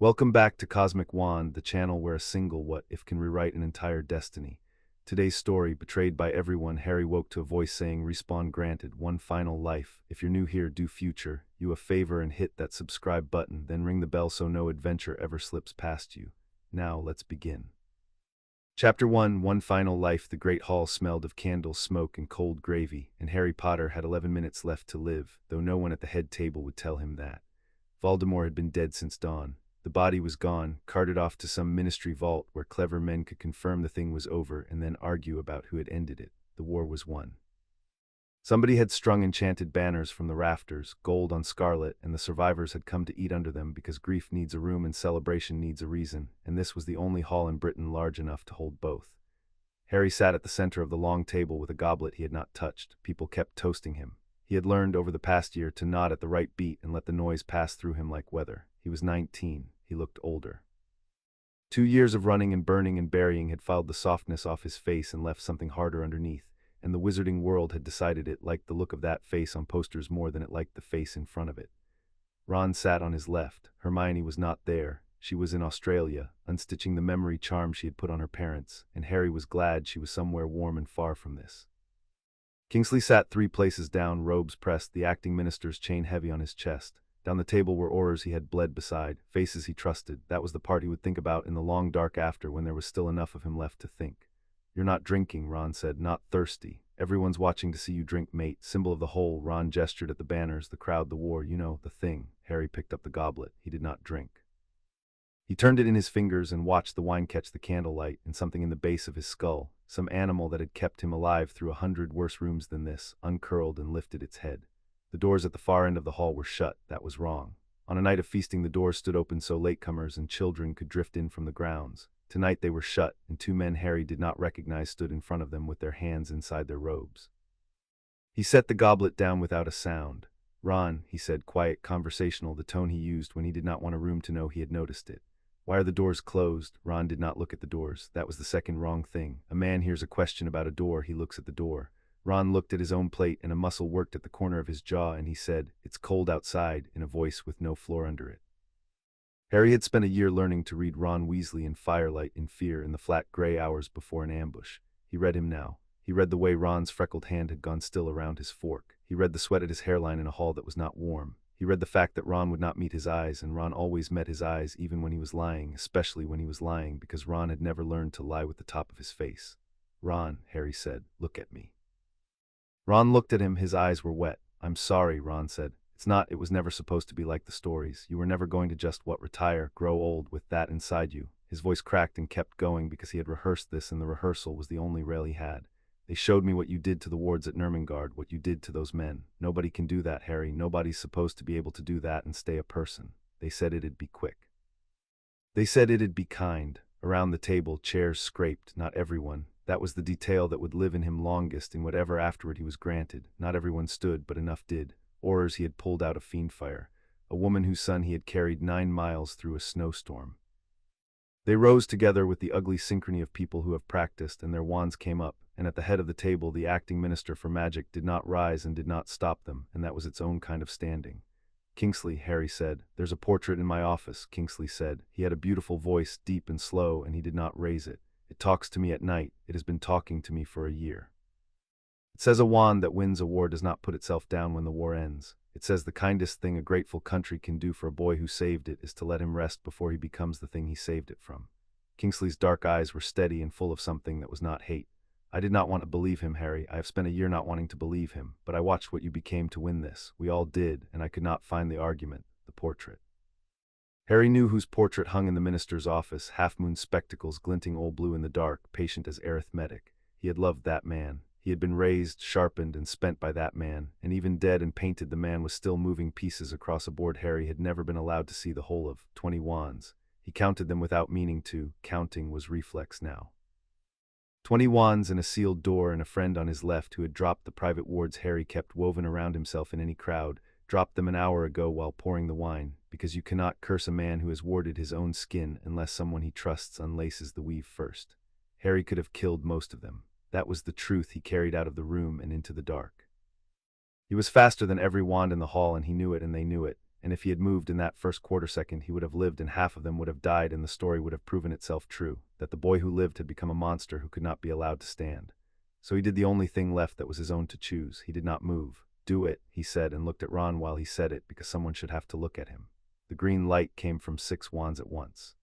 Welcome back to Cosmic Wand, the channel where a single what if can rewrite an entire destiny. Today's story, betrayed by everyone, Harry woke to a voice saying, "Respawn granted, one final life. If you're new here, do future you a favor and hit that subscribe button, then ring the bell so no adventure ever slips past you." Now, let's begin. Chapter 1, One Final Life. The great hall smelled of candles, smoke, and cold gravy, and Harry Potter had 11 minutes left to live, though no one at the head table would tell him that. Voldemort had been dead since dawn. The body was gone, carted off to some ministry vault where clever men could confirm the thing was over and then argue about who had ended it. The war was won. Somebody had strung enchanted banners from the rafters, gold on scarlet, and the survivors had come to eat under them because grief needs a room and celebration needs a reason, and this was the only hall in Britain large enough to hold both. Harry sat at the center of the long table with a goblet he had not touched. People kept toasting him. He had learned over the past year to nod at the right beat and let the noise pass through him like weather. He was 19. He looked older. 2 years of running and burning and burying had filed the softness off his face and left something harder underneath, and the wizarding world had decided it liked the look of that face on posters more than it liked the face in front of it. Ron sat on his left. Hermione was not there. She was in Australia, unstitching the memory charm she had put on her parents, and Harry was glad she was somewhere warm and far from this. Kingsley sat 3 places down, robes pressed, the acting minister's chain heavy on his chest. Down the table were Aurors he had bled beside, faces he trusted. That was the part he would think about in the long dark after, when there was still enough of him left to think. "You're not drinking," Ron said, "not thirsty. Everyone's watching to see you drink, mate." Symbol of the whole. Ron gestured at the banners, the crowd, the war, you know, the thing. Harry picked up the goblet. He did not drink. He turned it in his fingers and watched the wine catch the candlelight and something in the base of his skull. Some animal that had kept him alive through 100 worse rooms than this, uncurled and lifted its head. The doors at the far end of the hall were shut. That was wrong. On a night of feasting, the doors stood open so latecomers and children could drift in from the grounds. Tonight they were shut, and 2 men Harry did not recognize stood in front of them with their hands inside their robes. He set the goblet down without a sound. "Ron," he said, quiet, conversational, the tone he used when he did not want a room to know he had noticed it. "Why are the doors closed?" Ron did not look at the doors. That was the second wrong thing. A man hears a question about a door, he looks at the door. Ron looked at his own plate, and a muscle worked at the corner of his jaw, and he said, "It's cold outside," in a voice with no floor under it. Harry had spent a year learning to read Ron Weasley in Firelight, in Fear, in the flat gray hours before an ambush. He read him now. He read the way Ron's freckled hand had gone still around his fork. He read the sweat at his hairline in a hall that was not warm. He read the fact that Ron would not meet his eyes, and Ron always met his eyes even when he was lying, especially when he was lying, because Ron had never learned to lie with the top of his face. "Ron," Harry said, "look at me." Ron looked at him. His eyes were wet. "I'm sorry," Ron said. It was never supposed to be like the stories. You were never going to just retire, grow old with that inside you." His voice cracked and kept going because he had rehearsed this, and the rehearsal was the only rail he had. "They showed me what you did to the wards at Nurmengard, what you did to those men. Nobody can do that, Harry. Nobody's supposed to be able to do that and stay a person. They said it'd be quick. They said it'd be kind." Around the table, chairs scraped. Not everyone. That was the detail that would live in him longest in whatever afterward he was granted. Not everyone stood, but enough did. Aurors he had pulled out of Fiendfire. A woman whose son he had carried 9 miles through a snowstorm. They rose together with the ugly synchrony of people who have practiced, and their wands came up, and at the head of the table the acting minister for magic did not rise and did not stop them, and that was its own kind of standing. "Kingsley," Harry said. "There's a portrait in my office," Kingsley said. He had a beautiful voice, deep and slow, and he did not raise it. "It talks to me at night. It has been talking to me for a year. It says a wand that wins a war does not put itself down when the war ends. It says the kindest thing a grateful country can do for a boy who saved it is to let him rest before he becomes the thing he saved it from." Kingsley's dark eyes were steady and full of something that was not hate. "I did not want to believe him, Harry. I have spent a year not wanting to believe him, but I watched what you became to win this. We all did, and I could not find the argument, the portrait." Harry knew whose portrait hung in the minister's office, half-moon spectacles glinting old blue in the dark, patient as arithmetic. He had loved that man. He had been raised, sharpened, and spent by that man, and even dead and painted the man was still moving pieces across a board. Harry had never been allowed to see the whole of 20 wands. He counted them without meaning to. Counting was reflex now. 20 wands and a sealed door, and a friend on his left who had dropped the private wards Harry kept woven around himself in any crowd, dropped them an hour ago while pouring the wine, because you cannot curse a man who has warded his own skin unless someone he trusts unlaces the weave first. Harry could have killed most of them. That was the truth he carried out of the room and into the dark. He was faster than every wand in the hall, and he knew it, and they knew it, and if he had moved in that first quarter second, he would have lived and half of them would have died, and the story would have proven itself true, that the boy who lived had become a monster who could not be allowed to stand. So he did the only thing left that was his own to choose. He did not move. "Do it," he said, and looked at Ron while he said it, because someone should have to look at him. The green light came from 6 wands at once.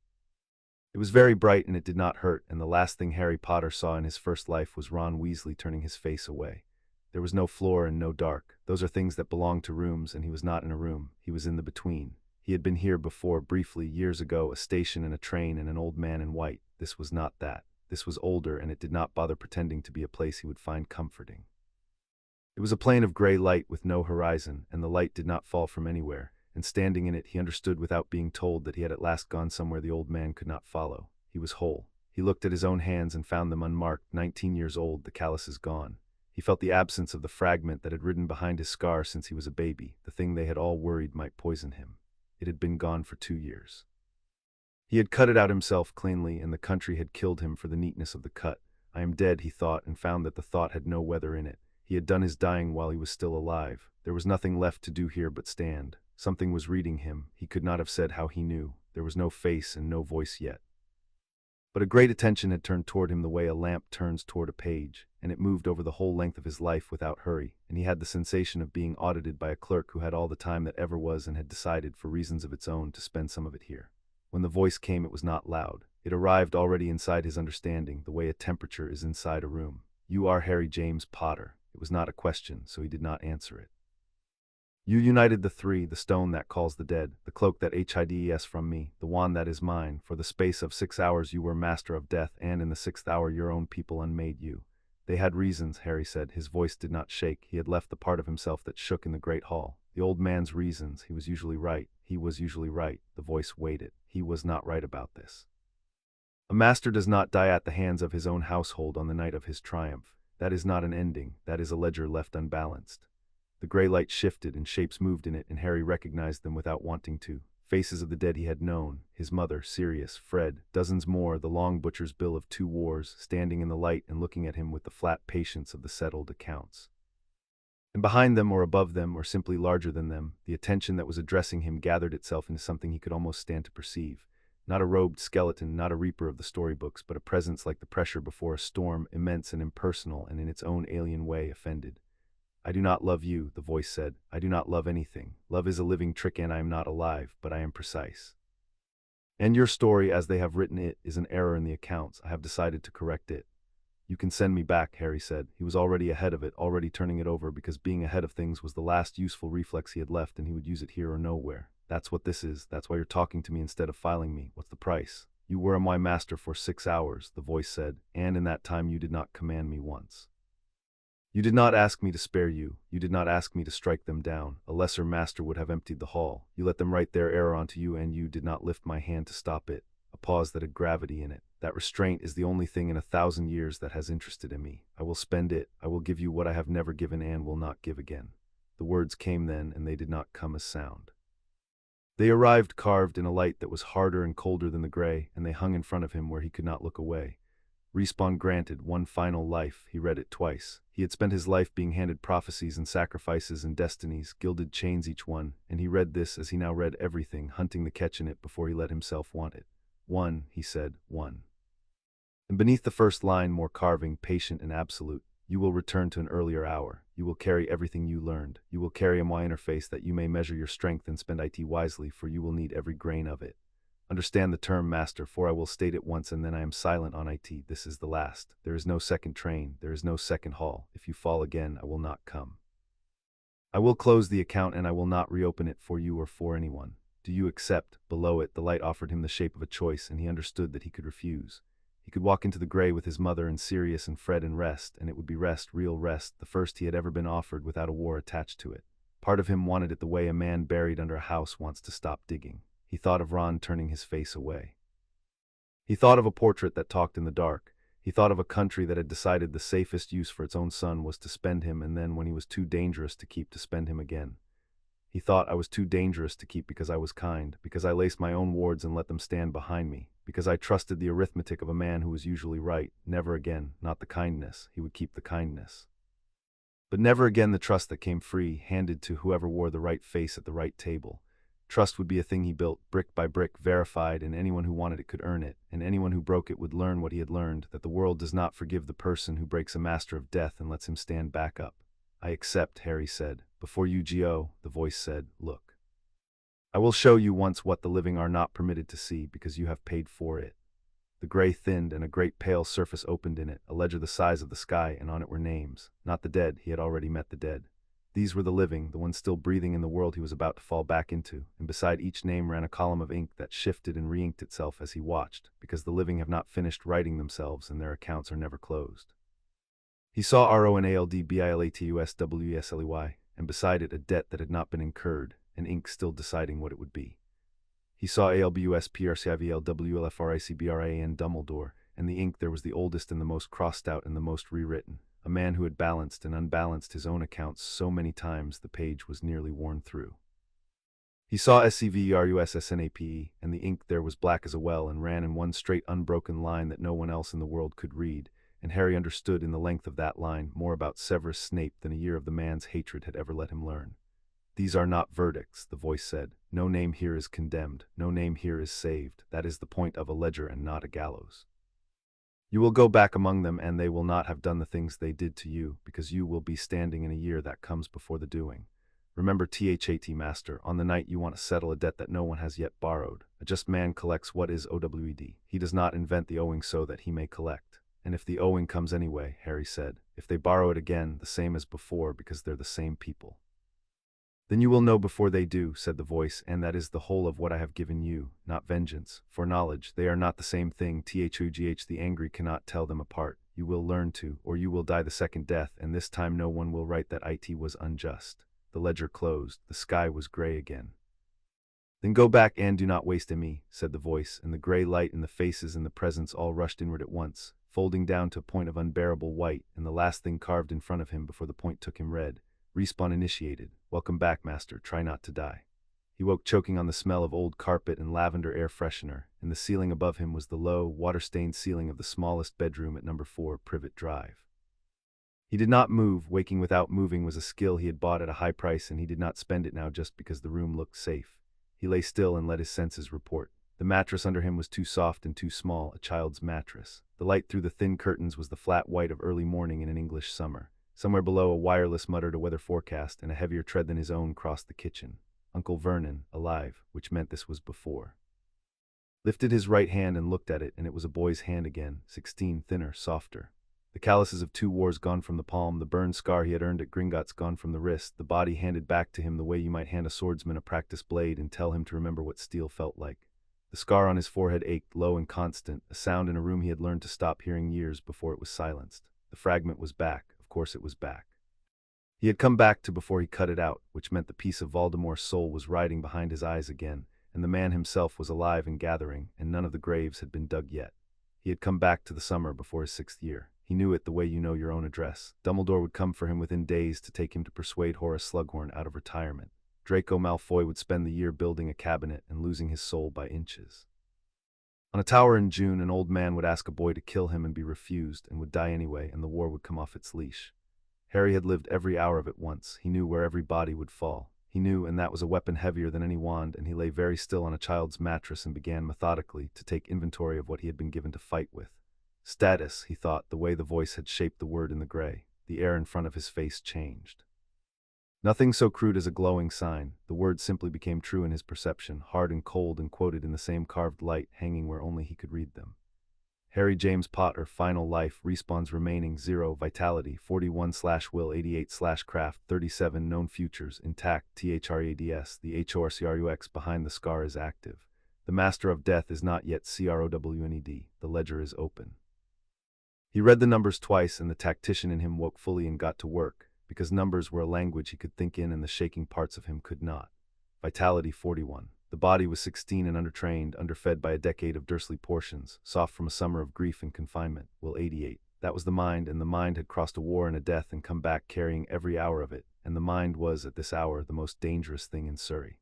It was very bright and it did not hurt, and the last thing Harry Potter saw in his first life was Ron Weasley turning his face away. There was no floor and no dark. Those are things that belong to rooms, and he was not in a room. He was in the between. He had been here before, briefly, years ago, a station and a train and an old man in white. This was not that. This was older, and it did not bother pretending to be a place he would find comforting. It was a plane of gray light with no horizon, and the light did not fall from anywhere, and standing in it he understood without being told that he had at last gone somewhere the old man could not follow. He was whole. He looked at his own hands and found them unmarked, 19 years old, the calluses gone. He felt the absence of the fragment that had ridden behind his scar since he was a baby, the thing they had all worried might poison him. It had been gone for 2 years. He had cut it out himself cleanly, and the country had killed him for the neatness of the cut. "I am dead," he thought, and found that the thought had no weather in it. He had done his dying while he was still alive. There was nothing left to do here but stand. Something was reading him. He could not have said how he knew. There was no face and no voice yet. But a great attention had turned toward him the way a lamp turns toward a page, and it moved over the whole length of his life without hurry, and he had the sensation of being audited by a clerk who had all the time that ever was and had decided, for reasons of its own, to spend some of it here. When the voice came, it was not loud. It arrived already inside his understanding, the way a temperature is inside a room. "You are Harry James Potter." It was not a question, so he did not answer it. "You united the three, the stone that calls the dead, the cloak that hides from me, the wand that is mine. For the space of 6 hours you were master of death, and in the 6th hour your own people unmade you." "They had reasons," Harry said. His voice did not shake. He had left the part of himself that shook in the great hall. The old man's reasons. He was usually right. He was usually right. The voice waited. He was not right about this. A master does not die at the hands of his own household on the night of his triumph. That is not an ending. That is a ledger left unbalanced. The gray light shifted and shapes moved in it, and Harry recognized them without wanting to. Faces of the dead he had known, his mother, Sirius, Fred, dozens more, the long butcher's bill of 2 wars, standing in the light and looking at him with the flat patience of the settled accounts. And behind them, or above them, or simply larger than them, the attention that was addressing him gathered itself into something he could almost stand to perceive. Not a robed skeleton, not a reaper of the storybooks, but a presence like the pressure before a storm, immense and impersonal, and in its own alien way offended. "I do not love you," the voice said. "I do not love anything. Love is a living trick, and I am not alive, but I am precise. And your story, as they have written it, is an error in the accounts. I have decided to correct it." "You can send me back," Harry said. He was already ahead of it, already turning it over, because being ahead of things was the last useful reflex he had left, and he would use it here or nowhere. "That's what this is. That's why you're talking to me instead of filing me. What's the price?" "You were my master for 6 hours," the voice said, "and in that time you did not command me once. You did not ask me to spare you. You did not ask me to strike them down. A lesser master would have emptied the hall. You let them write their error onto you, and you did not lift my hand to stop it." A pause that had gravity in it. "That restraint is the only thing in 1,000 years that has interested in me. I will spend it. I will give you what I have never given and will not give again." The words came then, and they did not come as sound. They arrived carved in a light that was harder and colder than the gray, and they hung in front of him where he could not look away. "Respawn granted, one final life." He read it twice. He had spent his life being handed prophecies and sacrifices and destinies, gilded chains each one, and he read this as he now read everything, hunting the catch in it before he let himself want it. "One," he said, "one." And beneath the first line, more carving, patient and absolute: "You will return to an earlier hour. You will carry everything you learned. You will carry a Y interface that you may measure your strength and spend it wisely, for you will need every grain of it. Understand the term, master, for I will state it once and then I am silent on it. This is the last. There is no second train. There is no second hall. If you fall again, I will not come. I will close the account and I will not reopen it for you or for anyone. Do you accept?" Below it, the light offered him the shape of a choice, and he understood that he could refuse. He could walk into the gray with his mother and Sirius and Fred and rest, and it would be rest, real rest, the first he had ever been offered without a war attached to it. Part of him wanted it the way a man buried under a house wants to stop digging. He thought of Ron turning his face away. He thought of a portrait that talked in the dark. He thought of a country that had decided the safest use for its own son was to spend him, and then when he was too dangerous to keep, to spend him again. He thought, "I was too dangerous to keep because I was kind, because I laced my own wards and let them stand behind me, because I trusted the arithmetic of a man who was usually right. Never again, not the kindness. He would keep the kindness. But never again the trust that came free, handed to whoever wore the right face at the right table. Trust would be a thing he built, brick by brick, verified, and anyone who wanted it could earn it, and anyone who broke it would learn what he had learned, that the world does not forgive the person who breaks a master of death and lets him stand back up. I accept, Harry said. Before you go, the voice said, look. I will show you once what the living are not permitted to see, because you have paid for it. The gray thinned, and a great pale surface opened in it, a ledger the size of the sky, and on it were names. Not the dead, he had already met the dead. These were the living, the ones still breathing in the world he was about to fall back into, and beside each name ran a column of ink that shifted and re-inked itself as he watched, because the living have not finished writing themselves and their accounts are never closed. He saw RONALDBILATUSWESLEY, and beside it a debt that had not been incurred, and ink still deciding what it would be. He saw ALBUSPRCIVLWLFRICBRAN Dumbledore, and the ink there was the oldest and the most crossed out and the most rewritten. A man who had balanced and unbalanced his own accounts so many times the page was nearly worn through. He saw SCVERUSSNAPE, and the ink there was black as a well and ran in one straight unbroken line that no one else in the world could read, and Harry understood in the length of that line more about Severus Snape than a year of the man's hatred had ever let him learn. These are not verdicts, the voice said. No name here is condemned, no name here is saved. That is the point of a ledger and not a gallows. You will go back among them, and they will not have done the things they did to you, because you will be standing in a year that comes before the doing. Remember, THAT, Master, on the night you want to settle a debt that no one has yet borrowed. A just man collects what is OWED. He does not invent the owing so that he may collect. And if the owing comes anyway, Harry said, if they borrow it again, the same as before, because they're the same people. Then you will know before they do, said the voice, and that is the whole of what I have given you, not vengeance, foreknowledge. They are not the same thing. THUGH, the angry cannot tell them apart. You will learn to, or you will die the second death, and this time no one will write that it was unjust. The ledger closed. The sky was gray again. Then go back and do not waste me, said the voice, and the gray light and the faces and the presence all rushed inward at once, folding down to a point of unbearable white, and the last thing carved in front of him before the point took him red. Respawn initiated. Welcome back, Master. Try not to die. He woke choking on the smell of old carpet and lavender air freshener, and the ceiling above him was the low, water-stained ceiling of the smallest bedroom at number 4 Privet Drive. He did not move. Waking without moving was a skill he had bought at a high price, and he did not spend it now just because the room looked safe. He lay still and let his senses report. The mattress under him was too soft and too small, a child's mattress. The light through the thin curtains was the flat white of early morning in an English summer. Somewhere below, a wireless muttered a weather forecast, and a heavier tread than his own crossed the kitchen. Uncle Vernon, alive, which meant this was before. Lifted his right hand and looked at it, and it was a boy's hand again, 16, thinner, softer. The calluses of 2 wars gone from the palm, the burn scar he had earned at Gringotts gone from the wrist, the body handed back to him the way you might hand a swordsman a practice blade and tell him to remember what steel felt like. The scar on his forehead ached, low and constant, a sound in a room he had learned to stop hearing years before it was silenced. The fragment was back. Of course it was back. He had come back to before he cut it out, which meant the piece of Voldemort's soul was riding behind his eyes again, and the man himself was alive and gathering, and none of the graves had been dug yet. He had come back to the summer before his 6th year. He knew it the way you know your own address. Dumbledore would come for him within days to take him to persuade Horace Slughorn out of retirement. Draco Malfoy would spend the year building a cabinet and losing his soul by inches. On a tower in June, an old man would ask a boy to kill him and be refused, and would die anyway, and the war would come off its leash. Harry had lived every hour of it once. He knew where every body would fall. He knew, and that was a weapon heavier than any wand, and he lay very still on a child's mattress and began methodically to take inventory of what he had been given to fight with. Status, he thought, the way the voice had shaped the word in the gray. The air in front of his face changed. Nothing so crude as a glowing sign. The words simply became true in his perception, hard and cold and quoted in the same carved light, hanging where only he could read them. Harry James Potter, final life, respawns remaining 0, vitality, 41/will 88/craft, 37 known futures, intact, THRADS, the HORCRUX behind the scar is active. The Master of Death is not yet CROWNED, the ledger is open. He read the numbers twice, and the tactician in him woke fully and got to work, because numbers were a language he could think in and the shaking parts of him could not. Vitality 41. The body was 16 and undertrained, underfed by a decade of Dursley portions, soft from a summer of grief and confinement. Will 88. That was the mind, and the mind had crossed a war and a death and come back carrying every hour of it, and the mind was, at this hour, the most dangerous thing in Surrey.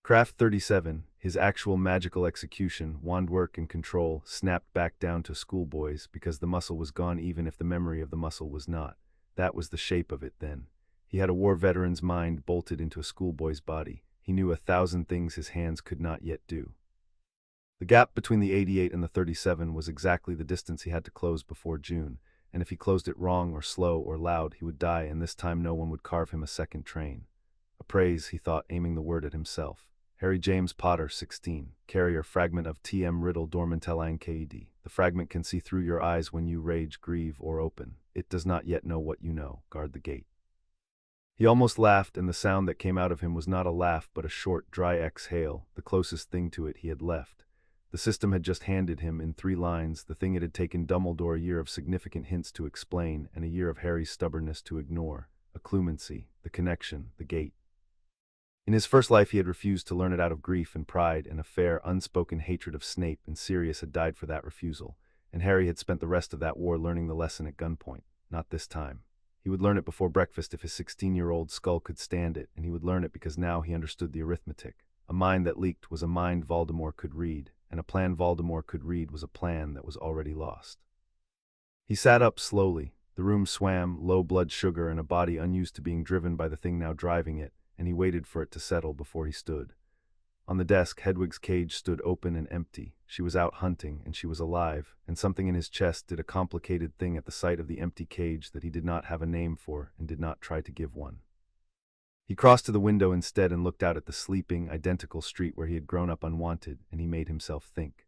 Craft 37, his actual magical execution, wand work and control, snapped back down to schoolboys because the muscle was gone even if the memory of the muscle was not. That was the shape of it then. He had a war veteran's mind bolted into a schoolboy's body. He knew 1,000 things his hands could not yet do. The gap between the 88 and the 37 was exactly the distance he had to close before June, and if he closed it wrong or slow or loud, he would die, and this time no one would carve him a second train. Appraise, he thought, aiming the word at himself. Harry James Potter, 16. Carrier, fragment of T.M. Riddle Dormantelline KED. The fragment can see through your eyes when you rage, grieve, or open. It does not yet know what you know. Guard the gate. He almost laughed, and the sound that came out of him was not a laugh but a short, dry exhale, the closest thing to it he had left. The system had just handed him, in 3 lines, the thing it had taken Dumbledore a year of significant hints to explain and a year of Harry's stubbornness to ignore. A clumency, the connection, the gate. In his first life he had refused to learn it out of grief and pride, and a fair, unspoken hatred of Snape, and Sirius had died for that refusal, and Harry had spent the rest of that war learning the lesson at gunpoint. Not this time. He would learn it before breakfast if his 16-year-old skull could stand it, and he would learn it because now he understood the arithmetic. A mind that leaked was a mind Voldemort could read, and a plan Voldemort could read was a plan that was already lost. He sat up slowly. The room swam, low blood sugar and a body unused to being driven by the thing now driving it, and he waited for it to settle before he stood. On the desk, Hedwig's cage stood open and empty. She was out hunting, and she was alive, and something in his chest did a complicated thing at the sight of the empty cage that he did not have a name for and did not try to give one. He crossed to the window instead and looked out at the sleeping, identical street where he had grown up unwanted, and he made himself think.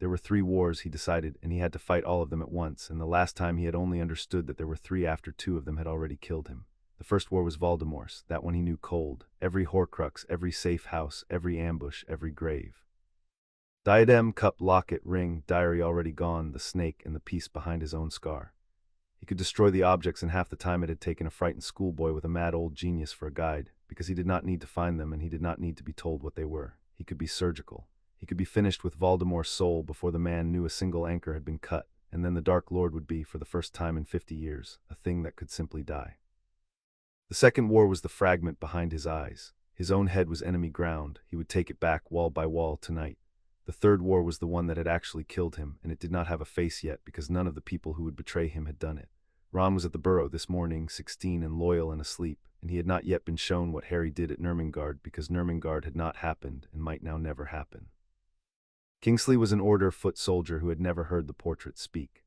There were 3 wars, he decided, and he had to fight all of them at once, and the last time he had only understood that there were 3 after 2 of them had already killed him. The first war was Voldemort's, that one he knew cold. Every Horcrux, every safe house, every ambush, every grave. Diadem, cup, locket, ring, diary already gone, the snake, and the piece behind his own scar. He could destroy the objects in half the time it had taken a frightened schoolboy with a mad old genius for a guide, because he did not need to find them and he did not need to be told what they were. He could be surgical. He could be finished with Voldemort's soul before the man knew a single anchor had been cut, and then the Dark Lord would be, for the first time in 50 years, a thing that could simply die. The second war was the fragment behind his eyes. His own head was enemy ground. He would take it back wall by wall tonight. The third war was the one that had actually killed him, and it did not have a face yet because none of the people who would betray him had done it. Ron was at the Burrow this morning, 16 and loyal and asleep, and he had not yet been shown what Harry did at Nurmengard because Nurmengard had not happened and might now never happen. Kingsley was an Order foot soldier who had never heard the portrait speak.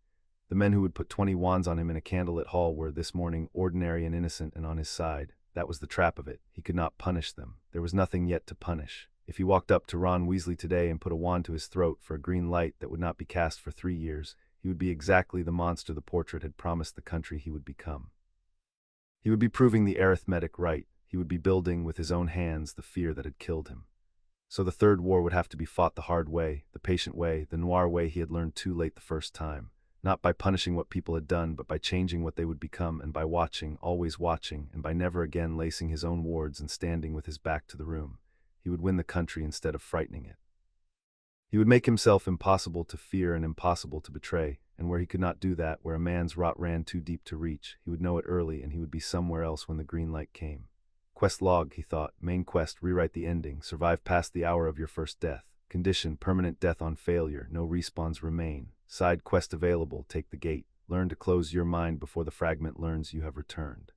The men who would put 20 wands on him in a candlelit hall were, this morning, ordinary and innocent and on his side. That was the trap of it. He could not punish them. There was nothing yet to punish. If he walked up to Ron Weasley today and put a wand to his throat for a green light that would not be cast for 3 years, he would be exactly the monster the portrait had promised the country he would become. He would be proving the arithmetic right. He would be building, with his own hands, the fear that had killed him. So the third war would have to be fought the hard way, the patient way, the noir way he had learned too late the first time. Not by punishing what people had done, but by changing what they would become, and by watching, always watching, and by never again lacing his own wards and standing with his back to the room. He would win the country instead of frightening it. He would make himself impossible to fear and impossible to betray, and where he could not do that, where a man's rot ran too deep to reach, he would know it early and he would be somewhere else when the green light came. Quest log, he thought. Main quest, rewrite the ending. Survive past the hour of your first death. Condition, permanent death on failure. No respawns remain. Side quest available. Take the gate. Learn to close your mind before the fragment learns you have returned.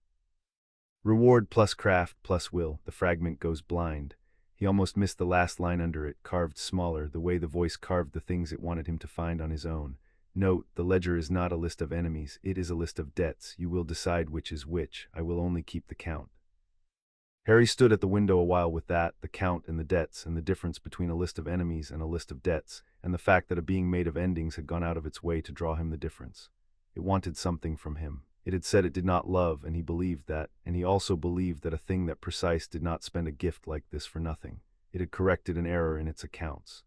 Reward plus craft plus will. The fragment goes blind. He almost missed the last line under it, carved smaller, the way the voice carved the things it wanted him to find on his own. Note, the ledger is not a list of enemies. It is a list of debts. You will decide which is which. I will only keep the count. Harry stood at the window a while with that, the count and the debts, and the difference between a list of enemies and a list of debts, and the fact that a being made of endings had gone out of its way to draw him the difference. It wanted something from him. It had said it did not love, and he believed that, and he also believed that a thing that precise did not spend a gift like this for nothing. It had corrected an error in its accounts.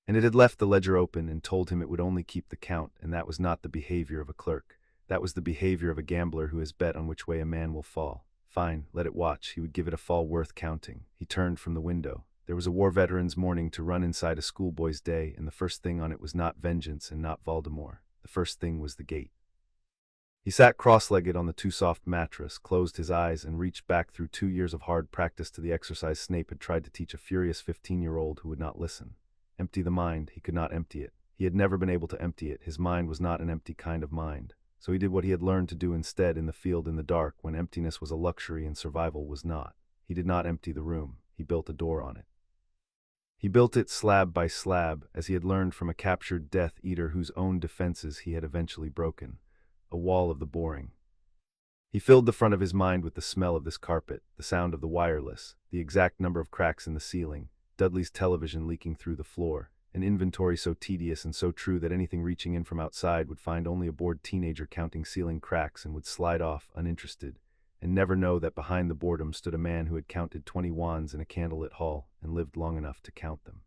And it had left the ledger open and told him it would only keep the count, and that was not the behavior of a clerk. That was the behavior of a gambler who has bet on which way a man will fall. Fine, let it watch. He would give it a fall worth counting. He turned from the window. There was a war veteran's morning to run inside a schoolboy's day, and the first thing on it was not vengeance and not Voldemort. The first thing was the gate. He sat cross-legged on the too soft mattress, closed his eyes, and reached back through 2 years of hard practice to the exercise Snape had tried to teach a furious 15-year-old who would not listen. Empty the mind. He could not empty it. He had never been able to empty it. His mind was not an empty kind of mind. So he did what he had learned to do instead in the field in the dark when emptiness was a luxury and survival was not. He did not empty the room. he built a door on it. He built it slab by slab, as he had learned from a captured Death Eater whose own defenses he had eventually broken. A wall of the boring. He filled the front of his mind with the smell of this carpet, the sound of the wireless, the exact number of cracks in the ceiling, Dudley's television leaking through the floor, an inventory so tedious and so true that anything reaching in from outside would find only a bored teenager counting ceiling cracks and would slide off uninterested, and never know that behind the boredom stood a man who had counted 20 wands in a candlelit hall and lived long enough to count them.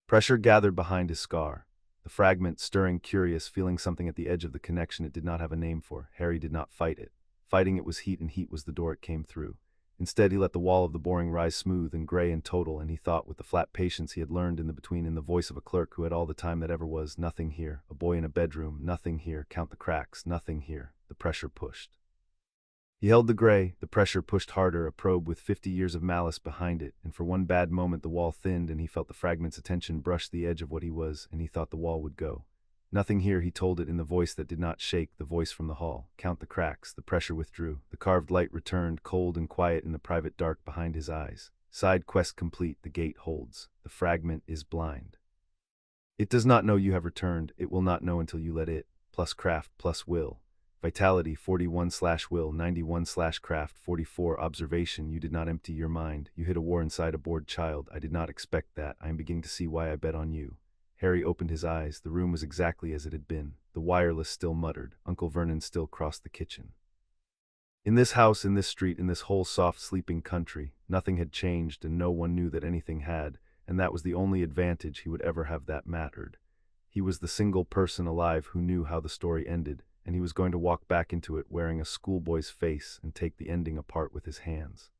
Pressure gathered behind his scar. The fragment, stirring, curious, feeling something at the edge of the connection it did not have a name for. Harry did not fight it. Fighting it was heat, and heat was the door it came through. Instead, he let the wall of the boring rise smooth and gray and total, and he thought with the flat patience he had learned in the between, in the voice of a clerk who had all the time that ever was, nothing here, a boy in a bedroom, nothing here, count the cracks, nothing here. The pressure pushed. He held the gray, the pressure pushed harder, a probe with 50 years of malice behind it, and for one bad moment the wall thinned and he felt the fragment's attention brush the edge of what he was, and he thought the wall would go. Nothing here, he told it in the voice that did not shake, the voice from the hall. Count the cracks. The pressure withdrew. The carved light returned, cold and quiet in the private dark behind his eyes. Side quest complete. The gate holds. The fragment is blind. It does not know you have returned. It will not know until you let it. Plus craft, plus will. Vitality 41/will, 91/craft 44. Observation: you did not empty your mind. You hid a war inside a bored child. I did not expect that. I am beginning to see why I bet on you. Harry opened his eyes. The room was exactly as it had been. The wireless still muttered. Uncle Vernon still crossed the kitchen. In this house, in this street, in this whole soft sleeping country, nothing had changed and no one knew that anything had, and that was the only advantage he would ever have that mattered. He was the single person alive who knew how the story ended, and he was going to walk back into it wearing a schoolboy's face and take the ending apart with his hands.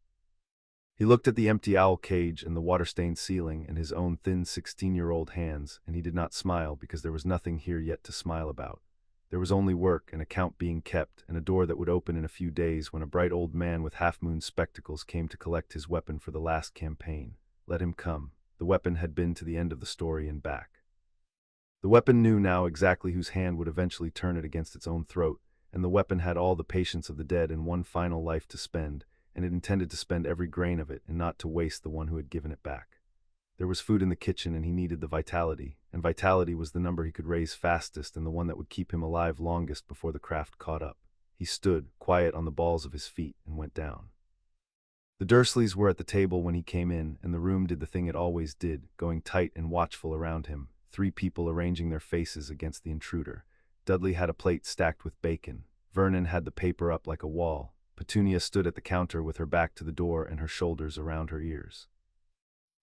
He looked at the empty owl cage and the water-stained ceiling and his own thin 16-year-old hands, and he did not smile because there was nothing here yet to smile about. There was only work, an account being kept, and a door that would open in a few days when a bright old man with half-moon spectacles came to collect his weapon for the last campaign. Let him come. The weapon had been to the end of the story and back. The weapon knew now exactly whose hand would eventually turn it against its own throat, and the weapon had all the patience of the dead and one final life to spend, and it intended to spend every grain of it and not to waste the one who had given it back. There was food in the kitchen and he needed the vitality, and vitality was the number he could raise fastest and the one that would keep him alive longest before the craft caught up. He stood, quiet on the balls of his feet, and went down. The Dursleys were at the table when he came in, and the room did the thing it always did, going tight and watchful around him, 3 people arranging their faces against the intruder. Dudley had a plate stacked with bacon. Vernon had the paper up like a wall. Petunia stood at the counter with her back to the door and her shoulders around her ears.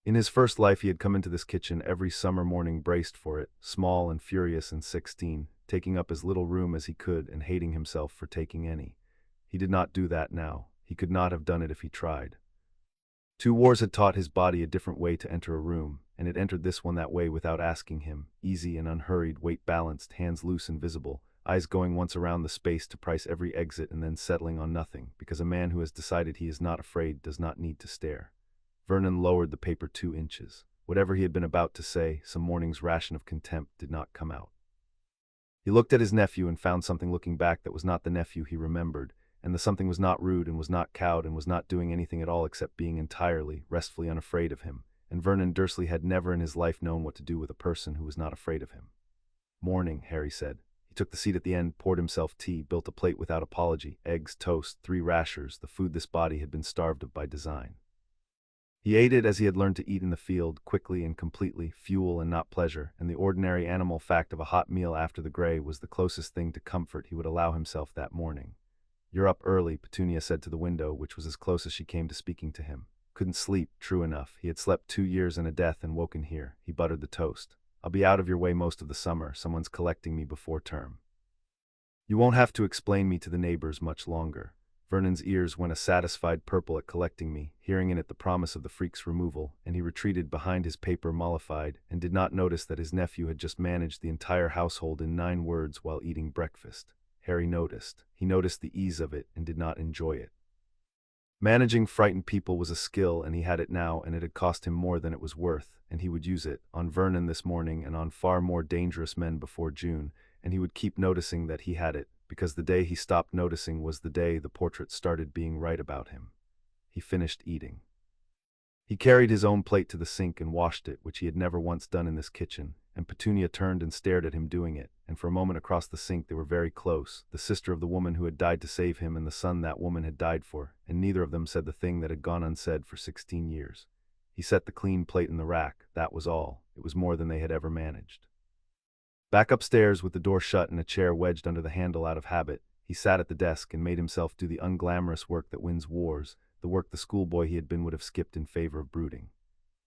In his first life he had come into this kitchen every summer morning, braced for it, small and furious and 16, taking up as little room as he could and hating himself for taking any. He did not do that now. He could not have done it if he tried. 2 wars had taught his body a different way to enter a room, and it entered this one that way without asking him, easy and unhurried, weight balanced, hands loose and visible, eyes going once around the space to price every exit and then settling on nothing, because a man who has decided he is not afraid does not need to stare. Vernon lowered the paper 2 inches. Whatever he had been about to say, some morning's ration of contempt, did not come out. He looked at his nephew and found something looking back that was not the nephew he remembered, and the something was not rude and was not cowed and was not doing anything at all except being entirely, restfully unafraid of him, and Vernon Dursley had never in his life known what to do with a person who was not afraid of him. "Morning," Harry said. He took the seat at the end, poured himself tea, built a plate without apology, eggs, toast, 3 rashers, the food this body had been starved of by design. He ate it as he had learned to eat in the field, quickly and completely, fuel and not pleasure, and the ordinary animal fact of a hot meal after the gray was the closest thing to comfort he would allow himself that morning. "You're up early," Petunia said to the window, which was as close as she came to speaking to him. Couldn't sleep, true enough. He had slept 2 years and a death and woken here. He buttered the toast. "I'll be out of your way most of the summer. Someone's collecting me before term. You won't have to explain me to the neighbors much longer." Vernon's ears went a satisfied purple at collecting me, hearing in it the promise of the freak's removal, and he retreated behind his paper mollified, and did not notice that his nephew had just managed the entire household in 9 words while eating breakfast. Harry noticed. He noticed the ease of it and did not enjoy it. Managing frightened people was a skill, and he had it now, and it had cost him more than it was worth, and he would use it, on Vernon this morning and on far more dangerous men before June, and he would keep noticing that he had it, because the day he stopped noticing was the day the portrait started being right about him. He finished eating. He carried his own plate to the sink and washed it, which he had never once done in this kitchen, and Petunia turned and stared at him doing it, and for a moment across the sink they were very close, the sister of the woman who had died to save him and the son that woman had died for, and neither of them said the thing that had gone unsaid for 16 years. He set the clean plate in the rack, that was all. It was more than they had ever managed. Back upstairs with the door shut and a chair wedged under the handle out of habit, he sat at the desk and made himself do the unglamorous work that wins wars, the work the schoolboy he had been would have skipped in favor of brooding.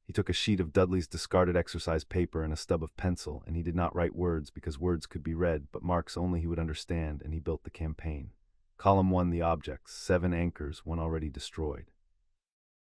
He took a sheet of Dudley's discarded exercise paper and a stub of pencil, and he did not write words because words could be read, but marks only he would understand, and he built the campaign. Column 1, the objects, 7 anchors, 1 already destroyed.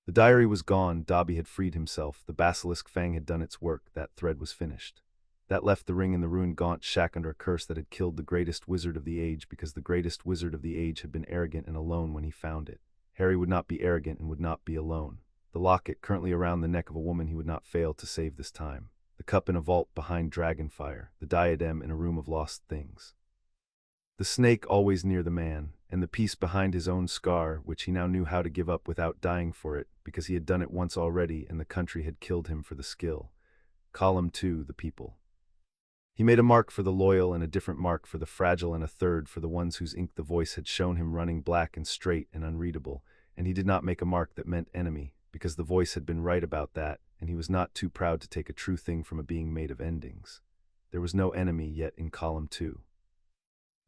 The diary was gone, Dobby had freed himself, the basilisk fang had done its work, that thread was finished. That left the ring in the ruined gaunt shack under a curse that had killed the greatest wizard of the age because the greatest wizard of the age had been arrogant and alone when he found it. Harry would not be arrogant and would not be alone. The locket currently around the neck of a woman he would not fail to save this time. The cup in a vault behind Dragonfire. The diadem in a room of lost things. The snake always near the man, and the piece behind his own scar, which he now knew how to give up without dying for it, because he had done it once already and the country had killed him for the skill. Column 2, the people. He made a mark for the loyal and a different mark for the fragile and a third for the ones whose ink the voice had shown him running black and straight and unreadable, and he did not make a mark that meant enemy, because the voice had been right about that, and he was not too proud to take a true thing from a being made of endings. There was no enemy yet in column 2.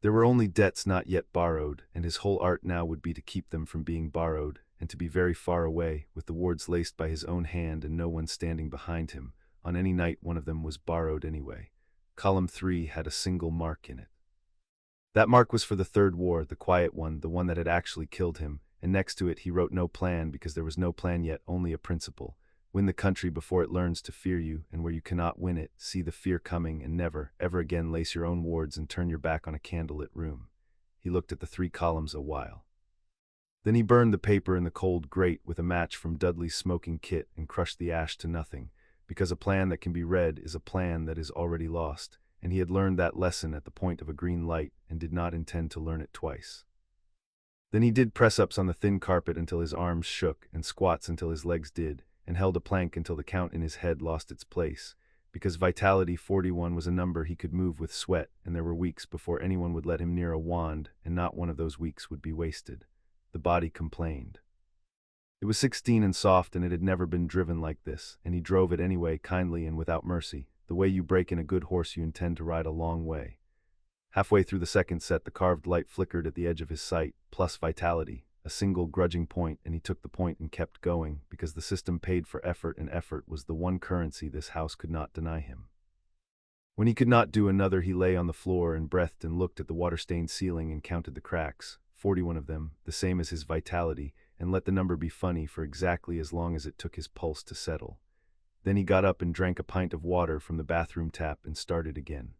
There were only debts not yet borrowed, and his whole art now would be to keep them from being borrowed, and to be very far away, with the wards laced by his own hand and no one standing behind him. On any night one of them was borrowed anyway. Column 3 had a single mark in it. That mark was for the third war, the quiet one, the one that had actually killed him, and next to it he wrote no plan because there was no plan yet, only a principle. Win the country before it learns to fear you, and where you cannot win it, see the fear coming and never, ever again lace your own wards and turn your back on a candlelit room. He looked at the 3 columns a while. Then he burned the paper in the cold grate with a match from Dudley's smoking kit and crushed the ash to nothing, because a plan that can be read is a plan that is already lost, and he had learned that lesson at the point of a green light and did not intend to learn it twice. Then he did press-ups on the thin carpet until his arms shook, and squats until his legs did, and held a plank until the count in his head lost its place, because Vitality 41 was a number he could move with sweat, and there were weeks before anyone would let him near a wand, and not one of those weeks would be wasted. The body complained. It was 16 and soft, and it had never been driven like this, and he drove it anyway, kindly and without mercy, the way you break in a good horse you intend to ride a long way. Halfway through the second set, the carved light flickered at the edge of his sight, plus vitality, a single grudging point, and he took the point and kept going, because the system paid for effort, and effort was the one currency this house could not deny him. When he could not do another, he lay on the floor and breathed and looked at the water-stained ceiling and counted the cracks, 41 of them, the same as his vitality, and let the number be funny for exactly as long as it took his pulse to settle. Then he got up and drank a pint of water from the bathroom tap and started again.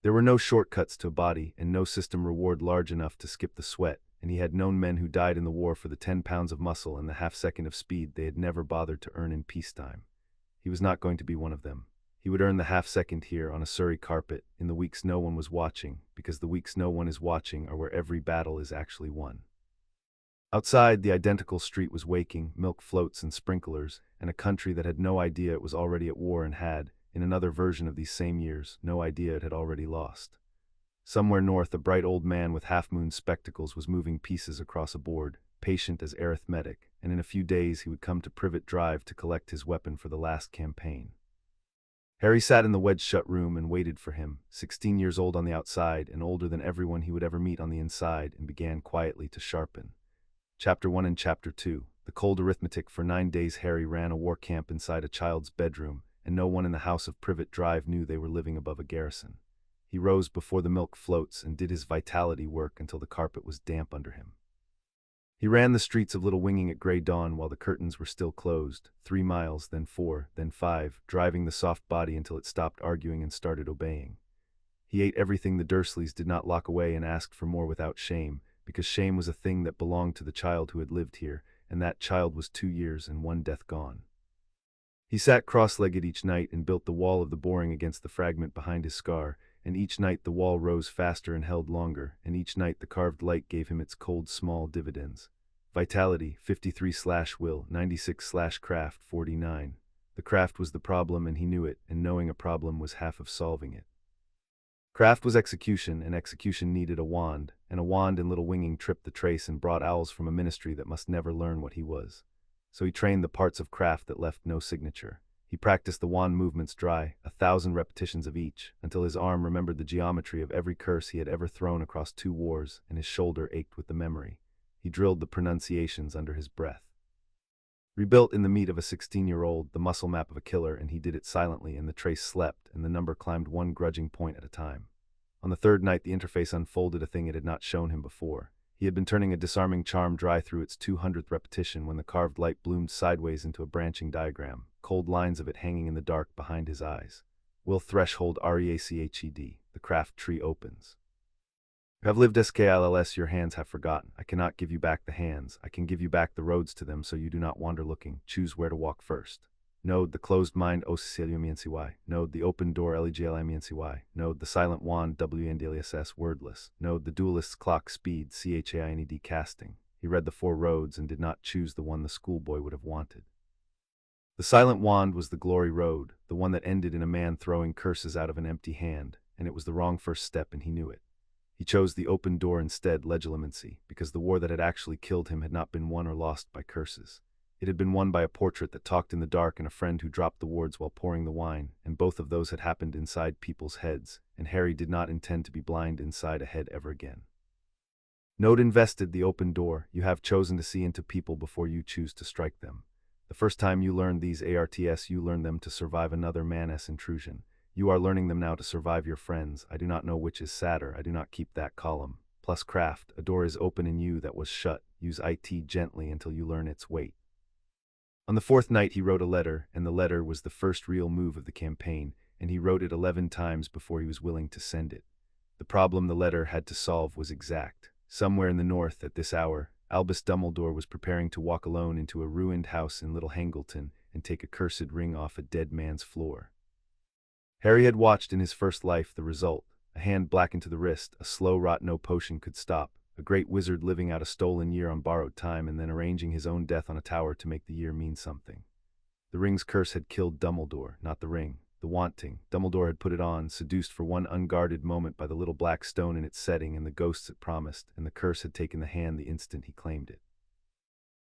There were no shortcuts to a body, and no system reward large enough to skip the sweat, and he had known men who died in the war for the 10 pounds of muscle and the half-second of speed they had never bothered to earn in peacetime. He was not going to be one of them. He would earn the half-second here on a Surrey carpet, in the weeks no one was watching, because the weeks no one is watching are where every battle is actually won. Outside, the identical street was waking, milk floats and sprinklers, and a country that had no idea it was already at war and had, in another version of these same years, no idea it had already lost. Somewhere north, a bright old man with half-moon spectacles was moving pieces across a board, patient as arithmetic, and in a few days he would come to Privet Drive to collect his weapon for the last campaign. Harry sat in the wedge-shut room and waited for him, 16 years old on the outside and older than everyone he would ever meet on the inside, and began quietly to sharpen. Chapter 1 and Chapter 2. The cold arithmetic. For 9 days Harry ran a war camp inside a child's bedroom, and no one in the house of Privet Drive knew they were living above a garrison. He rose before the milk floats and did his vitality work until the carpet was damp under him. He ran the streets of Little Winging at grey dawn while the curtains were still closed, 3 miles, then 4, then 5, driving the soft body until it stopped arguing and started obeying. He ate everything the Dursleys did not lock away and asked for more without shame, because shame was a thing that belonged to the child who had lived here, and that child was 2 years and 1 death gone. He sat cross-legged each night and built the wall of the boring against the fragment behind his scar, and each night the wall rose faster and held longer, and each night the carved light gave him its cold small dividends. Vitality 53/will, 96/craft 49. The craft was the problem and he knew it, and knowing a problem was half of solving it. Craft was execution, and execution needed a wand, and a wand and little winging tripped the trace and brought owls from a ministry that must never learn what he was. So he trained the parts of craft that left no signature. He practiced the wand movements dry, 1,000 repetitions of each, until his arm remembered the geometry of every curse he had ever thrown across 2 wars, and his shoulder ached with the memory. He drilled the pronunciations under his breath. Rebuilt in the meat of a 16-year-old, the muscle map of a killer, and he did it silently, and the trace slept, and the number climbed one grudging point at a time. On the 3rd night, the interface unfolded a thing it had not shown him before. He had been turning a disarming charm dry through its 200th repetition when the carved light bloomed sideways into a branching diagram, cold lines of it hanging in the dark behind his eyes. Will threshold REACHED, the craft tree opens. You have lived SKLLS, your hands have forgotten. I cannot give you back the hands. I can give you back the roads to them so you do not wander looking. Choose where to walk first. Node the closed mind OCCLUMNCY. Node the open door LEGLIMNCY. Node the silent wand WNDLSS wordless. Node the duelist's clock speed CHAINED casting. He read the 4 roads and did not choose the one the schoolboy would have wanted. The silent wand was the glory road, the one that ended in a man throwing curses out of an empty hand, and it was the wrong first step and he knew it. He chose the open door instead, legilimency, because the war that had actually killed him had not been won or lost by curses. It had been won by a portrait that talked in the dark and a friend who dropped the words while pouring the wine, and both of those had happened inside people's heads, and Harry did not intend to be blind inside a head ever again. Note invested the open door. You have chosen to see into people before you choose to strike them. The first time you learned these ARTS, you learned them to survive another man's intrusion. You are learning them now to survive your friends. I do not know which is sadder. I do not keep that column. Plus craft, a door is open in you that was shut. Use IT gently until you learn its weight. On the 4th night he wrote a letter, and the letter was the first real move of the campaign, and he wrote it 11 times before he was willing to send it. The problem the letter had to solve was exact. Somewhere in the north, at this hour, Albus Dumbledore was preparing to walk alone into a ruined house in Little Hangleton and take a cursed ring off a dead man's floor. Harry had watched in his first life the result. A hand blackened to the wrist, a slow rot no potion could stop, a great wizard living out a stolen year on borrowed time and then arranging his own death on a tower to make the year mean something. The ring's curse had killed Dumbledore, not the ring. The wanting. Dumbledore had put it on, seduced for one unguarded moment by the little black stone in its setting and the ghosts it promised, and the curse had taken the hand the instant he claimed it.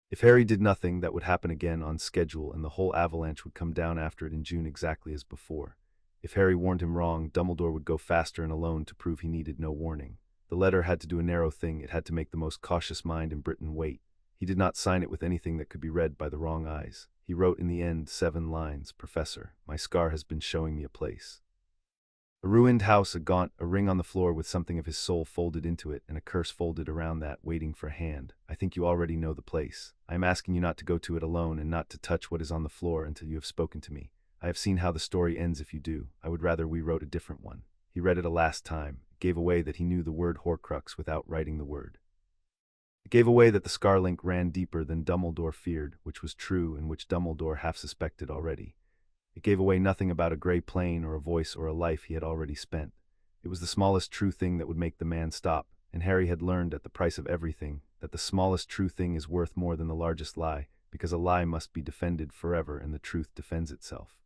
If Harry did nothing, that would happen again on schedule, and the whole avalanche would come down after it in June exactly as before. If Harry warned him wrong, Dumbledore would go faster and alone to prove he needed no warning. The letter had to do a narrow thing. It had to make the most cautious mind in Britain wait. He did not sign it with anything that could be read by the wrong eyes. He wrote in the end 7 lines. Professor, my scar has been showing me a place. A ruined house, a gaunt, a ring on the floor with something of his soul folded into it, and a curse folded around that, waiting for a hand. I think you already know the place. I am asking you not to go to it alone and not to touch what is on the floor until you have spoken to me. I have seen how the story ends if you do. I would rather we wrote a different one. He read it a last time. It gave away that he knew the word Horcrux without writing the word. It gave away that the scar link ran deeper than Dumbledore feared, which was true and which Dumbledore half suspected already. It gave away nothing about a gray plane or a voice or a life he had already spent. It was the smallest true thing that would make the man stop, and Harry had learned at the price of everything that the smallest true thing is worth more than the largest lie, because a lie must be defended forever and the truth defends itself.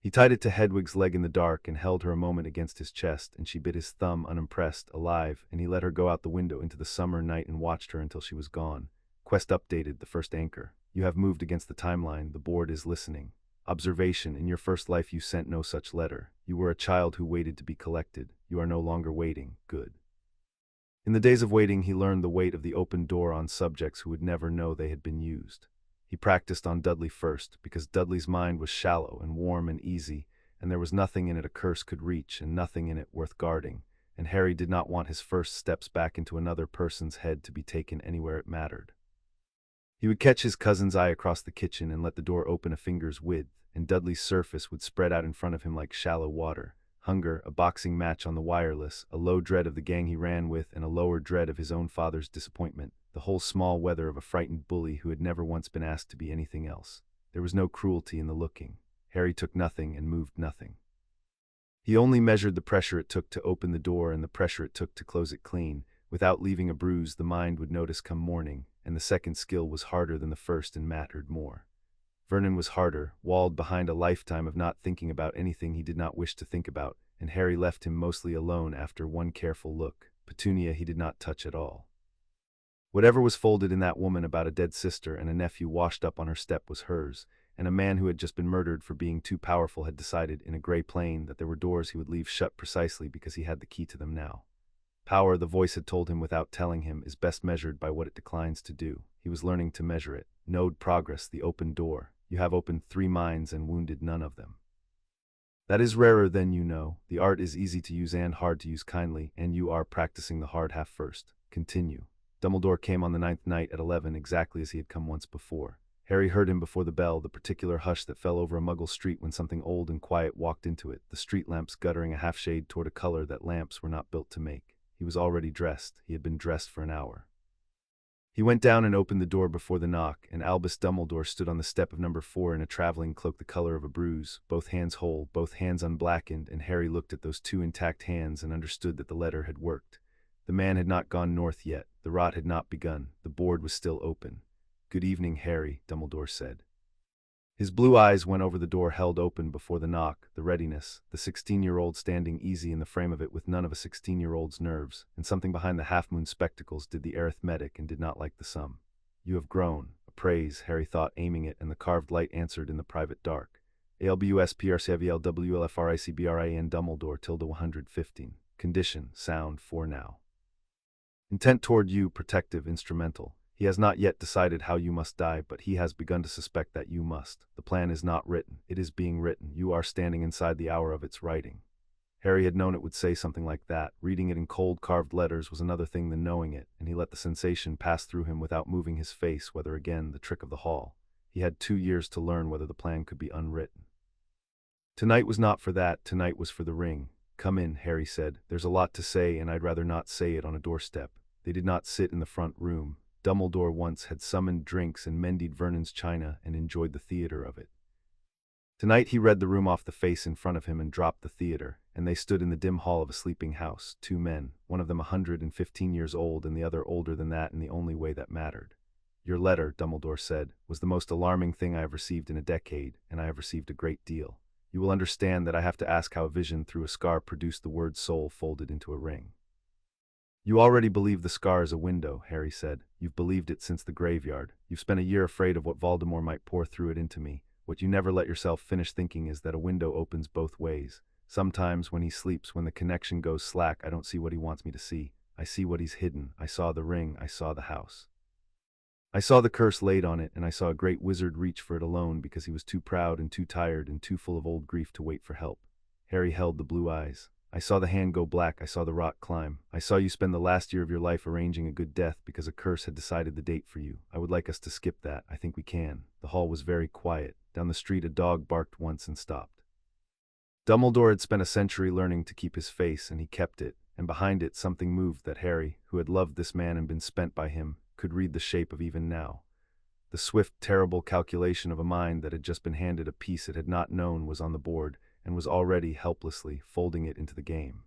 He tied it to Hedwig's leg in the dark and held her a moment against his chest, and she bit his thumb unimpressed, alive, and he let her go out the window into the summer night and watched her until she was gone. Quest updated, the first anchor. You have moved against the timeline. The board is listening. Observation, in your first life you sent no such letter. You were a child who waited to be collected. You are no longer waiting. Good. In the days of waiting, he learned the weight of the open door on subjects who would never know they had been used. He practiced on Dudley first, because Dudley's mind was shallow and warm and easy, and there was nothing in it a curse could reach, and nothing in it worth guarding, and Harry did not want his first steps back into another person's head to be taken anywhere it mattered. He would catch his cousin's eye across the kitchen and let the door open a finger's width, and Dudley's surface would spread out in front of him like shallow water. Hunger, a boxing match on the wireless, a low dread of the gang he ran with, and a lower dread of his own father's disappointment, the whole small weather of a frightened bully who had never once been asked to be anything else. There was no cruelty in the looking. Harry took nothing and moved nothing. He only measured the pressure it took to open the door and the pressure it took to close it clean. Without leaving a bruise the mind would notice come morning, and the second skill was harder than the first and mattered more. Vernon was harder, walled behind a lifetime of not thinking about anything he did not wish to think about, and Harry left him mostly alone after one careful look. Petunia he did not touch at all. Whatever was folded in that woman about a dead sister and a nephew washed up on her step was hers, and a man who had just been murdered for being too powerful had decided, in a gray plane, that there were doors he would leave shut precisely because he had the key to them now. Power, the voice had told him without telling him, is best measured by what it declines to do. He was learning to measure it. Node progress, the open door. You have opened 3 minds and wounded none of them. That is rarer than you know. The art is easy to use and hard to use kindly, and you are practicing the hard half first. Continue. Dumbledore came on the 9th night at 11 exactly as he had come once before. Harry heard him before the bell, the particular hush that fell over a Muggle street when something old and quiet walked into it, the street lamps guttering a half-shade toward a color that lamps were not built to make. He was already dressed. He had been dressed for an hour. He went down and opened the door before the knock, and Albus Dumbledore stood on the step of number 4 in a traveling cloak the color of a bruise, both hands whole, both hands unblackened, and Harry looked at those 2 intact hands and understood that the letter had worked. The man had not gone north yet. The rot had not begun. The board was still open. "Good evening, Harry," Dumbledore said. His blue eyes went over the door held open before the knock, the readiness, the 16-year-old standing easy in the frame of it with none of a 16-year-old's nerves, and something behind the half-moon spectacles did the arithmetic and did not like the sum. "You have grown." A praise, Harry thought, aiming it, and the carved light answered in the private dark. ALBUSPRCVLWLFRICBRIN Dumbledore tilde 115. Condition, sound, for now. Intent toward you, protective, instrumental. He has not yet decided how you must die, but he has begun to suspect that you must. The plan is not written. It is being written. You are standing inside the hour of its writing. Harry had known it would say something like that. Reading it in cold carved letters was another thing than knowing it, and he let the sensation pass through him without moving his face, whether again the trick of the hall. He had 2 years to learn whether the plan could be unwritten. Tonight was not for that. Tonight was for the ring. "Come in," Harry said. "There's a lot to say, and I'd rather not say it on a doorstep." They did not sit in the front room. Dumbledore once had summoned drinks and mended Vernon's china and enjoyed the theater of it. Tonight he read the room off the face in front of him and dropped the theater, and they stood in the dim hall of a sleeping house, 2 men, one of them 115 years old and the other older than that in the only way that mattered. "Your letter," Dumbledore said, "was the most alarming thing I have received in a decade, and I have received a great deal. You will understand that I have to ask how a vision through a scar produced the word soul folded into a ring." "You already believe the scar is a window," Harry said. "You've believed it since the graveyard. You've spent a year afraid of what Voldemort might pour through it into me. What you never let yourself finish thinking is that a window opens both ways. Sometimes when he sleeps, when the connection goes slack, I don't see what he wants me to see. I see what he's hidden. I saw the ring. I saw the house. I saw the curse laid on it, and I saw a great wizard reach for it alone because he was too proud and too tired and too full of old grief to wait for help." Harry held the blue eyes. "I saw the hand go black. I saw the rot climb. I saw you spend the last year of your life arranging a good death because a curse had decided the date for you. I would like us to skip that. I think we can." The hall was very quiet. Down the street a dog barked once and stopped. Dumbledore had spent a century learning to keep his face, and he kept it, and behind it something moved that Harry, who had loved this man and been spent by him, could read the shape of even now. The swift, terrible calculation of a mind that had just been handed a piece it had not known was on the board, and was already helplessly folding it into the game.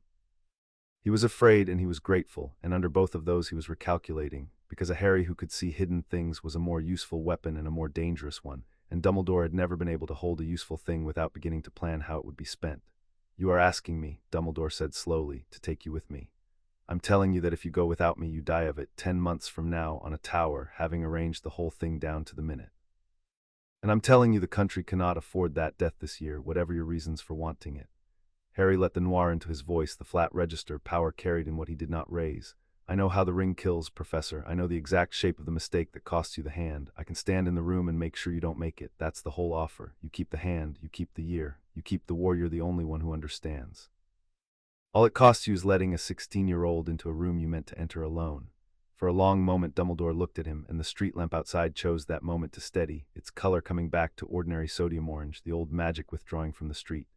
He was afraid and he was grateful, and under both of those he was recalculating, because a Harry who could see hidden things was a more useful weapon and a more dangerous one, and Dumbledore had never been able to hold a useful thing without beginning to plan how it would be spent. "You are asking me," Dumbledore said slowly, "to take you with me. I'm telling you that if you go without me, you die of it 10 months from now on a tower, having arranged the whole thing down to the minute. And I'm telling you the country cannot afford that death this year, whatever your reasons for wanting it." Harry let the noir into his voice, the flat register, power carried in what he did not raise. "I know how the ring kills, Professor. I know the exact shape of the mistake that costs you the hand. I can stand in the room and make sure you don't make it. That's the whole offer. You keep the hand, you keep the year, you keep the war. You're the only one who understands. All it costs you is letting a 16-year-old into a room you meant to enter alone." For a long moment Dumbledore looked at him, and the street lamp outside chose that moment to steady, its color coming back to ordinary sodium orange, the old magic withdrawing from the street.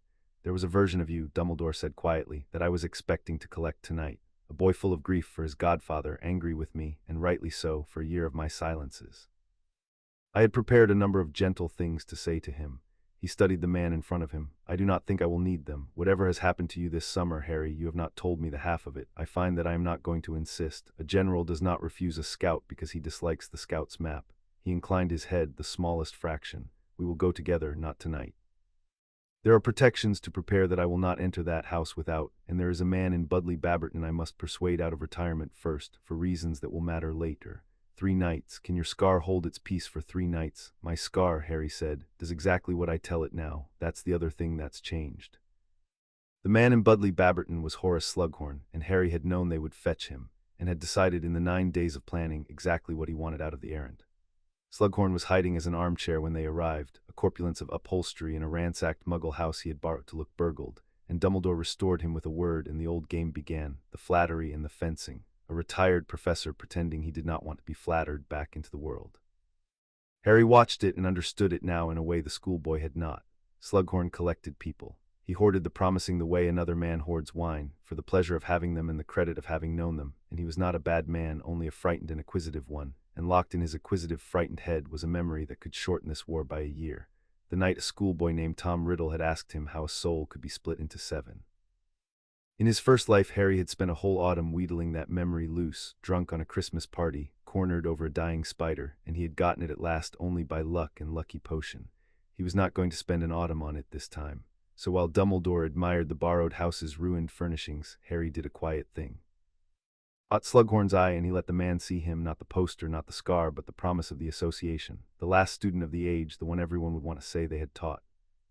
"There was a version of you," Dumbledore said quietly, "that I was expecting to collect tonight. A boy full of grief for his godfather, angry with me, and rightly so, for a year of my silences. I had prepared a number of gentle things to say to him. He studied the man in front of him. I do not think I will need them. Whatever has happened to you this summer, Harry, you have not told me the half of it. I find that I am not going to insist. A general does not refuse a scout because he dislikes the scout's map. He inclined his head the smallest fraction. We will go together, not tonight. There are protections to prepare that I will not enter that house without, and there is a man in Budleigh Babberton I must persuade out of retirement first, for reasons that will matter later. 3 nights. Can your scar hold its peace for 3 nights? My scar, Harry said, does exactly what I tell it now. That's the other thing that's changed. The man in Budleigh Babberton was Horace Slughorn, and Harry had known they would fetch him, and had decided in the 9 days of planning exactly what he wanted out of the errand. Slughorn was hiding as an armchair when they arrived, a corpulence of upholstery in a ransacked Muggle house he had borrowed to look burgled, and Dumbledore restored him with a word and the old game began, the flattery and the fencing, a retired professor pretending he did not want to be flattered back into the world. Harry watched it and understood it now in a way the schoolboy had not. Slughorn collected people. He hoarded the promising the way another man hoards wine, for the pleasure of having them and the credit of having known them, and he was not a bad man, only a frightened and acquisitive one, and locked in his acquisitive, frightened head was a memory that could shorten this war by a year. The night a schoolboy named Tom Riddle had asked him how a soul could be split into 7. In his first life, Harry had spent a whole autumn wheedling that memory loose, drunk on a Christmas party, cornered over a dying spider, and he had gotten it at last only by luck and lucky potion. He was not going to spend an autumn on it this time. So while Dumbledore admired the borrowed house's ruined furnishings, Harry did a quiet thing. Caught Slughorn's eye, and he let the man see him, not the poster, not the scar, but the promise of the association, the last student of the age, the one everyone would want to say they had taught.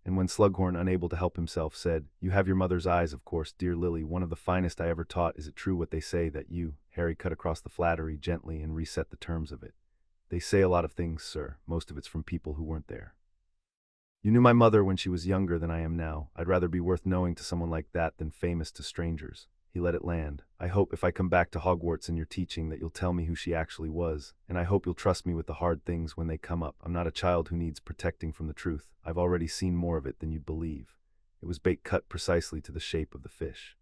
And when Slughorn, unable to help himself, said, "You have your mother's eyes, of course, dear Lily, one of the finest I ever taught. Is it true what they say that you—" Harry cut across the flattery gently and reset the terms of it. "They say a lot of things, sir. Most of it's from people who weren't there. You knew my mother when she was younger than I am now. I'd rather be worth knowing to someone like that than famous to strangers." He let it land. "I hope if I come back to Hogwarts and you're teaching that you'll tell me who she actually was, and I hope you'll trust me with the hard things when they come up. I'm not a child who needs protecting from the truth. I've already seen more of it than you'd believe." It was bait cut precisely to the shape of the fish.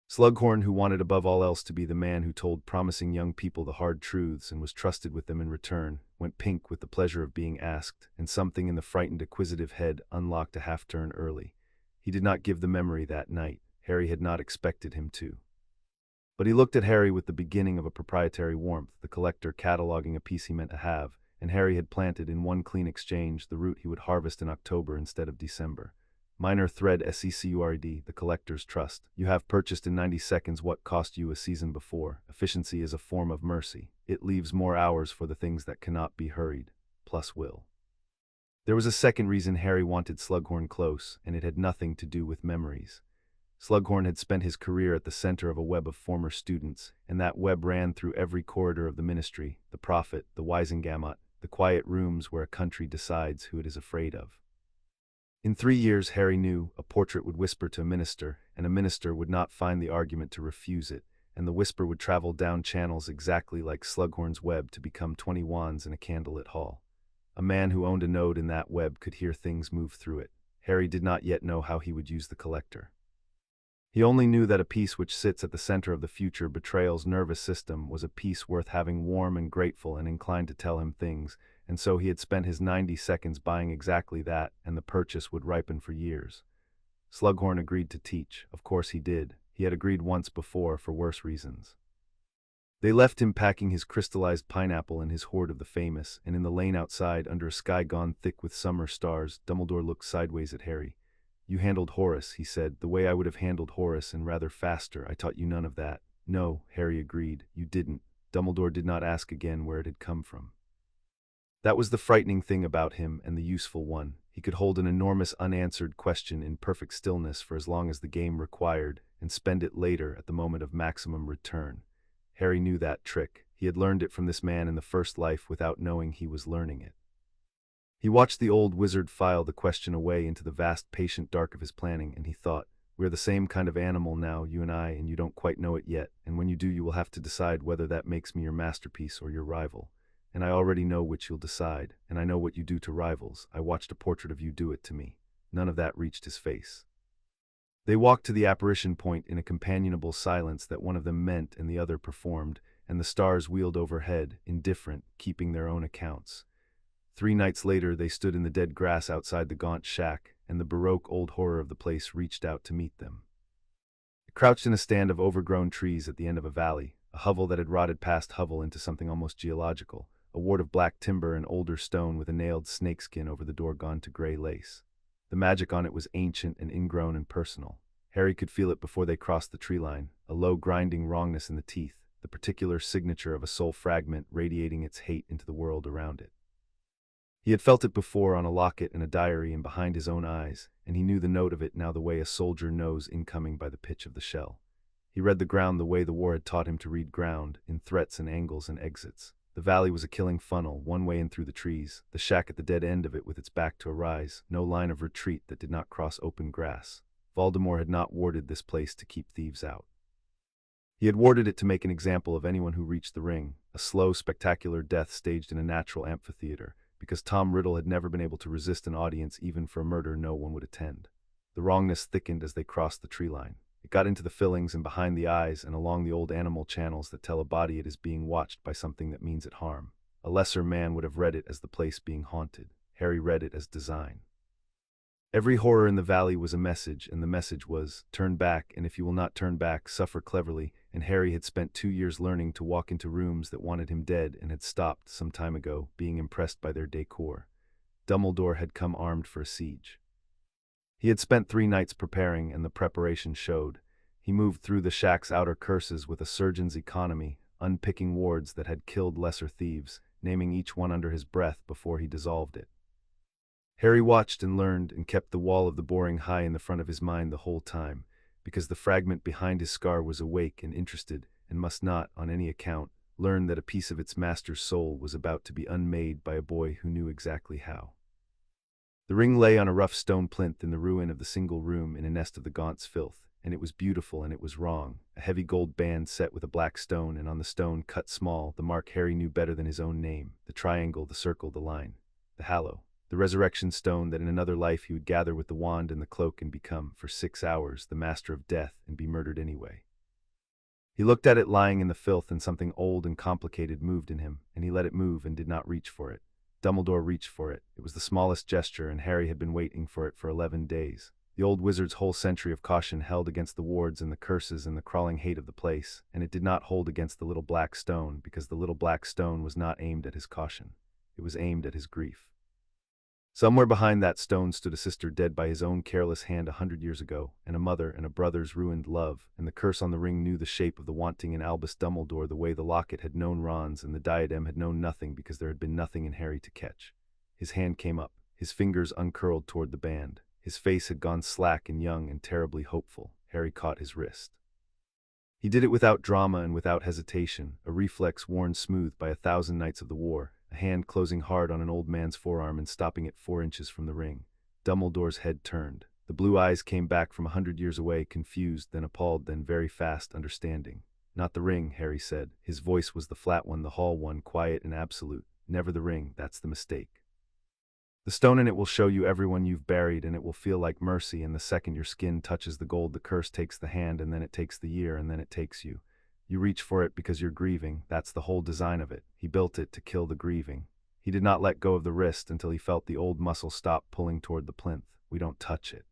Slughorn, who wanted above all else to be the man who told promising young people the hard truths and was trusted with them in return, went pink with the pleasure of being asked, and something in the frightened, acquisitive head unlocked a half-turn early. He did not give the memory that night. Harry had not expected him to. But he looked at Harry with the beginning of a proprietary warmth, the collector cataloguing a piece he meant to have, and Harry had planted in one clean exchange the root he would harvest in October instead of December. Minor thread securd, the collector's trust. You have purchased in 90 seconds what cost you a season before. Efficiency is a form of mercy. It leaves more hours for the things that cannot be hurried, plus will. There was a second reason Harry wanted Slughorn close, and it had nothing to do with memories. Slughorn had spent his career at the center of a web of former students, and that web ran through every corridor of the ministry, the prophet, the Wisengamot, the quiet rooms where a country decides who it is afraid of. In 3 years, Harry knew, a portrait would whisper to a minister, and a minister would not find the argument to refuse it, and the whisper would travel down channels exactly like Slughorn's web to become 20 wands in a candlelit hall. A man who owned a node in that web could hear things move through it. Harry did not yet know how he would use the collector. He only knew that a piece which sits at the center of the future betrayal's nervous system was a piece worth having, warm and grateful and inclined to tell him things, and so he had spent his 90 seconds buying exactly that, and the purchase would ripen for years. Slughorn agreed to teach. Of course he did. He had agreed once before for worse reasons. They left him packing his crystallized pineapple in his hoard of the famous, and in the lane outside, under a sky gone thick with summer stars, Dumbledore looked sideways at Harry. "You handled Horace," he said, "the way I would have handled Horace, and rather faster. I taught you none of that." "No," Harry agreed, "you didn't." Dumbledore did not ask again where it had come from. That was the frightening thing about him, and the useful one. He could hold an enormous unanswered question in perfect stillness for as long as the game required, and spend it later at the moment of maximum return. Harry knew that trick. He had learned it from this man in the first life without knowing he was learning it. He watched the old wizard file the question away into the vast patient dark of his planning, and he thought, "We're the same kind of animal now, you and I, and you don't quite know it yet, and when you do you will have to decide whether that makes me your masterpiece or your rival. And I already know which you'll decide, and I know what you do to rivals. I watched a portrait of you do it to me." None of that reached his face. They walked to the apparition point in a companionable silence that one of them meant and the other performed, and the stars wheeled overhead, indifferent, keeping their own accounts. 3 nights later, they stood in the dead grass outside the gaunt shack, and the baroque old horror of the place reached out to meet them. It crouched in a stand of overgrown trees at the end of a valley, a hovel that had rotted past hovel into something almost geological, a ward of black timber and older stone with a nailed snakeskin over the door gone to gray lace. The magic on it was ancient and ingrown and personal. Harry could feel it before they crossed the tree line, a low grinding wrongness in the teeth, the particular signature of a soul fragment radiating its hate into the world around it. He had felt it before on a locket in a diary and behind his own eyes, and he knew the note of it now the way a soldier knows incoming by the pitch of the shell. He read the ground the way the war had taught him to read ground, in threats and angles and exits. The valley was a killing funnel, one way in through the trees, the shack at the dead end of it with its back to a rise, no line of retreat that did not cross open grass. Voldemort had not warded this place to keep thieves out. He had warded it to make an example of anyone who reached the ring, a slow, spectacular death staged in a natural amphitheater, because Tom Riddle had never been able to resist an audience even for a murder no one would attend. The wrongness thickened as they crossed the tree line. It got into the fillings and behind the eyes and along the old animal channels that tell a body it is being watched by something that means it harm. A lesser man would have read it as the place being haunted. Harry read it as design. Every horror in the valley was a message, and the message was, turn back, and if you will not turn back, suffer cleverly, and Harry had spent 2 years learning to walk into rooms that wanted him dead and had stopped, some time ago, being impressed by their decor. Dumbledore had come armed for a siege. He had spent 3 nights preparing, and the preparation showed. He moved through the shack's outer curses with a surgeon's economy, unpicking wards that had killed lesser thieves, naming each one under his breath before he dissolved it. Harry watched and learned and kept the wall of the boring high in the front of his mind the whole time, because the fragment behind his scar was awake and interested, and must not, on any account, learn that a piece of its master's soul was about to be unmade by a boy who knew exactly how. The ring lay on a rough stone plinth in the ruin of the single room in a nest of the gaunt's filth, and it was beautiful and it was wrong, a heavy gold band set with a black stone, and on the stone, cut small, the mark Harry knew better than his own name, the triangle, the circle, the line, the hallow. The resurrection stone that in another life he would gather with the wand and the cloak and become, for 6 hours, the master of death and be murdered anyway. He looked at it lying in the filth, and something old and complicated moved in him, and he let it move and did not reach for it. Dumbledore reached for it. It was the smallest gesture, and Harry had been waiting for it for 11 days. The old wizard's whole century of caution held against the wards and the curses and the crawling hate of the place, and it did not hold against the little black stone, because the little black stone was not aimed at his caution. It was aimed at his grief. Somewhere behind that stone stood a sister dead by his own careless hand 100 years ago, and a mother and a brother's ruined love, and the curse on the ring knew the shape of the wanting in Albus Dumbledore the way the locket had known Ron's and the diadem had known nothing, because there had been nothing in Harry to catch. His hand came up, his fingers uncurled toward the band. His face had gone slack and young and terribly hopeful. Harry caught his wrist. He did it without drama and without hesitation, a reflex worn smooth by 1,000 nights of the war, a hand closing hard on an old man's forearm and stopping it 4 inches from the ring. Dumbledore's head turned. The blue eyes came back from 100 years away, confused, then appalled, then very fast, understanding. Not the ring, Harry said. His voice was the flat one, the hall one, quiet and absolute. Never the ring, that's the mistake. The stone in it will show you everyone you've buried, and it will feel like mercy, and the second your skin touches the gold, the curse takes the hand, and then it takes the year, and then it takes you. You reach for it because you're grieving. That's the whole design of it. He built it to kill the grieving. He did not let go of the wrist until he felt the old muscle stop pulling toward the plinth. We don't touch it.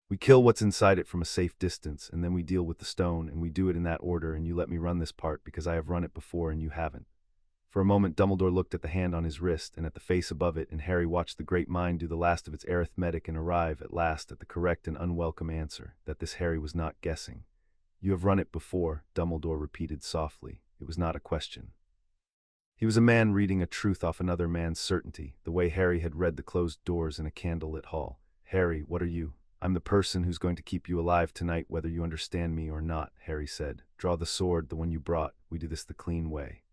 We kill what's inside it from a safe distance, and then we deal with the stone, and we do it in that order, and you let me run this part because I have run it before and you haven't. For a moment Dumbledore looked at the hand on his wrist and at the face above it, and Harry watched the great mind do the last of its arithmetic and arrive at last at the correct and unwelcome answer, that this Harry was not guessing. You have run it before, Dumbledore repeated softly. It was not a question. He was a man reading a truth off another man's certainty, the way Harry had read the closed doors in a candlelit hall. Harry, what are you? I'm the person who's going to keep you alive tonight, whether you understand me or not, Harry said. Draw the sword, the one you brought. We do this the clean way.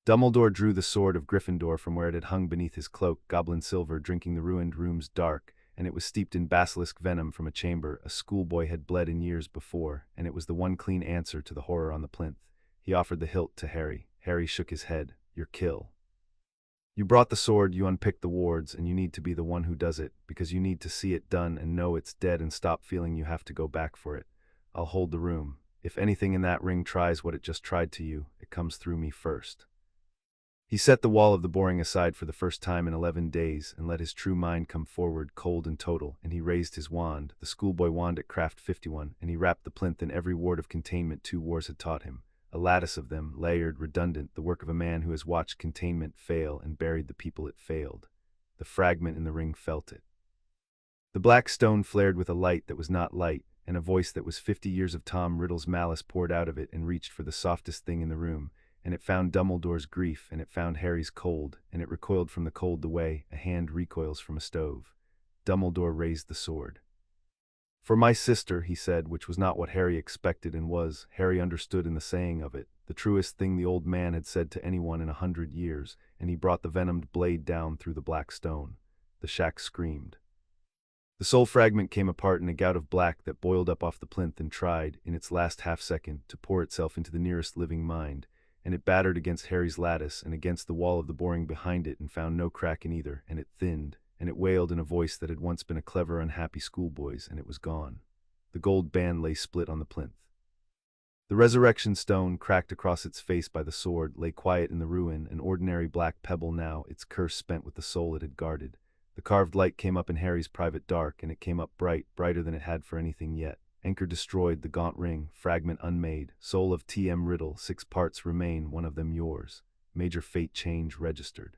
Dumbledore drew the sword of Gryffindor from where it had hung beneath his cloak, goblin silver, drinking the ruined room's dark, and it was steeped in basilisk venom from a chamber a schoolboy had bled in years before, and it was the one clean answer to the horror on the plinth. He offered the hilt to Harry. Harry shook his head. Your kill. You brought the sword, you unpicked the wards, and you need to be the one who does it, because you need to see it done and know it's dead and stop feeling you have to go back for it. I'll hold the room. If anything in that ring tries what it just tried to you, it comes through me first. He set the wall of the boring aside for the first time in 11 days and let his true mind come forward, cold and total, and he raised his wand, the schoolboy wand at Craft 51, and he wrapped the plinth in every ward of containment 2 wars had taught him. A lattice of them, layered, redundant, the work of a man who has watched containment fail and buried the people it failed. The fragment in the ring felt it. The black stone flared with a light that was not light, and a voice that was 50 years of Tom Riddle's malice poured out of it and reached for the softest thing in the room, and it found Dumbledore's grief, and it found Harry's cold, and it recoiled from the cold the way a hand recoils from a stove. Dumbledore raised the sword. "For my sister," he said, which was not what Harry expected and was, Harry understood in the saying of it, the truest thing the old man had said to anyone in 100 years, and he brought the venomed blade down through the black stone. The shack screamed. The soul fragment came apart in a gout of black that boiled up off the plinth and tried, in its last half-second, to pour itself into the nearest living mind, and it battered against Harry's lattice and against the wall of the boring behind it and found no crack in either, and it thinned, and it wailed in a voice that had once been a clever, unhappy schoolboy's, and it was gone. The gold band lay split on the plinth. The resurrection stone, cracked across its face by the sword, lay quiet in the ruin, an ordinary black pebble now, its curse spent with the soul it had guarded. The carved light came up in Harry's private dark, and it came up bright, brighter than it had for anything yet. Anchor destroyed, the gaunt ring, fragment unmade, soul of T.M. Riddle, 6 parts remain, one of them yours. Major fate change registered.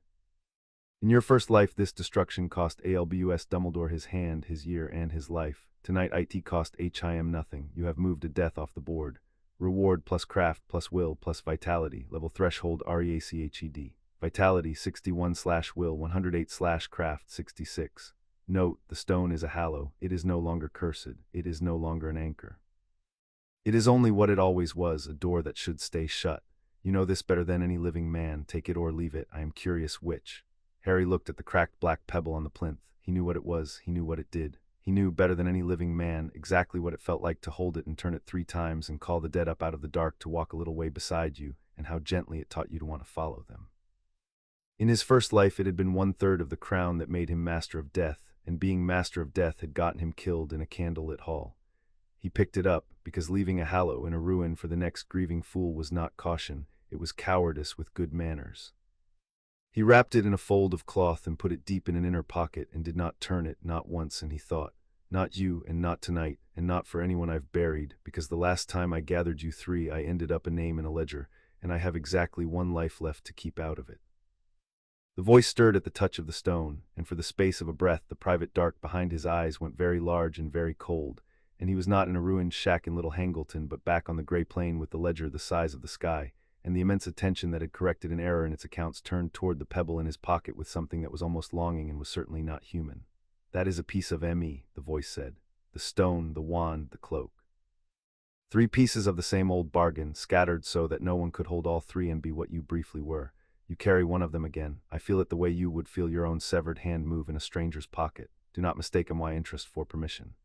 In your first life this destruction cost Albus Dumbledore his hand, his year, and his life. Tonight it cost HIM nothing. You have moved a death off the board. Reward plus craft plus will plus vitality. Level threshold REACHED. Vitality 61/will 108/craft 66. Note, the stone is a hallow. It is no longer cursed. It is no longer an anchor. It is only what it always was, a door that should stay shut. You know this better than any living man. Take it or leave it. I am curious which. Harry looked at the cracked black pebble on the plinth. He knew what it was. He knew what it did. He knew, better than any living man, exactly what it felt like to hold it and turn it 3 times and call the dead up out of the dark to walk a little way beside you, and how gently it taught you to want to follow them. In his first life it had been 1/3 of the crown that made him master of death, and being master of death had gotten him killed in a candlelit hall. He picked it up, because leaving a hallow in a ruin for the next grieving fool was not caution, it was cowardice with good manners. He wrapped it in a fold of cloth and put it deep in an inner pocket and did not turn it, not once, and he thought, not you, and not tonight, and not for anyone I've buried, because the last time I gathered you 3 I ended up a name in a ledger, and I have exactly 1 life left to keep out of it. The voice stirred at the touch of the stone, and for the space of a breath the private dark behind his eyes went very large and very cold, and he was not in a ruined shack in Little Hangleton but back on the gray plain with the ledger the size of the sky, and the immense attention that had corrected an error in its accounts turned toward the pebble in his pocket with something that was almost longing and was certainly not human. That is a piece of me, the voice said. The stone, the wand, the cloak. 3 pieces of the same old bargain, scattered so that no one could hold all 3 and be what you briefly were. You carry one of them again. I feel it the way you would feel your own severed hand move in a stranger's pocket. Do not mistake my interest for permission.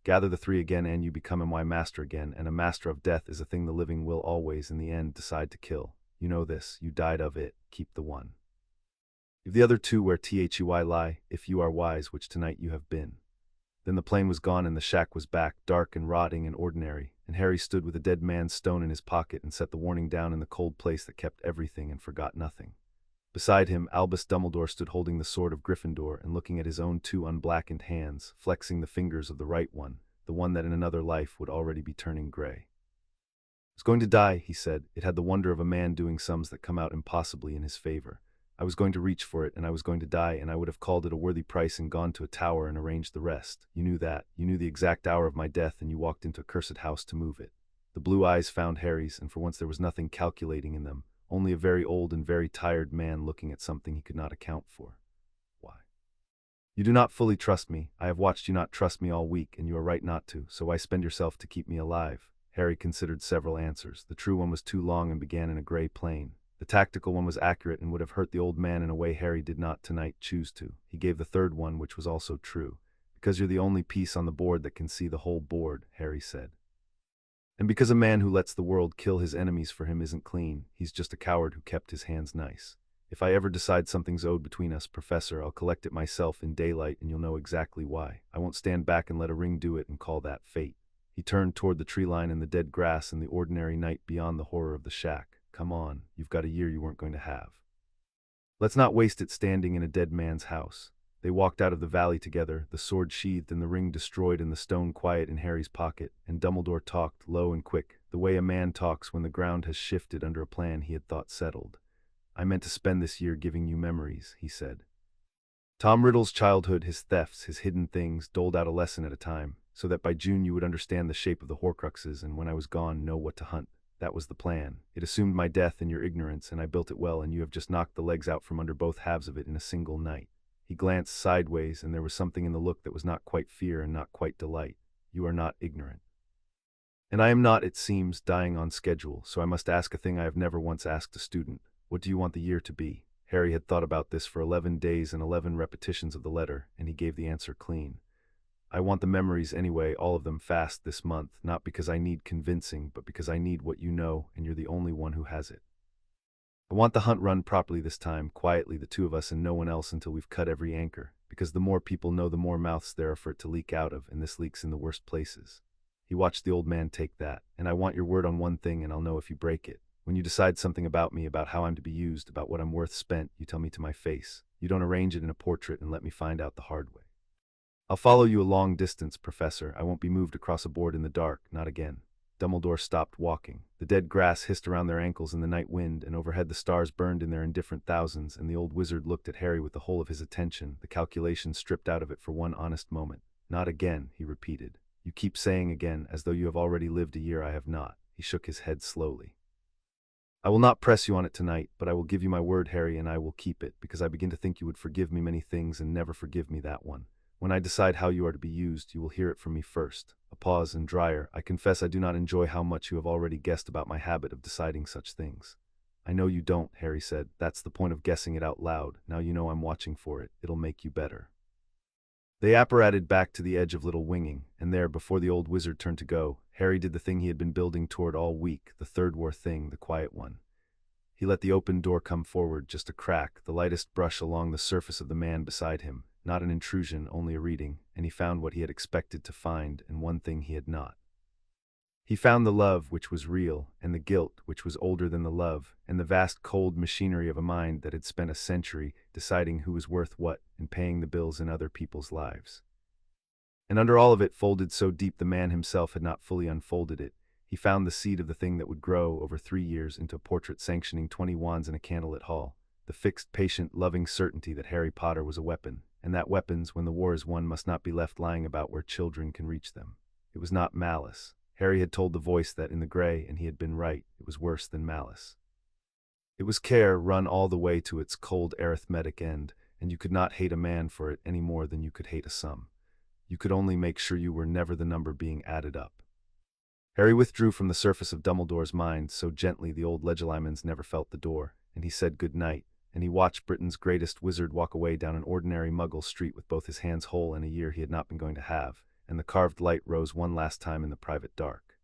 Gather the 3 again and you become my master again, and a master of death is a thing the living will always, in the end, decide to kill. You know this. You died of it. Keep the one. If the other 2 where THUY lie, if you are wise, which tonight you have been. Then the plane was gone and the shack was back, dark and rotting and ordinary, and Harry stood with a dead man's stone in his pocket and set the warning down in the cold place that kept everything and forgot nothing. Beside him, Albus Dumbledore stood holding the sword of Gryffindor and looking at his own 2 unblackened hands, flexing the fingers of the right one, the one that in another life would already be turning gray. I was going to die, he said. It had the wonder of a man doing sums that come out impossibly in his favor. I was going to reach for it, and I was going to die, and I would have called it a worthy price and gone to a tower and arranged the rest. You knew that. You knew the exact hour of my death, and you walked into a cursed house to move it. The blue eyes found Harry's, and for once there was nothing calculating in them, only a very old and very tired man looking at something he could not account for. Why? You do not fully trust me. I have watched you not trust me all week, and you are right not to, so why spend yourself to keep me alive? Harry considered several answers. The true one was too long and began in a gray plain. The tactical one was accurate and would have hurt the old man in a way Harry did not tonight choose to. He gave the third one, which was also true. Because you're the only piece on the board that can see the whole board, Harry said. And because a man who lets the world kill his enemies for him isn't clean, he's just a coward who kept his hands nice. If I ever decide something's owed between us, Professor, I'll collect it myself in daylight and you'll know exactly why. I won't stand back and let a ring do it and call that fate. He turned toward the tree line and the dead grass and the ordinary night beyond the horror of the shack. Come on, you've got a year you weren't going to have. Let's not waste it standing in a dead man's house. They walked out of the valley together, the sword sheathed and the ring destroyed and the stone quiet in Harry's pocket, and Dumbledore talked, low and quick, the way a man talks when the ground has shifted under a plan he had thought settled. I meant to spend this year giving you memories, he said. Tom Riddle's childhood, his thefts, his hidden things, doled out a lesson at a time, so that by June you would understand the shape of the Horcruxes and when I was gone know what to hunt. That was the plan. It assumed my death and your ignorance, and I built it well, and you have just knocked the legs out from under both halves of it in a single night. He glanced sideways, and there was something in the look that was not quite fear and not quite delight. You are not ignorant. And I am not, it seems, dying on schedule, so I must ask a thing I have never once asked a student. What do you want the year to be? Harry had thought about this for 11 days and 11 repetitions of the letter, and he gave the answer clean. I want the memories anyway, all of them fast this month, not because I need convincing, but because I need what you know, and you're the only one who has it. I want the hunt run properly this time, quietly, the two of us and no one else until we've cut every anchor, because the more people know, the more mouths there are for it to leak out of, and this leaks in the worst places. He watched the old man take that, and I want your word on one thing and I'll know if you break it. When you decide something about me, about how I'm to be used, about what I'm worth spent, you tell me to my face. You don't arrange it in a portrait and let me find out the hard way. I'll follow you a long distance, Professor. I won't be moved across a board in the dark, not again. Dumbledore stopped walking. The dead grass hissed around their ankles in the night wind, and overhead the stars burned in their indifferent thousands, and the old wizard looked at Harry with the whole of his attention, the calculation stripped out of it for one honest moment. Not again, he repeated. You keep saying again, as though you have already lived a year I have not. He shook his head slowly. I will not press you on it tonight, but I will give you my word, Harry, and I will keep it, because I begin to think you would forgive me many things and never forgive me that one. When I decide how you are to be used, you will hear it from me first. A pause and drier. I confess I do not enjoy how much you have already guessed about my habit of deciding such things. I know you don't, Harry said. That's the point of guessing it out loud. Now you know I'm watching for it. It'll make you better. They apparated back to the edge of Little Winging, and there, before the old wizard turned to go, Harry did the thing he had been building toward all week, the third war thing, the quiet one. He let the open door come forward, just a crack, the lightest brush along the surface of the man beside him. Not an intrusion, only a reading, and he found what he had expected to find, and one thing he had not. He found the love which was real, and the guilt which was older than the love, and the vast cold machinery of a mind that had spent a century deciding who was worth what and paying the bills in other people's lives. And under all of it, folded so deep the man himself had not fully unfolded it, he found the seed of the thing that would grow over 3 years into a portrait sanctioning 20 wands in a candlelit hall, the fixed, patient, loving certainty that Harry Potter was a weapon, and that weapons, when the war is won, must not be left lying about where children can reach them. It was not malice. Harry had told the voice that in the gray, and he had been right. It was worse than malice. It was care run all the way to its cold arithmetic end, and you could not hate a man for it any more than you could hate a sum. You could only make sure you were never the number being added up. Harry withdrew from the surface of Dumbledore's mind so gently the old Legilimens never felt the door, and he said good night, and he watched Britain's greatest wizard walk away down an ordinary Muggle street with both his hands whole and a year he had not been going to have, and the carved light rose one last time in the private dark.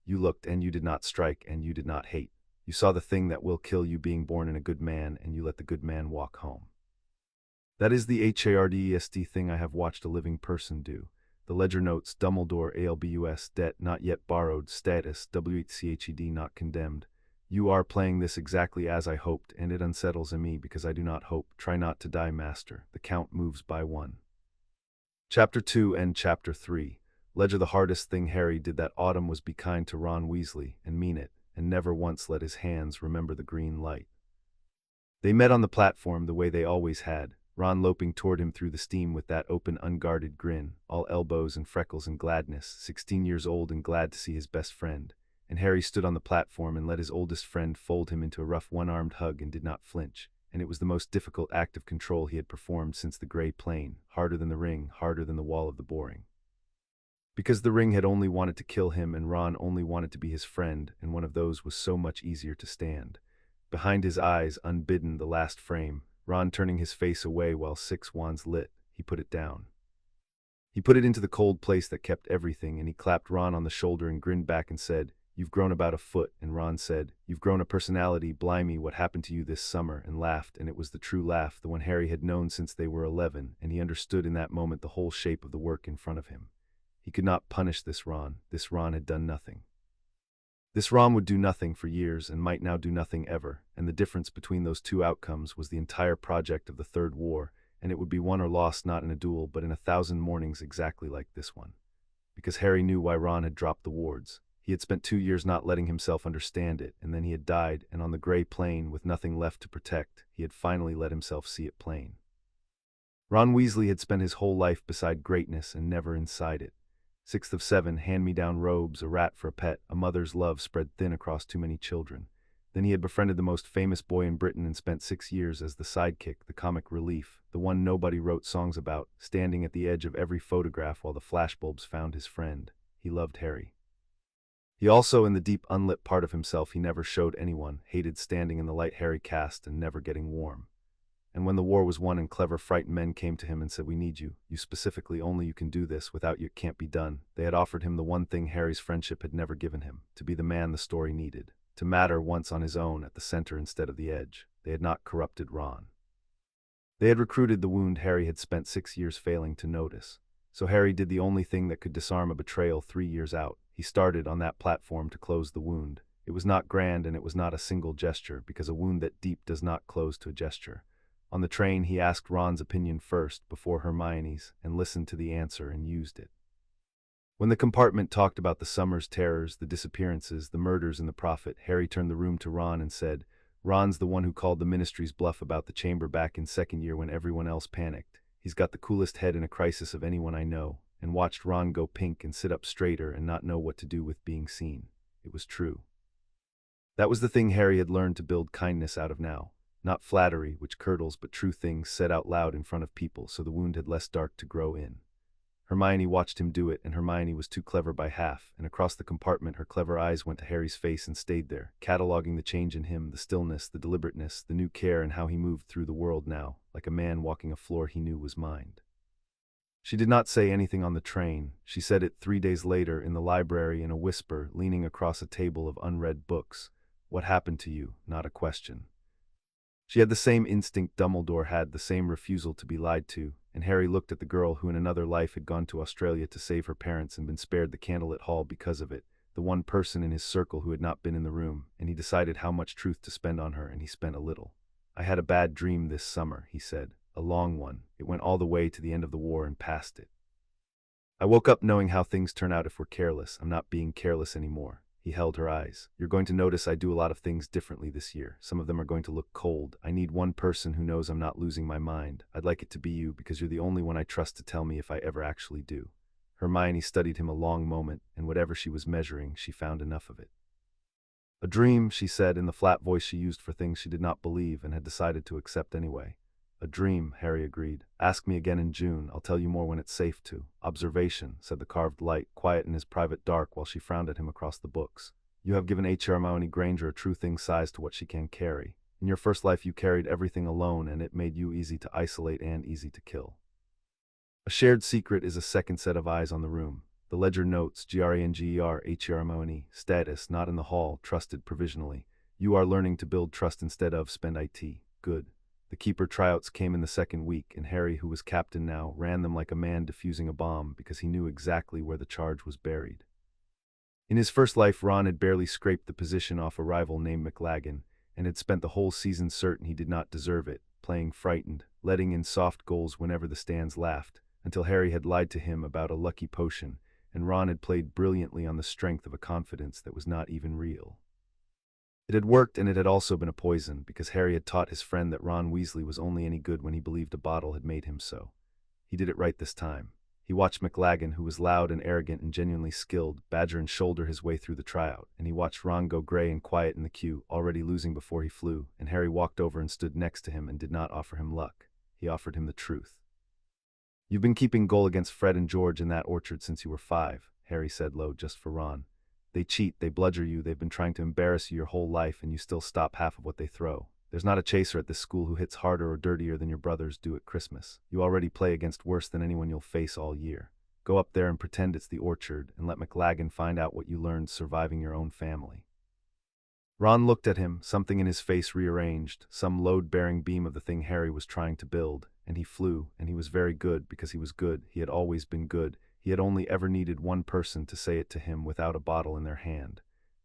You looked, and you did not strike, and you did not hate. You saw the thing that will kill you being born in a good man, and you let the good man walk home. That is the hardest thing I have watched a living person do. The ledger notes, Dumbledore ALBUS, debt not yet borrowed, status, WHCHED not condemned. You are playing this exactly as I hoped, and it unsettles me because I do not hope. Try not to die, master. The count moves by one. Chapter 2 and Chapter 3. Ledger. The hardest thing Harry did that autumn was be kind to Ron Weasley, and mean it, and never once let his hands remember the green light. They met on the platform the way they always had, Ron loping toward him through the steam with that open, unguarded grin, all elbows and freckles and gladness, 16 years old and glad to see his best friend. And Harry stood on the platform and let his oldest friend fold him into a rough one-armed hug and did not flinch, and it was the most difficult act of control he had performed since the gray plane, harder than the ring, harder than the wall of the boring. Because the ring had only wanted to kill him and Ron only wanted to be his friend, and one of those was so much easier to stand. Behind his eyes, unbidden, the last frame, Ron turning his face away while 6 wands lit, he put it down. He put it into the cold place that kept everything, and he clapped Ron on the shoulder and grinned back and said, "You've grown about a foot," and Ron said, "You've grown a personality, blimey, what happened to you this summer," and laughed, and it was the true laugh, the one Harry had known since they were 11, and he understood in that moment the whole shape of the work in front of him. He could not punish this Ron had done nothing. This Ron would do nothing for years and might now do nothing ever, and the difference between those two outcomes was the entire project of the Third War, and it would be won or lost not in a duel but in 1,000 mornings exactly like this one. Because Harry knew why Ron had dropped the wards. He had spent 2 years not letting himself understand it, and then he had died, and on the gray plain, with nothing left to protect, he had finally let himself see it plain. Ron Weasley had spent his whole life beside greatness and never inside it. Sixth of 7, hand-me-down robes, a rat for a pet, a mother's love spread thin across too many children. Then he had befriended the most famous boy in Britain and spent 6 years as the sidekick, the comic relief, the one nobody wrote songs about, standing at the edge of every photograph while the flashbulbs found his friend. He loved Harry. He also, in the deep unlit part of himself he never showed anyone, hated standing in the light Harry cast and never getting warm. And when the war was won and clever frightened men came to him and said, "We need you, you specifically, only you can do this, without you it can't be done," they had offered him the one thing Harry's friendship had never given him, to be the man the story needed, to matter once on his own at the center instead of the edge. They had not corrupted Ron. They had recruited the wound Harry had spent 6 years failing to notice. So Harry did the only thing that could disarm a betrayal 3 years out. He started on that platform to close the wound. It was not grand and it was not a single gesture, because a wound that deep does not close to a gesture. On the train, he asked Ron's opinion first, before Hermione's, and listened to the answer and used it. When the compartment talked about the summer's terrors, the disappearances, the murders and the prophet, Harry turned the room to Ron and said, "Ron's the one who called the Ministry's bluff about the chamber back in second year when everyone else panicked. He's got the coolest head in a crisis of anyone I know," and watched Ron go pink and sit up straighter and not know what to do with being seen. It was true. That was the thing Harry had learned to build kindness out of now. Not flattery, which curdles, but true things said out loud in front of people, so the wound had less dark to grow in. Hermione watched him do it, and Hermione was too clever by half, and across the compartment her clever eyes went to Harry's face and stayed there, cataloging the change in him, the stillness, the deliberateness, the new care, and how he moved through the world now, like a man walking a floor he knew was mined. She did not say anything on the train. She said it 3 days later in the library in a whisper, leaning across a table of unread books. "What happened to you?" Not a question. She had the same instinct Dumbledore had, the same refusal to be lied to, and Harry looked at the girl who in another life had gone to Australia to save her parents and been spared the candlelit hall because of it, the one person in his circle who had not been in the room, and he decided how much truth to spend on her, and he spent a little. "I had a bad dream this summer," he said, "a long one. It went all the way to the end of the war and past it. I woke up knowing how things turn out if we're careless. I'm not being careless anymore." He held her eyes. "You're going to notice I do a lot of things differently this year. Some of them are going to look cold. I need one person who knows I'm not losing my mind. I'd like it to be you, because you're the only one I trust to tell me if I ever actually do." Hermione studied him a long moment, and whatever she was measuring, she found enough of it. "A dream," she said in the flat voice she used for things she did not believe and had decided to accept anyway. "A dream," Harry agreed. "Ask me again in June. I'll tell you more when it's safe to." "Observation," said the carved light, quiet in his private dark while she frowned at him across the books. "You have given Hermione Granger a true thing sized to what she can carry. In your first life you carried everything alone, and it made you easy to isolate and easy to kill. A shared secret is a second set of eyes on the room. The ledger notes, Granger Hermione, status, not in the hall, trusted provisionally. You are learning to build trust instead of spend it. Good." The keeper tryouts came in the second week, and Harry, who was captain now, ran them like a man defusing a bomb, because he knew exactly where the charge was buried. In his first life, Ron had barely scraped the position off a rival named McLaggen, and had spent the whole season certain he did not deserve it, playing frightened, letting in soft goals whenever the stands laughed, until Harry had lied to him about a lucky potion, and Ron had played brilliantly on the strength of a confidence that was not even real. It had worked, and it had also been a poison, because Harry had taught his friend that Ron Weasley was only any good when he believed a bottle had made him so. He did it right this time. He watched McLaggen, who was loud and arrogant and genuinely skilled, badger and shoulder his way through the tryout, and he watched Ron go gray and quiet in the queue, already losing before he flew, and Harry walked over and stood next to him and did not offer him luck. He offered him the truth. "You've been keeping goal against Fred and George in that orchard since you were 5, Harry said low, just for Ron. "They cheat, they bludger you, they've been trying to embarrass you your whole life, and you still stop half of what they throw. There's not a chaser at this school who hits harder or dirtier than your brothers do at Christmas. You already play against worse than anyone you'll face all year. Go up there and pretend it's the orchard, and let McLaggen find out what you learned surviving your own family." Ron looked at him, something in his face rearranged, some load-bearing beam of the thing Harry was trying to build, and he flew, and he was very good because he was good. He had always been good. He had only ever needed one person to say it to him without a bottle in their hand.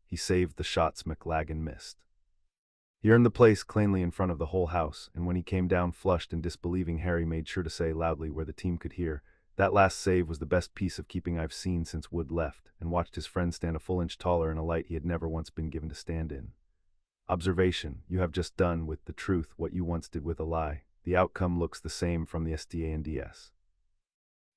He saved the shots McLagan missed. He earned the place cleanly in front of the whole house, and when he came down flushed and disbelieving, Harry made sure to say loudly where the team could hear, "That last save was the best piece of keeping I've seen since Wood left," and watched his friend stand a full inch taller in a light he had never once been given to stand in. Observation: you have just done with the truth what you once did with a lie. The outcome looks the same from the SDANDS.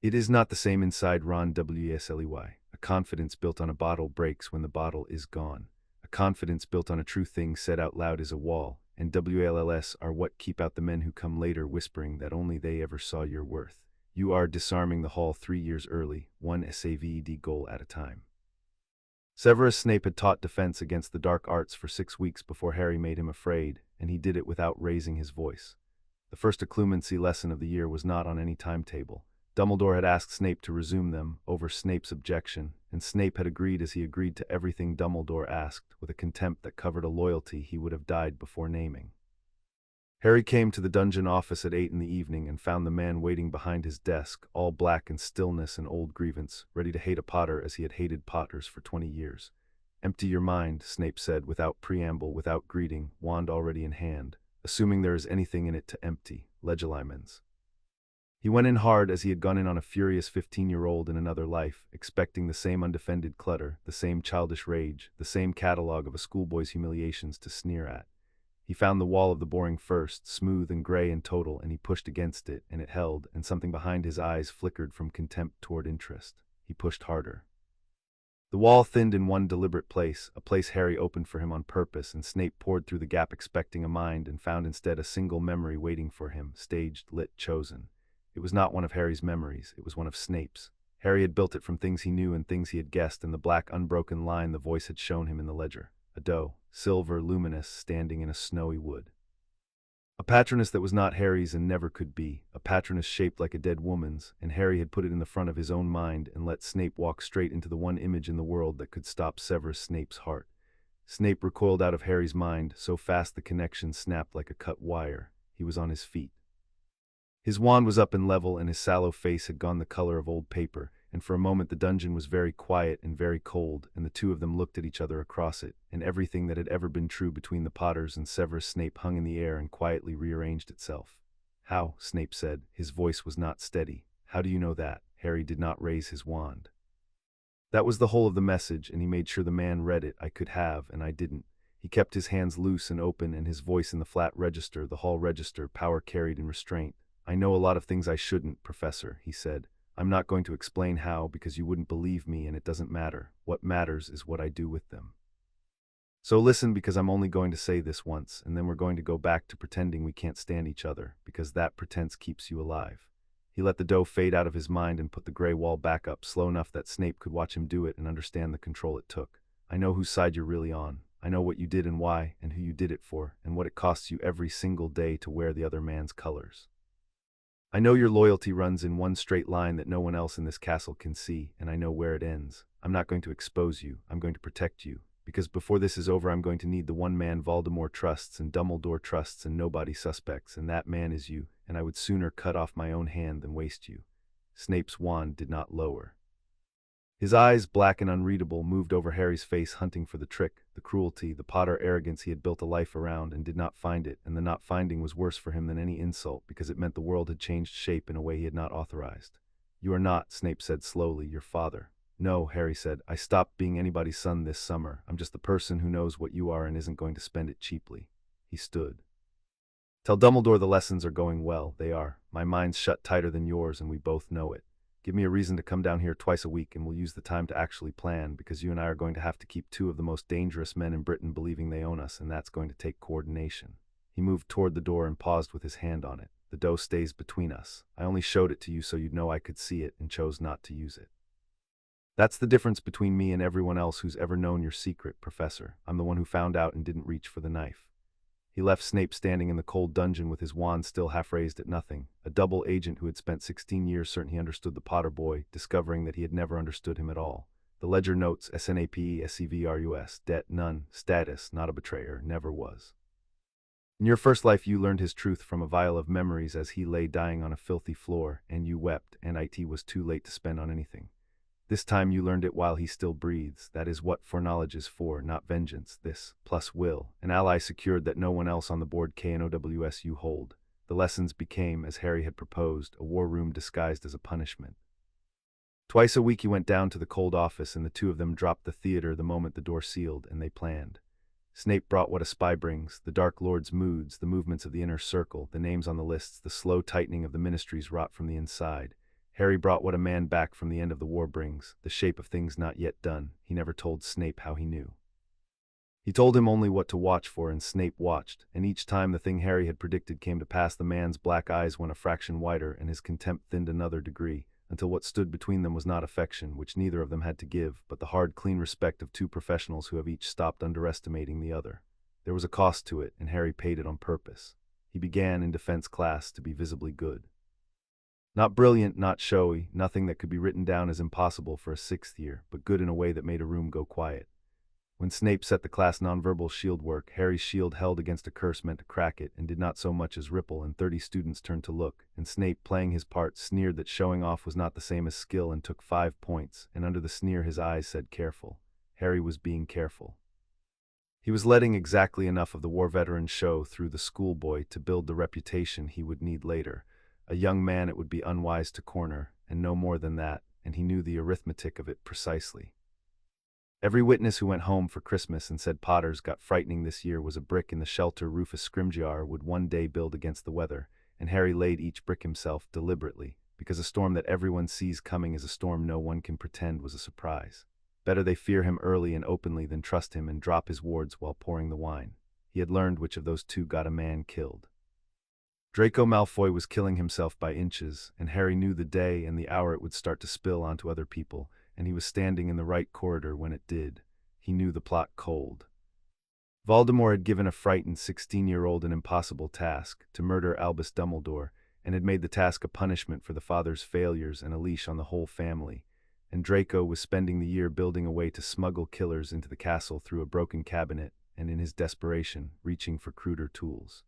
It is not the same inside Ron WSLEY. A confidence built on a bottle breaks when the bottle is gone. A confidence built on a true thing said out loud is a wall, and WLLS are what keep out the men who come later whispering that only they ever saw your worth. You are disarming the hall 3 years early, one SAVED goal at a time. Severus Snape had taught defense against the dark arts for 6 weeks before Harry made him afraid, and he did it without raising his voice. The first occlumency lesson of the year was not on any timetable. Dumbledore had asked Snape to resume them, over Snape's objection, and Snape had agreed as he agreed to everything Dumbledore asked, with a contempt that covered a loyalty he would have died before naming. Harry came to the dungeon office at 8 in the evening and found the man waiting behind his desk, all black in stillness and old grievance, ready to hate a Potter as he had hated Potters for 20 years. "Empty your mind," Snape said, without preamble, without greeting, wand already in hand, assuming there is anything in it to empty, legilimens. He went in hard as he had gone in on a furious 15-year-old in another life, expecting the same undefended clutter, the same childish rage, the same catalogue of a schoolboy's humiliations to sneer at. He found the wall of the boring first, smooth and gray and total, and he pushed against it, and it held, and something behind his eyes flickered from contempt toward interest. He pushed harder. The wall thinned in one deliberate place, a place Harry opened for him on purpose, and Snape poured through the gap expecting a mind and found instead a single memory waiting for him, staged, lit, chosen. It was not one of Harry's memories, it was one of Snape's. Harry had built it from things he knew and things he had guessed, and the black unbroken line the voice had shown him in the ledger. A doe, silver, luminous, standing in a snowy wood. A patroness that was not Harry's and never could be, a patroness shaped like a dead woman's, and Harry had put it in the front of his own mind and let Snape walk straight into the one image in the world that could stop Severus Snape's heart. Snape recoiled out of Harry's mind, so fast the connection snapped like a cut wire. He was on his feet. His wand was up and level, and his sallow face had gone the color of old paper, and for a moment the dungeon was very quiet and very cold, and the two of them looked at each other across it, and everything that had ever been true between the Potters and Severus Snape hung in the air and quietly rearranged itself. "How?" Snape said. His voice was not steady. "How do you know that?" Harry did not raise his wand. That was the whole of the message, and he made sure the man read it. "I could have, and I didn't." He kept his hands loose and open, and his voice in the flat register, the hall register, power carried in restraint. "I know a lot of things I shouldn't, Professor," he said. "I'm not going to explain how, because you wouldn't believe me, and it doesn't matter. What matters is what I do with them. So listen, because I'm only going to say this once, and then we're going to go back to pretending we can't stand each other, because that pretense keeps you alive." He let the doe fade out of his mind and put the gray wall back up, slow enough that Snape could watch him do it and understand the control it took. "I know whose side you're really on. I know what you did and why, and who you did it for, and what it costs you every single day to wear the other man's colors. I know your loyalty runs in one straight line that no one else in this castle can see, and I know where it ends. I'm not going to expose you, I'm going to protect you, because before this is over I'm going to need the one man Voldemort trusts and Dumbledore trusts and nobody suspects, and that man is you, and I would sooner cut off my own hand than waste you." Snape's wand did not lower. His eyes, black and unreadable, moved over Harry's face, hunting for the trick, the cruelty, the Potter arrogance he had built a life around and did not find it, and the not finding was worse for him than any insult, because it meant the world had changed shape in a way he had not authorized. "You are not," Snape said slowly, "your father." "No," Harry said. "I stopped being anybody's son this summer. I'm just the person who knows what you are and isn't going to spend it cheaply." He stood. "Tell Dumbledore the lessons are going well. They are. My mind's shut tighter than yours, and we both know it. Give me a reason to come down here twice a week, and we'll use the time to actually plan, because you and I are going to have to keep two of the most dangerous men in Britain believing they own us, and that's going to take coordination." He moved toward the door and paused with his hand on it. "The doe stays between us. I only showed it to you so you'd know I could see it and chose not to use it. That's the difference between me and everyone else who's ever known your secret, Professor. I'm the one who found out and didn't reach for the knife." He left Snape standing in the cold dungeon with his wand still half raised at nothing, a double agent who had spent 16 years certain he understood the Potter boy, discovering that he had never understood him at all. The ledger notes: SNAPE-SCVRUS, debt none, status not a betrayer, never was. In your first life you learned his truth from a vial of memories as he lay dying on a filthy floor, and you wept, and it was too late to spend on anything. This time you learned it while he still breathes. That is what foreknowledge is for, not vengeance. This, plus will, an ally secured that no one else on the board KNOWS you hold. The lessons became, as Harry had proposed, a war room disguised as a punishment. Twice a week he went down to the cold office, and the two of them dropped the theater the moment the door sealed, and they planned. Snape brought what a spy brings, the Dark Lord's moods, the movements of the inner circle, the names on the lists, the slow tightening of the ministries wrought from the inside. Harry brought what a man back from the end of the war brings, the shape of things not yet done. He never told Snape how he knew. He told him only what to watch for, and Snape watched, and each time the thing Harry had predicted came to pass, the man's black eyes went a fraction wider, and his contempt thinned another degree, until what stood between them was not affection, which neither of them had to give, but the hard, clean respect of two professionals who have each stopped underestimating the other. There was a cost to it, and Harry paid it on purpose. He began in defense class to be visibly good. Not brilliant, not showy, nothing that could be written down as impossible for a sixth year, but good in a way that made a room go quiet. When Snape set the class nonverbal shield work, Harry's shield held against a curse meant to crack it, and did not so much as ripple, and 30 students turned to look, and Snape, playing his part, sneered that showing off was not the same as skill, and took 5 points, and under the sneer his eyes said careful. Harry was being careful. He was letting exactly enough of the war veteran show through the schoolboy to build the reputation he would need later. A young man it would be unwise to corner, and no more than that, and he knew the arithmetic of it precisely. Every witness who went home for Christmas and said Potters got frightening this year was a brick in the shelter Rufus Scrimgeour would one day build against the weather, and Harry laid each brick himself deliberately, because a storm that everyone sees coming is a storm no one can pretend was a surprise. Better they fear him early and openly than trust him and drop his wards while pouring the wine. He had learned which of those two got a man killed. Draco Malfoy was killing himself by inches, and Harry knew the day and the hour it would start to spill onto other people, and he was standing in the right corridor when it did. He knew the plot cold. Voldemort had given a frightened 16-year-old an impossible task, to murder Albus Dumbledore, and had made the task a punishment for the father's failures and a leash on the whole family. And Draco was spending the year building a way to smuggle killers into the castle through a broken cabinet, and in his desperation, reaching for cruder tools.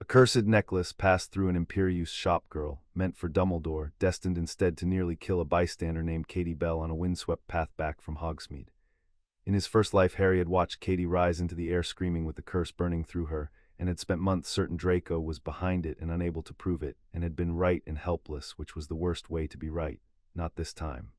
A cursed necklace passed through an Imperius shopgirl, meant for Dumbledore, destined instead to nearly kill a bystander named Katie Bell on a windswept path back from Hogsmeade. In his first life, Harry had watched Katie rise into the air screaming with the curse burning through her, and had spent months certain Draco was behind it and unable to prove it, and had been right and helpless, which was the worst way to be right. Not this time.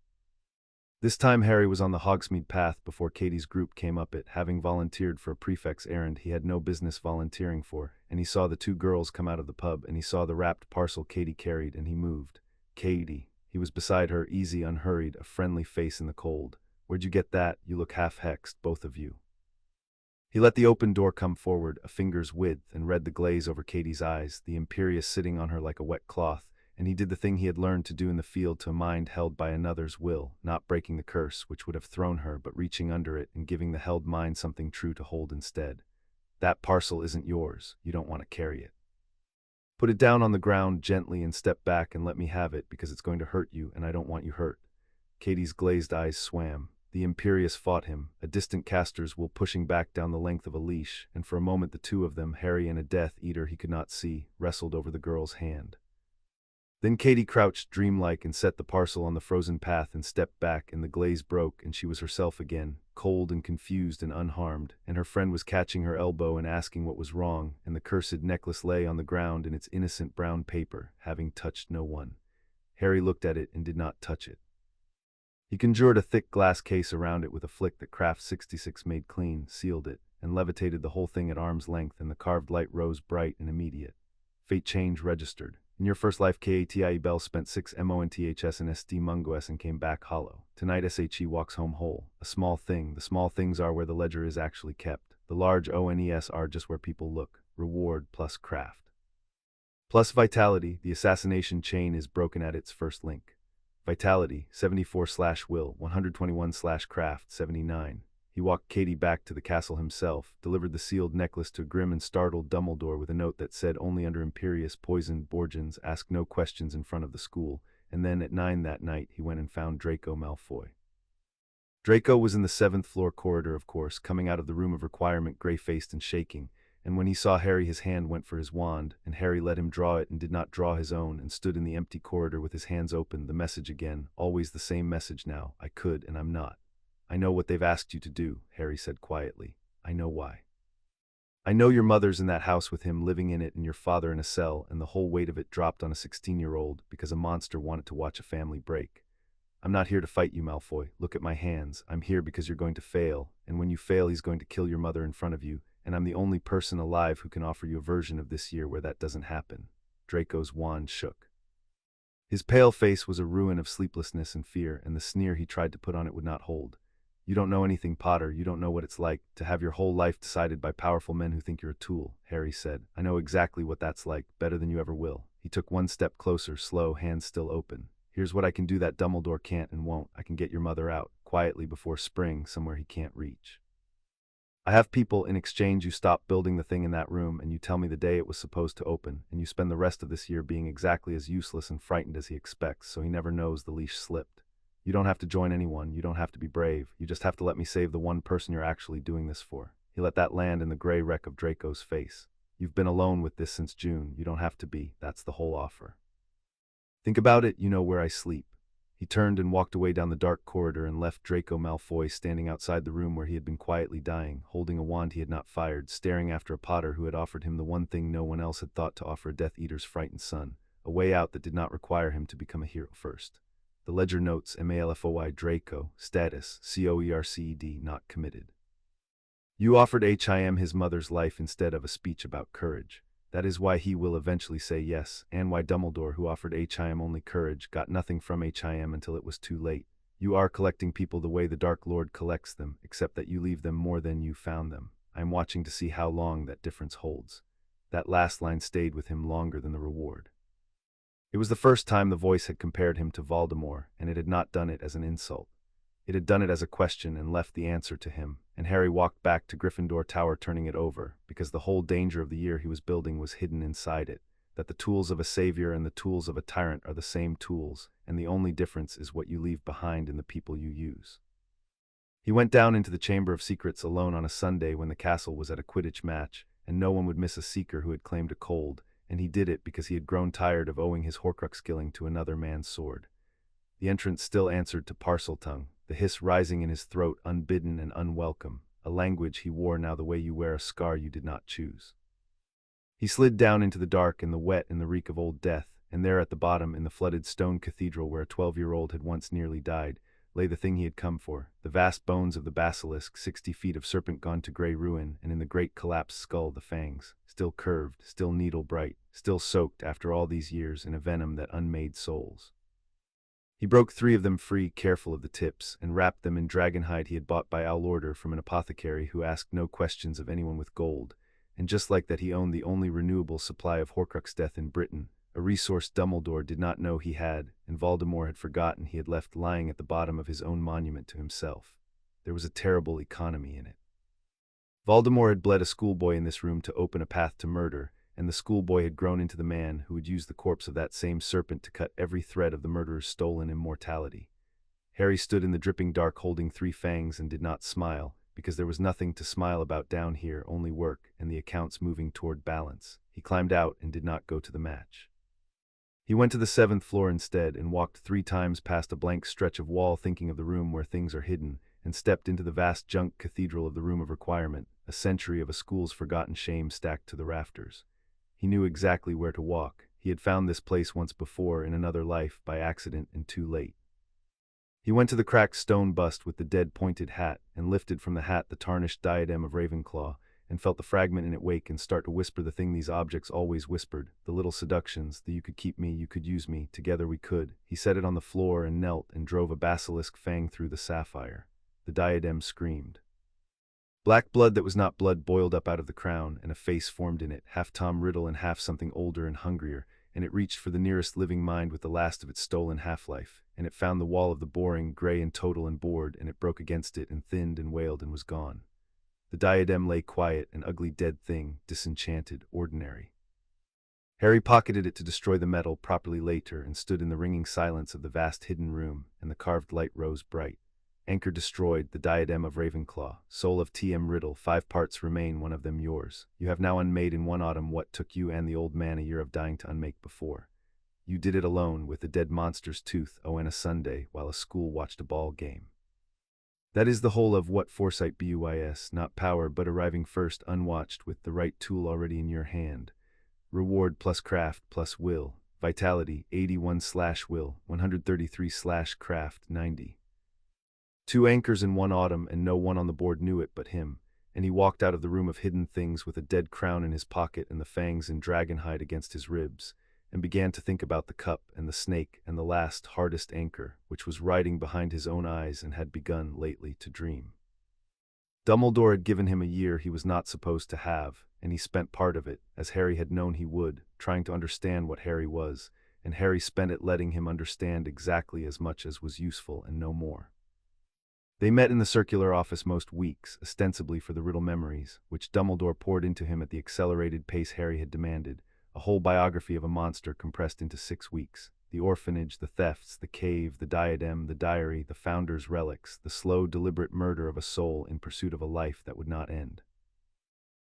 This time Harry was on the Hogsmeade path before Katie's group came up it, having volunteered for a prefect's errand he had no business volunteering for, and he saw the two girls come out of the pub, and he saw the wrapped parcel Katie carried, and he moved. Katie. He was beside her, easy, unhurried, a friendly face in the cold. "Where'd you get that? You look half-hexed, both of you." He let the open door come forward, a finger's width, and read the glaze over Katie's eyes, the Imperius sitting on her like a wet cloth, and he did the thing he had learned to do in the field to a mind held by another's will, not breaking the curse which would have thrown her, but reaching under it and giving the held mind something true to hold instead. "That parcel isn't yours. You don't want to carry it. Put it down on the ground gently and step back and let me have it, because it's going to hurt you, and I don't want you hurt." Katie's glazed eyes swam. The Imperius fought him, a distant caster's will pushing back down the length of a leash, and for a moment the two of them, Harry and a Death Eater he could not see, wrestled over the girl's hand. Then Katie crouched dreamlike and set the parcel on the frozen path and stepped back, and the glaze broke, and she was herself again, cold and confused and unharmed, and her friend was catching her elbow and asking what was wrong, and the cursed necklace lay on the ground in its innocent brown paper, having touched no one. Harry looked at it and did not touch it. He conjured a thick glass case around it with a flick that Craft 66 made clean, sealed it, and levitated the whole thing at arm's length, and the carved light rose bright and immediate. Fate change registered. In your first life, Katie Bell spent 6 months in SD Mungoes and came back hollow. Tonight, SHE walks home whole. A small thing. The small things are where the ledger is actually kept. The large ONES are just where people look. Reward plus craft. Plus vitality. The assassination chain is broken at its first link. Vitality, 74/will, 121/craft, 79. He walked Katie back to the castle himself, delivered the sealed necklace to a grim and startled Dumbledore with a note that said only under Imperius poisoned Borgians, ask no questions in front of the school, and then at 9 that night he went and found Draco Malfoy. Draco was in the 7th floor corridor, of course, coming out of the room of requirement, gray-faced and shaking, and when he saw Harry his hand went for his wand, and Harry let him draw it and did not draw his own and stood in the empty corridor with his hands open, the message again, always the same message now, I could and I'm not. I know what they've asked you to do, Harry said quietly. I know why. I know your mother's in that house with him living in it and your father in a cell, and the whole weight of it dropped on a 16-year-old because a monster wanted to watch a family break. I'm not here to fight you, Malfoy. Look at my hands. I'm here because you're going to fail, and when you fail he's going to kill your mother in front of you, and I'm the only person alive who can offer you a version of this year where that doesn't happen. Draco's wand shook. His pale face was a ruin of sleeplessness and fear, and the sneer he tried to put on it would not hold. You don't know anything, Potter. You don't know what it's like to have your whole life decided by powerful men who think you're a tool, Harry said. I know exactly what that's like, better than you ever will. He took one step closer, slow, hands still open. Here's what I can do that Dumbledore can't and won't. I can get your mother out, quietly before spring, somewhere he can't reach. I have people. In exchange you stop building the thing in that room and you tell me the day it was supposed to open, and you spend the rest of this year being exactly as useless and frightened as he expects, so he never knows the leash slipped. You don't have to join anyone, you don't have to be brave, you just have to let me save the one person you're actually doing this for. He let that land in the gray wreck of Draco's face. You've been alone with this since June, you don't have to be, that's the whole offer. Think about it, you know where I sleep. He turned and walked away down the dark corridor and left Draco Malfoy standing outside the room where he had been quietly dying, holding a wand he had not fired, staring after a Potter who had offered him the one thing no one else had thought to offer a Death Eater's frightened son, a way out that did not require him to become a hero first. The ledger notes Malfoy Draco, status, COERCED, not committed. You offered him his mother's life instead of a speech about courage. That is why he will eventually say yes, and why Dumbledore, who offered him only courage, got nothing from him until it was too late. You are collecting people the way the Dark Lord collects them, except that you leave them more than you found them. I am watching to see how long that difference holds. That last line stayed with him longer than the reward. It was the first time the voice had compared him to Voldemort, and it had not done it as an insult. It had done it as a question and left the answer to him, and Harry walked back to Gryffindor Tower turning it over, because the whole danger of the year he was building was hidden inside it, that the tools of a savior and the tools of a tyrant are the same tools, and the only difference is what you leave behind in the people you use. He went down into the Chamber of Secrets alone on a Sunday when the castle was at a Quidditch match, and no one would miss a seeker who had claimed a cold, and he did it because he had grown tired of owing his Horcrux killing to another man's sword. The entrance still answered to Parseltongue, the hiss rising in his throat unbidden and unwelcome, a language he wore now the way you wear a scar you did not choose. He slid down into the dark and the wet and the reek of old death, and there at the bottom, in the flooded stone cathedral where a 12-year-old had once nearly died, lay the thing he had come for, the vast bones of the basilisk, 60 feet of serpent gone to gray ruin, and in the great collapsed skull the fangs, still curved, still needle-bright, still soaked after all these years in a venom that unmade souls. He broke 3 of them free, careful of the tips, and wrapped them in dragonhide he had bought by owl order from an apothecary who asked no questions of anyone with gold, and just like that he owned the only renewable supply of Horcrux death in Britain, a resource Dumbledore did not know he had, and Voldemort had forgotten he had left lying at the bottom of his own monument to himself. There was a terrible economy in it. Voldemort had bled a schoolboy in this room to open a path to murder, and the schoolboy had grown into the man who would use the corpse of that same serpent to cut every thread of the murderer's stolen immortality. Harry stood in the dripping dark holding 3 fangs and did not smile, because there was nothing to smile about down here, only work and the accounts moving toward balance. He climbed out and did not go to the match. He went to the 7th floor instead and walked 3 times past a blank stretch of wall thinking of the room where things are hidden, and stepped into the vast junk cathedral of the Room of Requirement, a century of a school's forgotten shame stacked to the rafters. He knew exactly where to walk. He had found this place once before in another life, by accident and too late. He went to the cracked stone bust with the dead pointed hat, and lifted from the hat the tarnished diadem of Ravenclaw, and felt the fragment in it wake and start to whisper the thing these objects always whispered, the little seductions, the you could keep me, you could use me, together we could. He set it on the floor and knelt and drove a basilisk fang through the sapphire. The diadem screamed. Black blood that was not blood boiled up out of the crown, and a face formed in it, half Tom Riddle and half something older and hungrier, and it reached for the nearest living mind with the last of its stolen half-life, and it found the wall of the boring, gray and total and bored, and it broke against it and thinned and wailed and was gone. The diadem lay quiet, an ugly dead thing, disenchanted, ordinary. Harry pocketed it to destroy the metal properly later and stood in the ringing silence of the vast hidden room, and the carved light rose bright. Anchor destroyed, the diadem of Ravenclaw. Soul of T.M. Riddle, 5 parts remain, one of them yours. You have now unmade in one autumn what took you and the old man a year of dying to unmake before. You did it alone, with the dead monster's tooth, and a Sunday, while a school watched a ball game. That is the whole of what foresight buis, not power, but arriving first, unwatched, with the right tool already in your hand. Reward plus craft plus will. Vitality, 81/will, 133/craft, 90. 2 anchors in one autumn, and no one on the board knew it but him, and he walked out of the room of hidden things with a dead crown in his pocket and the fangs in dragonhide against his ribs, and began to think about the cup and the snake and the last, hardest anchor, which was riding behind his own eyes and had begun, lately, to dream. Dumbledore had given him a year he was not supposed to have, and he spent part of it, as Harry had known he would, trying to understand what Harry was, and Harry spent it letting him understand exactly as much as was useful and no more. They met in the circular office most weeks, ostensibly for the riddle memories, which Dumbledore poured into him at the accelerated pace Harry had demanded, a whole biography of a monster compressed into 6 weeks. The orphanage, the thefts, the cave, the diadem, the diary, the founder's relics, the slow, deliberate murder of a soul in pursuit of a life that would not end.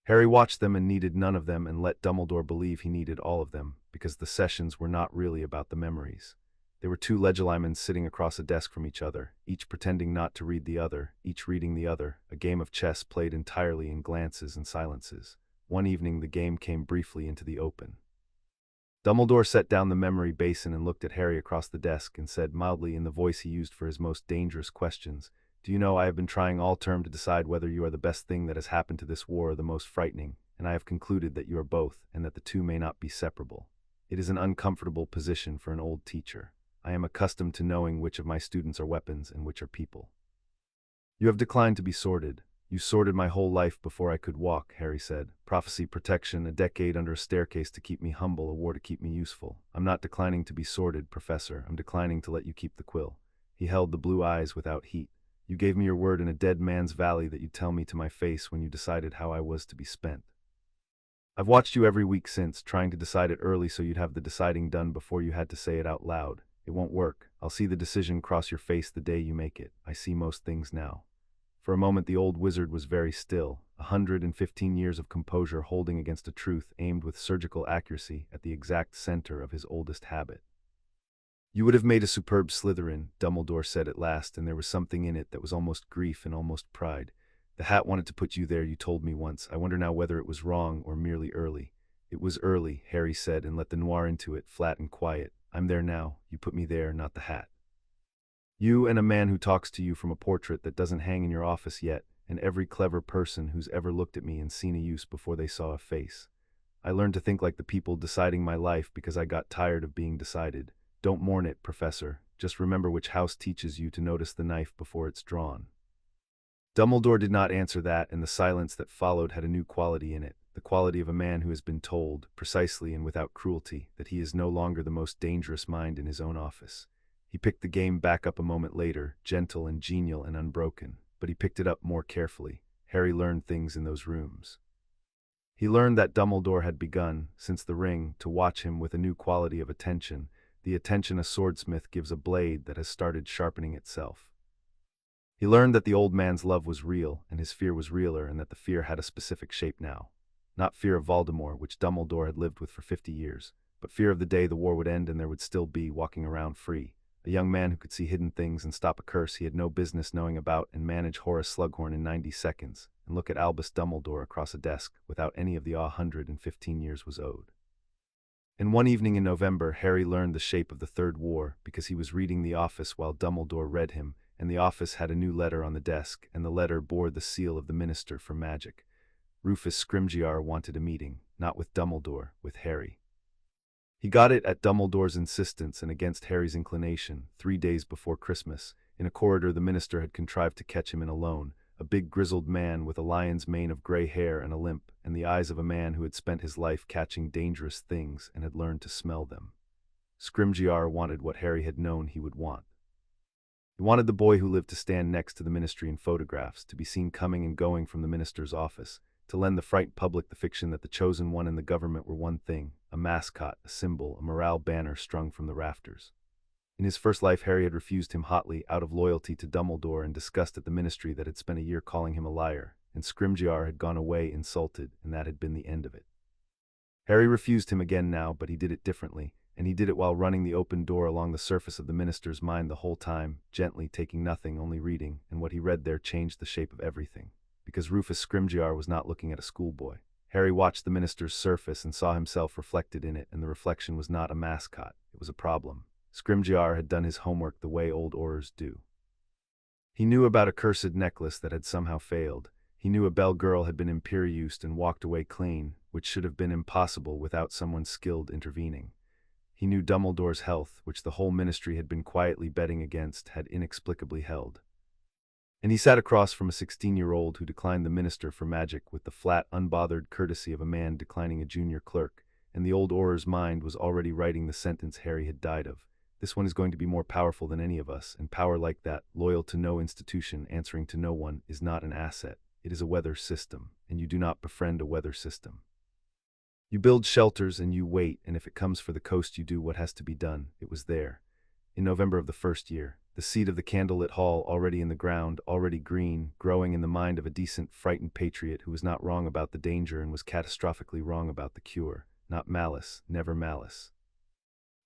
Harry watched them and needed none of them, and let Dumbledore believe he needed all of them, because the sessions were not really about the memories. They were 2 legilimens sitting across a desk from each other, each pretending not to read the other, each reading the other, a game of chess played entirely in glances and silences. One evening the game came briefly into the open. Dumbledore set down the memory basin and looked at Harry across the desk and said mildly, in the voice he used for his most dangerous questions, "Do you know, I have been trying all term to decide whether you are the best thing that has happened to this war or the most frightening, and I have concluded that you are both, and that the two may not be separable. It is an uncomfortable position for an old teacher. I am accustomed to knowing which of my students are weapons and which are people. You have declined to be sorted. You sorted my whole life before I could walk," Harry said. "Prophecy, protection, a decade under a staircase to keep me humble, a war to keep me useful. I'm not declining to be sorted, Professor. I'm declining to let you keep the quill." He held the blue eyes without heat. "You gave me your word in a dead man's valley that you'd tell me to my face when you decided how I was to be spent. I've watched you every week since, trying to decide it early so you'd have the deciding done before you had to say it out loud. It won't work. I'll see the decision cross your face the day you make it. I see most things now." For a moment the old wizard was very still, 115 years of composure holding against a truth aimed with surgical accuracy at the exact center of his oldest habit. "You would have made a superb Slytherin," Dumbledore said at last, and there was something in it that was almost grief and almost pride. "The hat wanted to put you there, you told me once. I wonder now whether it was wrong or merely early." "It was early," Harry said, and let the noir into it, flat and quiet. "I'm there now. You put me there, not the hat. You and a man who talks to you from a portrait that doesn't hang in your office yet, and every clever person who's ever looked at me and seen a use before they saw a face. I learned to think like the people deciding my life because I got tired of being decided. Don't mourn it, Professor. Just remember which house teaches you to notice the knife before it's drawn." Dumbledore did not answer that, and the silence that followed had a new quality in it, the quality of a man who has been told, precisely and without cruelty, that he is no longer the most dangerous mind in his own office. He picked the game back up a moment later, gentle and genial and unbroken, but he picked it up more carefully. Harry learned things in those rooms. He learned that Dumbledore had begun, since the ring, to watch him with a new quality of attention, the attention a swordsmith gives a blade that has started sharpening itself. He learned that the old man's love was real, and his fear was realer, and that the fear had a specific shape now. Not fear of Voldemort, which Dumbledore had lived with for 50 years, but fear of the day the war would end and there would still be, walking around free, a young man who could see hidden things and stop a curse he had no business knowing about and manage Horace Slughorn in 90 seconds, and look at Albus Dumbledore across a desk without any of the 115 years was owed. And one evening in November, Harry learned the shape of the Third War because he was reading The Office while Dumbledore read him, and The Office had a new letter on the desk, and the letter bore the seal of the Minister for Magic. Rufus Scrimgeour wanted a meeting, not with Dumbledore, with Harry. He got it at Dumbledore's insistence and against Harry's inclination, 3 days before Christmas. In a corridor the minister had contrived to catch him in alone, a big grizzled man with a lion's mane of gray hair and a limp, and the eyes of a man who had spent his life catching dangerous things and had learned to smell them. Scrimgeour wanted what Harry had known he would want. He wanted the boy who lived to stand next to the ministry in photographs, to be seen coming and going from the minister's office, to lend the frightened public the fiction that the chosen one and the government were one thing, a mascot, a symbol, a morale banner strung from the rafters. In his first life, Harry had refused him hotly out of loyalty to Dumbledore and disgust at the Ministry that had spent a year calling him a liar, and Scrimgeour had gone away insulted, and that had been the end of it. Harry refused him again now, but he did it differently, and he did it while running the open door along the surface of the minister's mind the whole time, gently, taking nothing, only reading, and what he read there changed the shape of everything. Because Rufus Scrimgeour was not looking at a schoolboy. Harry watched the minister's surface and saw himself reflected in it, and the reflection was not a mascot, it was a problem. Scrimgeour had done his homework the way old Aurors do. He knew about a cursed necklace that had somehow failed. He knew a bell girl had been imperieused and walked away clean, which should have been impossible without someone skilled intervening. He knew Dumbledore's health, which the whole Ministry had been quietly betting against, had inexplicably held. And he sat across from a 16-year-old who declined the Minister for magic with the flat, unbothered courtesy of a man declining a junior clerk, and the old Auror's mind was already writing the sentence Harry had died of. This one is going to be more powerful than any of us, and power like that, loyal to no institution, answering to no one, is not an asset. It is a weather system, and you do not befriend a weather system. You build shelters and you wait, and if it comes for the coast you do what has to be done. It was there. In November of the first year, the seed of the candlelit hall already in the ground, already green, growing in the mind of a decent, frightened patriot who was not wrong about the danger and was catastrophically wrong about the cure. Not malice, never malice.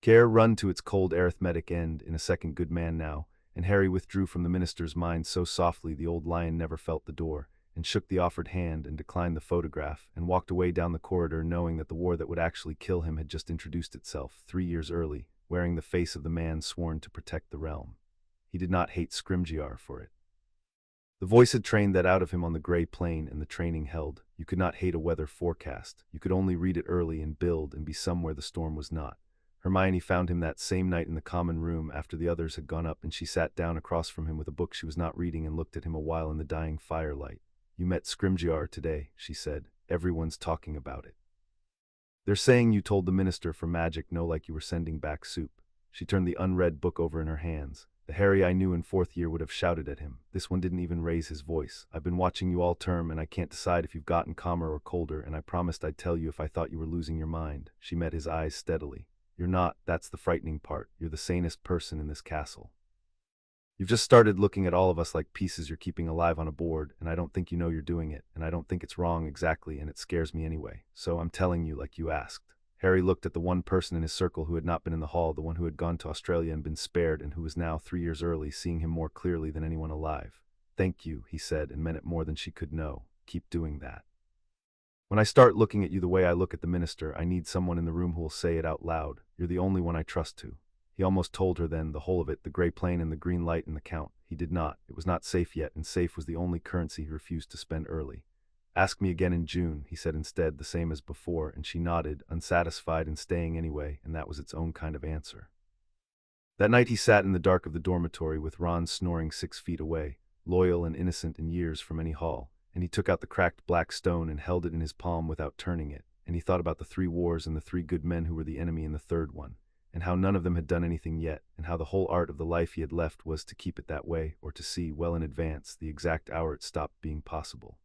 Care run to its cold arithmetic end, in a second good man now, and Harry withdrew from the minister's mind so softly the old lion never felt the door, and shook the offered hand and declined the photograph, and walked away down the corridor knowing that the war that would actually kill him had just introduced itself, 3 years early, wearing the face of the man sworn to protect the realm. He did not hate Scrimgeour for it. The voice had trained that out of him on the grey plain, and the training held. You could not hate a weather forecast. You could only read it early and build and be somewhere the storm was not. Hermione found him that same night in the common room after the others had gone up, and she sat down across from him with a book she was not reading and looked at him a while in the dying firelight. You met Scrimgeour today, she said. Everyone's talking about it. They're saying you told the Minister for Magic no, like you were sending back soup. She turned the unread book over in her hands. The Harry I knew in 4th year would have shouted at him. This one didn't even raise his voice. I've been watching you all term, and I can't decide if you've gotten calmer or colder, and I promised I'd tell you if I thought you were losing your mind. She met his eyes steadily. You're not, that's the frightening part. You're the sanest person in this castle. You've just started looking at all of us like pieces you're keeping alive on a board, and I don't think you know you're doing it, and I don't think it's wrong exactly, and it scares me anyway. So I'm telling you like you asked. Harry looked at the one person in his circle who had not been in the hall, the one who had gone to Australia and been spared, and who was now 3 years early, seeing him more clearly than anyone alive. Thank you, he said, and meant it more than she could know. Keep doing that. When I start looking at you the way I look at the Minister, I need someone in the room who will say it out loud. You're the only one I trust to. He almost told her then, the whole of it, the grey plane and the green light and the Count. He did not. It was not safe yet, and safe was the only currency he refused to spend early. Ask me again in June, he said instead, the same as before, and she nodded, unsatisfied and staying anyway, and that was its own kind of answer. That night he sat in the dark of the dormitory with Ron snoring 6 feet away, loyal and innocent in years from any hall, and he took out the cracked black stone and held it in his palm without turning it, and he thought about the 3 wars and the 3 good men who were the enemy in the 3rd one, and how none of them had done anything yet, and how the whole art of the life he had left was to keep it that way, or to see, well in advance, the exact hour it stopped being possible.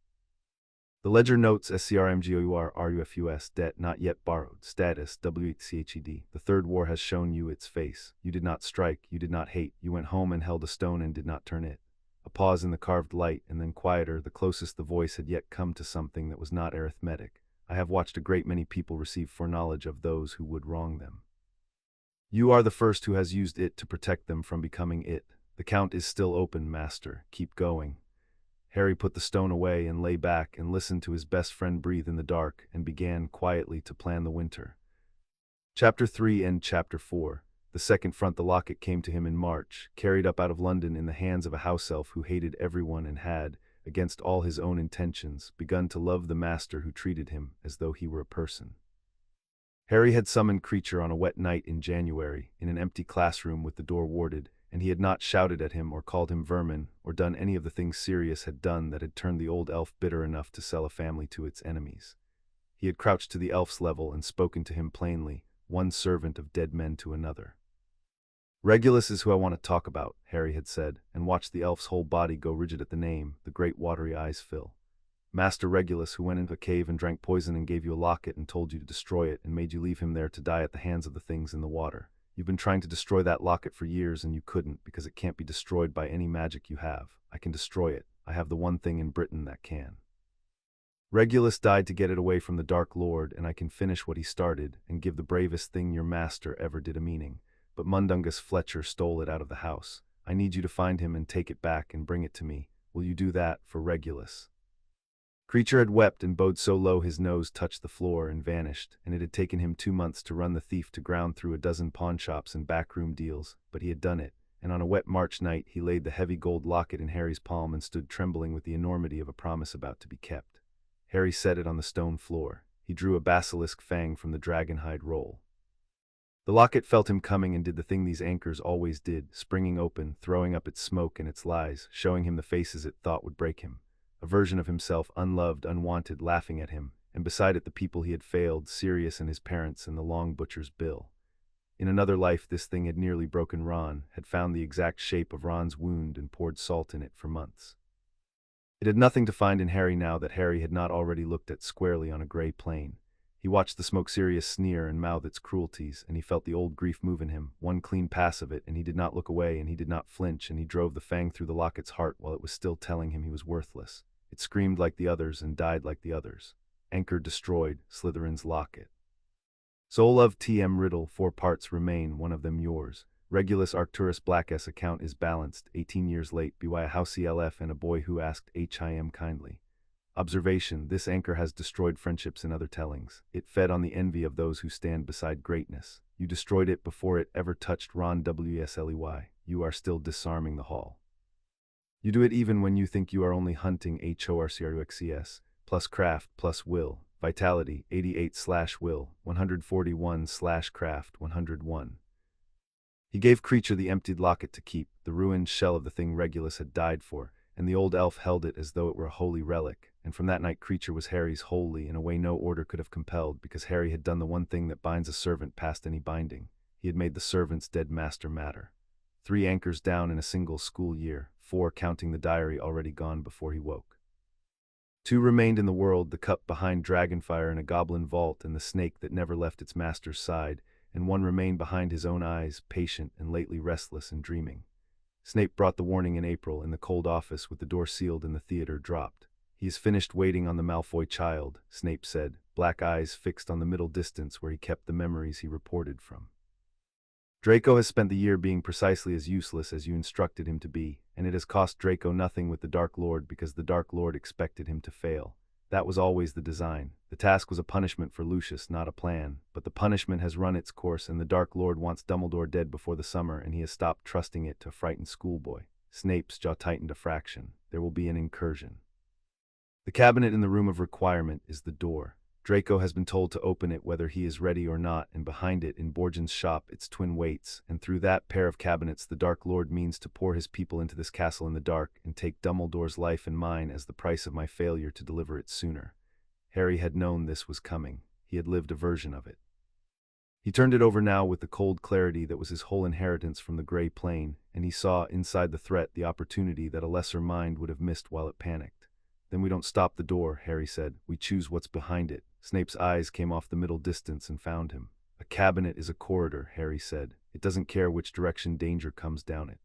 The ledger notes SCRMGOUR-RUFUS debt not yet borrowed, status WHCHED. The 3rd war has shown you its face. You did not strike, you did not hate, you went home and held a stone and did not turn it. A pause in the carved light, and then quieter, the closest the voice had yet come to something that was not arithmetic. I have watched a great many people receive foreknowledge of those who would wrong them. You are the first who has used it to protect them from becoming it. The Count is still open, Master. Keep going. Harry put the stone away and lay back and listened to his best friend breathe in the dark and began quietly to plan the winter. Chapter 3 and Chapter 4. The second front. The locket came to him in March, carried up out of London in the hands of a house elf who hated everyone and had, against all his own intentions, begun to love the master who treated him as though he were a person. Harry had summoned Creature on a wet night in January, in an empty classroom with the door warded, and he had not shouted at him or called him vermin, or done any of the things Sirius had done that had turned the old elf bitter enough to sell a family to its enemies. He had crouched to the elf's level and spoken to him plainly, one servant of dead men to another. Regulus is who I want to talk about, Harry had said, and watched the elf's whole body go rigid at the name, the great watery eyes fill. Master Regulus, who went into a cave and drank poison and gave you a locket and told you to destroy it and made you leave him there to die at the hands of the things in the water. You've been trying to destroy that locket for years and you couldn't because it can't be destroyed by any magic you have. I can destroy it. I have the one thing in Britain that can. Regulus died to get it away from the Dark Lord, and I can finish what he started and give the bravest thing your master ever did a meaning. But Mundungus Fletcher stole it out of the house. I need you to find him and take it back and bring it to me. Will you do that for Regulus? Creature had wept and bowed so low his nose touched the floor and vanished, and it had taken him 2 months to run the thief to ground through a dozen pawnshops and backroom deals, but he had done it, and on a wet March night he laid the heavy gold locket in Harry's palm and stood trembling with the enormity of a promise about to be kept. Harry set it on the stone floor. He drew a basilisk fang from the dragonhide roll. The locket felt him coming and did the thing these anchors always did, springing open, throwing up its smoke and its lies, showing him the faces it thought would break him. A version of himself, unloved, unwanted, laughing at him, and beside it the people he had failed, Sirius and his parents and the long butcher's bill. In another life this thing had nearly broken Ron, had found the exact shape of Ron's wound and poured salt in it for months. It had nothing to find in Harry now that Harry had not already looked at squarely on a gray plain. He watched the smoke Sirius sneer and mouth its cruelties, and he felt the old grief move in him, one clean pass of it, and he did not look away and he did not flinch, and he drove the fang through the locket's heart while it was still telling him he was worthless. It screamed like the others and died like the others. Anchor destroyed, Slytherin's locket. Soul of T.M. Riddle, 4 parts remain, one of them yours. Regulus Arcturus Black's account is balanced, 18 years late, by a house CLF and a boy who asked HIM kindly. Observation: this anchor has destroyed friendships in other tellings. It fed on the envy of those who stand beside greatness. You destroyed it before it ever touched Ron Weasley. You are still disarming the hall. You do it even when you think you are only hunting HORCRUXCS, plus craft, plus will, vitality, 88/will, 141/craft, 101. He gave Creature the emptied locket to keep, the ruined shell of the thing Regulus had died for, and the old elf held it as though it were a holy relic, and from that night Creature was Harry's wholly, in a way no order could have compelled, because Harry had done the one thing that binds a servant past any binding. He had made the servant's dead master matter. 3 anchors down in a single school year, 4 counting the diary already gone before he woke. 2 remained in the world, the cup behind Dragonfire in a goblin vault and the snake that never left its master's side, and 1 remained behind his own eyes, patient and lately restless and dreaming. Snape brought the warning in April in the cold office with the door sealed and the theater dropped. He is finished waiting on the Malfoy child, Snape said, black eyes fixed on the middle distance where he kept the memories he reported from. Draco has spent the year being precisely as useless as you instructed him to be, and it has cost Draco nothing with the Dark Lord because the Dark Lord expected him to fail. That was always the design. The task was a punishment for Lucius, not a plan, but the punishment has run its course and the Dark Lord wants Dumbledore dead before the summer and he has stopped trusting it to a frightened schoolboy. Snape's jaw tightened a fraction. There will be an incursion. The cabinet in the room of requirement is the door. Draco has been told to open it whether he is ready or not, and behind it, in Borgin's shop, its twin waits, and through that pair of cabinets the Dark Lord means to pour his people into this castle in the dark, and take Dumbledore's life and mine as the price of my failure to deliver it sooner. Harry had known this was coming. He had lived a version of it. He turned it over now with the cold clarity that was his whole inheritance from the Grey Plane, and he saw, inside the threat, the opportunity that a lesser mind would have missed while it panicked. Then we don't stop the door, Harry said. We choose what's behind it. Snape's eyes came off the middle distance and found him. A cabinet is a corridor, Harry said. It doesn't care which direction danger comes down it.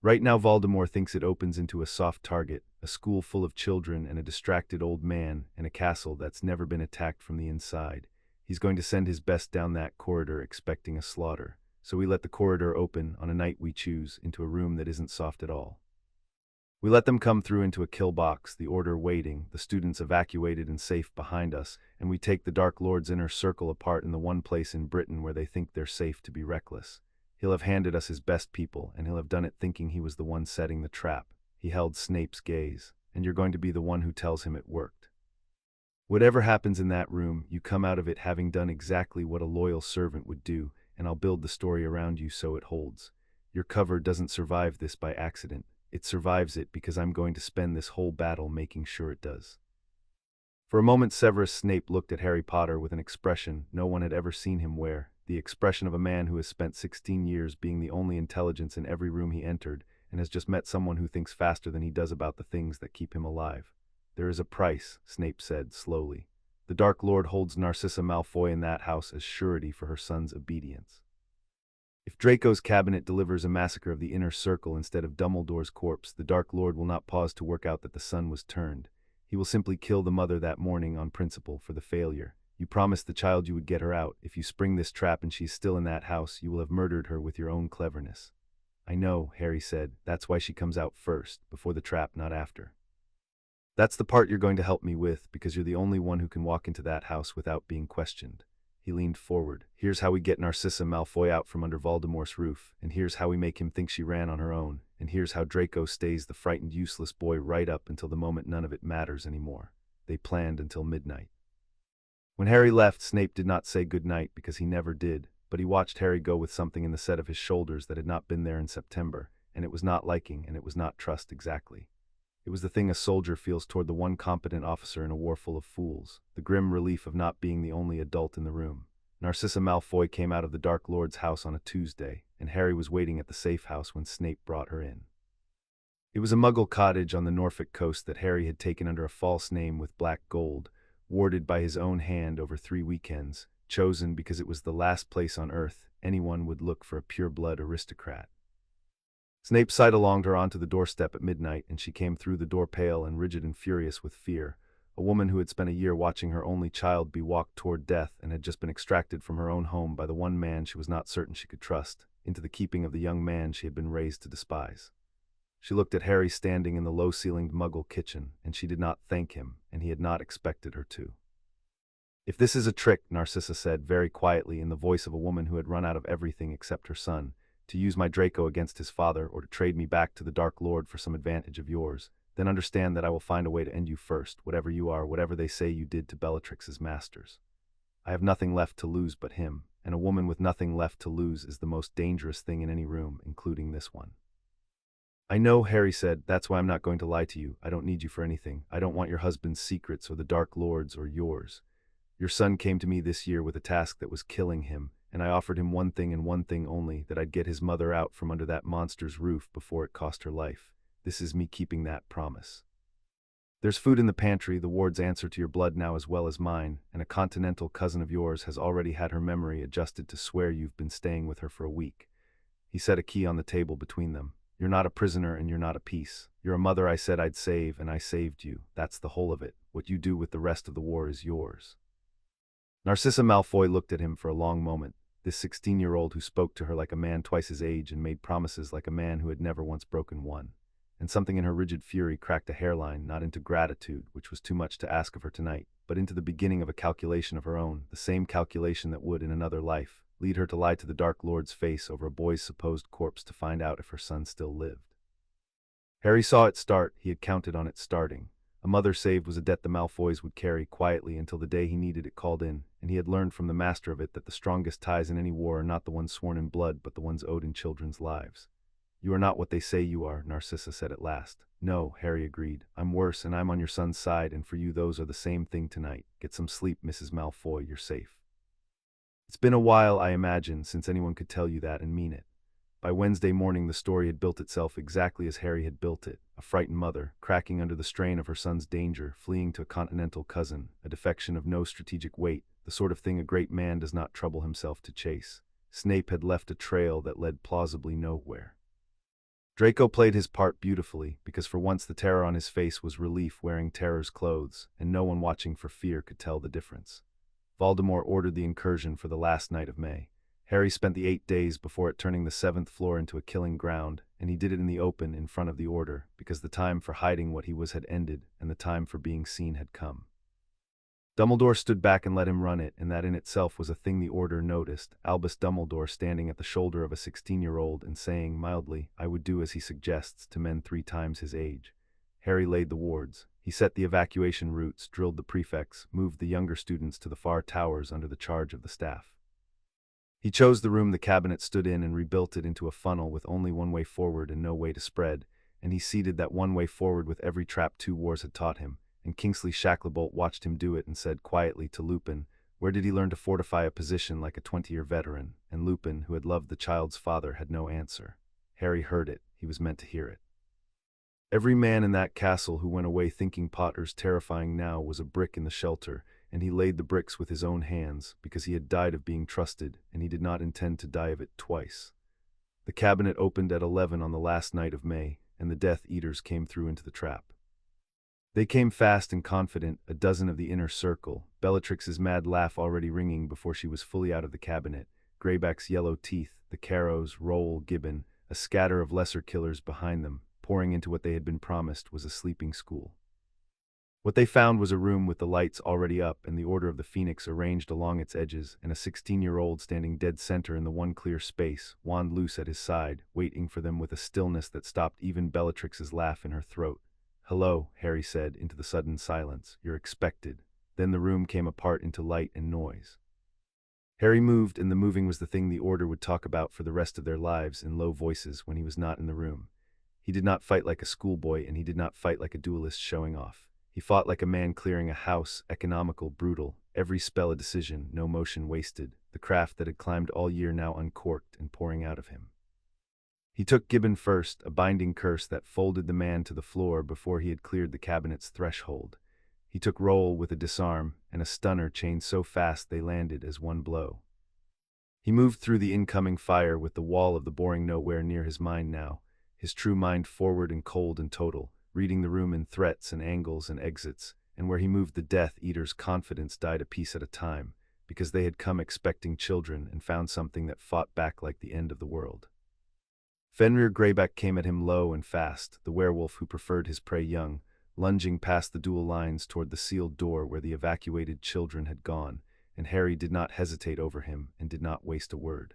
Right now Voldemort thinks it opens into a soft target, a school full of children and a distracted old man, and a castle that's never been attacked from the inside. He's going to send his best down that corridor expecting a slaughter. So we let the corridor open, on a night we choose, into a room that isn't soft at all. We let them come through into a kill box, the order waiting, the students evacuated and safe behind us, and we take the Dark Lord's inner circle apart in the one place in Britain where they think they're safe to be reckless. He'll have handed us his best people, and he'll have done it thinking he was the one setting the trap. He held Snape's gaze. And you're going to be the one who tells him it worked. Whatever happens in that room, you come out of it having done exactly what a loyal servant would do, and I'll build the story around you so it holds. Your cover doesn't survive this by accident. It survives it because I'm going to spend this whole battle making sure it does. For a moment Severus Snape looked at Harry Potter with an expression no one had ever seen him wear, the expression of a man who has spent 16 years being the only intelligence in every room he entered, and has just met someone who thinks faster than he does about the things that keep him alive. There is a price, Snape said slowly. The Dark Lord holds Narcissa Malfoy in that house as surety for her son's obedience. If Draco's cabinet delivers a massacre of the inner circle instead of Dumbledore's corpse, the Dark Lord will not pause to work out that the sun was turned. He will simply kill the mother that morning on principle for the failure. You promised the child you would get her out. If you spring this trap and she's still in that house, you will have murdered her with your own cleverness. I know, Harry said. That's why she comes out first, before the trap, not after. That's the part you're going to help me with, because you're the only one who can walk into that house without being questioned. He leaned forward. Here's how we get Narcissa Malfoy out from under Voldemort's roof, and here's how we make him think she ran on her own, and here's how Draco stays the frightened, useless boy right up until the moment none of it matters anymore. They planned until midnight. When Harry left, Snape did not say good night because he never did, but he watched Harry go with something in the set of his shoulders that had not been there in September, and it was not liking and it was not trust exactly. It was the thing a soldier feels toward the one competent officer in a war full of fools, the grim relief of not being the only adult in the room. Narcissa Malfoy came out of the Dark Lord's house on a Tuesday, and Harry was waiting at the safe house when Snape brought her in. It was a Muggle cottage on the Norfolk coast that Harry had taken under a false name with black gold, warded by his own hand over 3 weekends, chosen because it was the last place on Earth anyone would look for a pure-blood aristocrat. Snape sidelonged her onto the doorstep at midnight, and she came through the door pale and rigid and furious with fear, a woman who had spent a year watching her only child be walked toward death and had just been extracted from her own home by the one man she was not certain she could trust, into the keeping of the young man she had been raised to despise. She looked at Harry standing in the low-ceilinged Muggle kitchen, and she did not thank him, and he had not expected her to. If this is a trick, Narcissa said very quietly in the voice of a woman who had run out of everything except her son, to use my Draco against his father or to trade me back to the Dark Lord for some advantage of yours, then understand that I will find a way to end you first, whatever you are, whatever they say you did to Bellatrix's masters. I have nothing left to lose but him, and a woman with nothing left to lose is the most dangerous thing in any room, including this one. I know, Harry said. That's why I'm not going to lie to you. I don't need you for anything. I don't want your husband's secrets or the Dark Lord's or yours. Your son came to me this year with a task that was killing him, and I offered him one thing and one thing only, that I'd get his mother out from under that monster's roof before it cost her life. This is me keeping that promise. There's food in the pantry, the ward's answer to your blood now as well as mine, and a continental cousin of yours has already had her memory adjusted to swear you've been staying with her for a week. He set a key on the table between them. You're not a prisoner and you're not a piece. You're a mother I said I'd save, and I saved you. That's the whole of it. What you do with the rest of the war is yours. Narcissa Malfoy looked at him for a long moment, this 16-year-old who spoke to her like a man twice his age and made promises like a man who had never once broken one. And something in her rigid fury cracked a hairline, not into gratitude, which was too much to ask of her tonight, but into the beginning of a calculation of her own, the same calculation that would, in another life, lead her to lie to the Dark Lord's face over a boy's supposed corpse to find out if her son still lived. Harry saw it start. He had counted on it starting. A mother saved was a debt the Malfoys would carry quietly until the day he needed it called in, and he had learned from the master of it that the strongest ties in any war are not the ones sworn in blood but the ones owed in children's lives. You are not what they say you are, Narcissa said at last. No, Harry agreed. I'm worse, and I'm on your son's side, and for you those are the same thing tonight. Get some sleep, Mrs. Malfoy, you're safe. It's been a while, I imagine, since anyone could tell you that and mean it. By Wednesday morning the story had built itself exactly as Harry had built it, a frightened mother, cracking under the strain of her son's danger, fleeing to a continental cousin, a defection of no strategic weight, the sort of thing a great man does not trouble himself to chase. Snape had left a trail that led plausibly nowhere. Draco played his part beautifully, because for once the terror on his face was relief wearing terror's clothes, and no one watching for fear could tell the difference. Voldemort ordered the incursion for the last night of May. Harry spent the 8 days before it turning the 7th floor into a killing ground, and he did it in the open in front of the Order, because the time for hiding what he was had ended, and the time for being seen had come. Dumbledore stood back and let him run it, and that in itself was a thing the Order noticed, Albus Dumbledore standing at the shoulder of a 16-year-old and saying, mildly, I would do as he suggests to men 3 times his age. Harry laid the wards. He set the evacuation routes, drilled the prefects, moved the younger students to the far towers under the charge of the staff. He chose the room the cabinet stood in and rebuilt it into a funnel with only one way forward and no way to spread, and he seeded that one way forward with every trap 2 wars had taught him, and Kingsley Shacklebolt watched him do it and said quietly to Lupin, where did he learn to fortify a position like a 20-year veteran? And Lupin, who had loved the child's father, had no answer. Harry heard it. He was meant to hear it. Every man in that castle who went away thinking Potter's terrifying now was a brick in the shelter, and he laid the bricks with his own hands, because he had died of being trusted, and he did not intend to die of it twice. The cabinet opened at 11 on the last night of May, and the Death Eaters came through into the trap. They came fast and confident, a dozen of the inner circle, Bellatrix's mad laugh already ringing before she was fully out of the cabinet, Greyback's yellow teeth, the Carrows, Roll, Gibbon, a scatter of lesser killers behind them, pouring into what they had been promised was a sleeping school. What they found was a room with the lights already up and the Order of the Phoenix arranged along its edges, and a 16-year-old standing dead center in the one clear space, wand loose at his side, waiting for them with a stillness that stopped even Bellatrix's laugh in her throat. "Hello," Harry said into the sudden silence. "You're expected." Then the room came apart into light and noise. Harry moved, and the moving was the thing the Order would talk about for the rest of their lives in low voices when he was not in the room. He did not fight like a schoolboy, and he did not fight like a duelist showing off. He fought like a man clearing a house, economical, brutal, every spell a decision, no motion wasted, the craft that had climbed all year now uncorked and pouring out of him. He took Gibbon first, a binding curse that folded the man to the floor before he had cleared the cabinet's threshold. He took Roll with a disarm, and a stunner chained so fast they landed as one blow. He moved through the incoming fire with the wall of the boring nowhere near his mind now, his true mind forward and cold and total, reading the room in threats and angles and exits, and where he moved the Death Eaters' confidence died a piece at a time, because they had come expecting children and found something that fought back like the end of the world. Fenrir Greyback came at him low and fast, the werewolf who preferred his prey young, lunging past the dual lines toward the sealed door where the evacuated children had gone, and Harry did not hesitate over him and did not waste a word.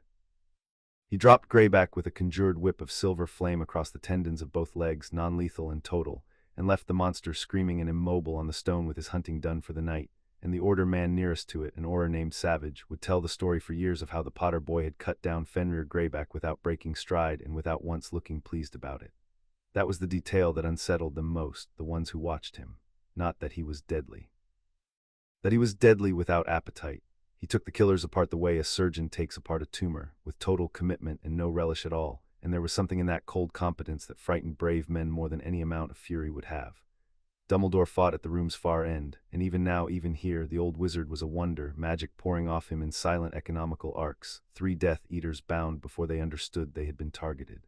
He dropped Greyback with a conjured whip of silver flame across the tendons of both legs, non-lethal and total, and left the monster screaming and immobile on the stone with his hunting done for the night, and the Order man nearest to it, an Auror named Savage, would tell the story for years of how the Potter boy had cut down Fenrir Greyback without breaking stride and without once looking pleased about it. That was the detail that unsettled them most, the ones who watched him. Not that he was deadly. That he was deadly without appetite. He took the killers apart the way a surgeon takes apart a tumor, with total commitment and no relish at all, and there was something in that cold competence that frightened brave men more than any amount of fury would have. Dumbledore fought at the room's far end, and even now, even here, the old wizard was a wonder, magic pouring off him in silent economical arcs, 3 Death Eaters bound before they understood they had been targeted.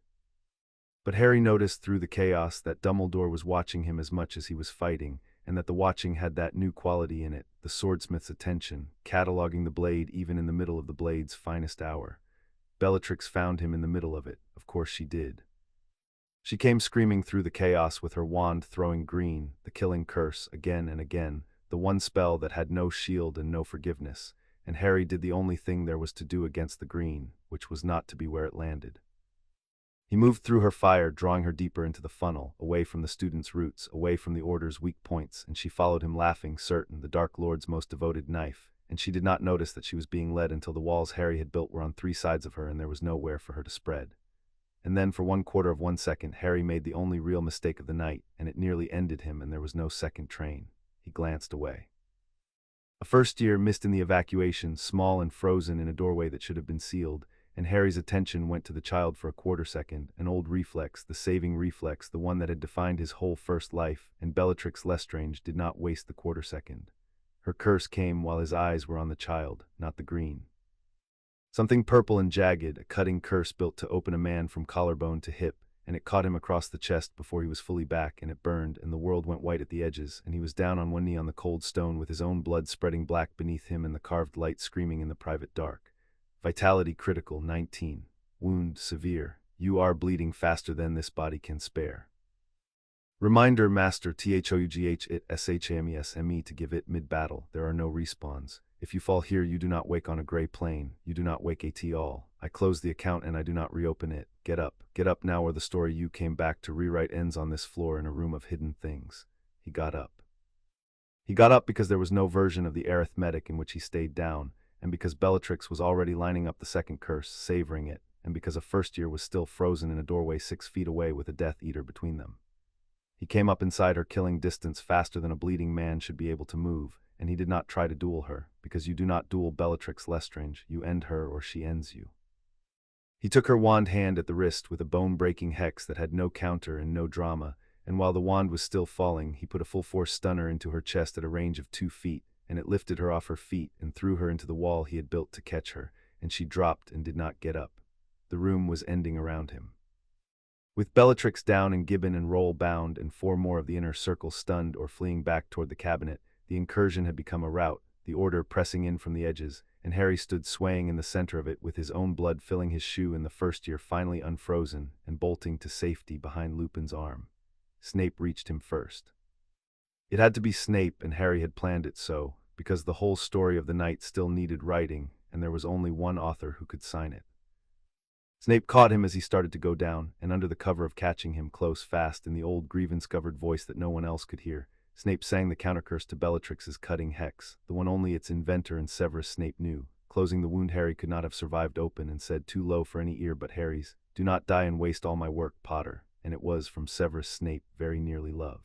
But Harry noticed through the chaos that Dumbledore was watching him as much as he was fighting, and that the watching had that new quality in it, the swordsmith's attention, cataloging the blade even in the middle of the blade's finest hour. Bellatrix found him in the middle of it, of course she did. She came screaming through the chaos with her wand throwing green, the killing curse, again and again, the one spell that had no shield and no forgiveness, and Harry did the only thing there was to do against the green, which was not to be where it landed. He moved through her fire, drawing her deeper into the funnel, away from the student's roots, away from the Order's weak points, and she followed him laughing, certain, the Dark Lord's most devoted knife, and she did not notice that she was being led until the walls Harry had built were on 3 sides of her and there was nowhere for her to spread. And then, for 1/4 of 1 second, Harry made the only real mistake of the night, and it nearly ended him, and there was no second train. He glanced away. A first year missed in the evacuation, small and frozen in a doorway that should have been sealed, and Harry's attention went to the child for a 1/4 second, an old reflex, the saving reflex, the one that had defined his whole first life, and Bellatrix Lestrange did not waste the 1/4 second. Her curse came while his eyes were on the child, not the green. Something purple and jagged, a cutting curse built to open a man from collarbone to hip, and it caught him across the chest before he was fully back, and it burned, and the world went white at the edges, and he was down on one knee on the cold stone with his own blood spreading black beneath him and the carved light screaming in the private dark. Vitality critical, 19. Wound severe. You are bleeding faster than this body can spare. Reminder, Master THOUGH it SHAMESME to give it mid-battle. There are no respawns. If you fall here, you do not wake on a gray plane. You do not wake at all. I close the account and I do not reopen it. Get up now, or the story you came back to rewrite ends on this floor in a room of hidden things. He got up. He got up because there was no version of the arithmetic in which he stayed down, and because Bellatrix was already lining up the second curse, savoring it, and because a first year was still frozen in a doorway 6 feet away with a Death Eater between them. He came up inside her killing distance faster than a bleeding man should be able to move, and he did not try to duel her, because you do not duel Bellatrix Lestrange, you end her or she ends you. He took her wand hand at the wrist with a bone-breaking hex that had no counter and no drama, and while the wand was still falling, he put a full-force stunner into her chest at a range of 2 feet, and it lifted her off her feet and threw her into the wall he had built to catch her, and she dropped and did not get up. The room was ending around him. With Bellatrix down and Gibbon and Roll bound and 4 more of the inner circle stunned or fleeing back toward the cabinet, the incursion had become a rout, the order pressing in from the edges, and Harry stood swaying in the center of it with his own blood filling his shoe in the first year finally unfrozen and bolting to safety behind Lupin's arm. Snape reached him first. It had to be Snape, and Harry had planned it so, because the whole story of the night still needed writing, and there was only one author who could sign it. Snape caught him as he started to go down, and under the cover of catching him close fast in the old grievance-covered voice that no one else could hear, Snape sang the countercurse to Bellatrix's cutting hex, the one only its inventor and Severus Snape knew, closing the wound Harry could not have survived open, and said too low for any ear but Harry's, "Do not die and waste all my work, Potter," and it was from Severus Snape, very nearly love.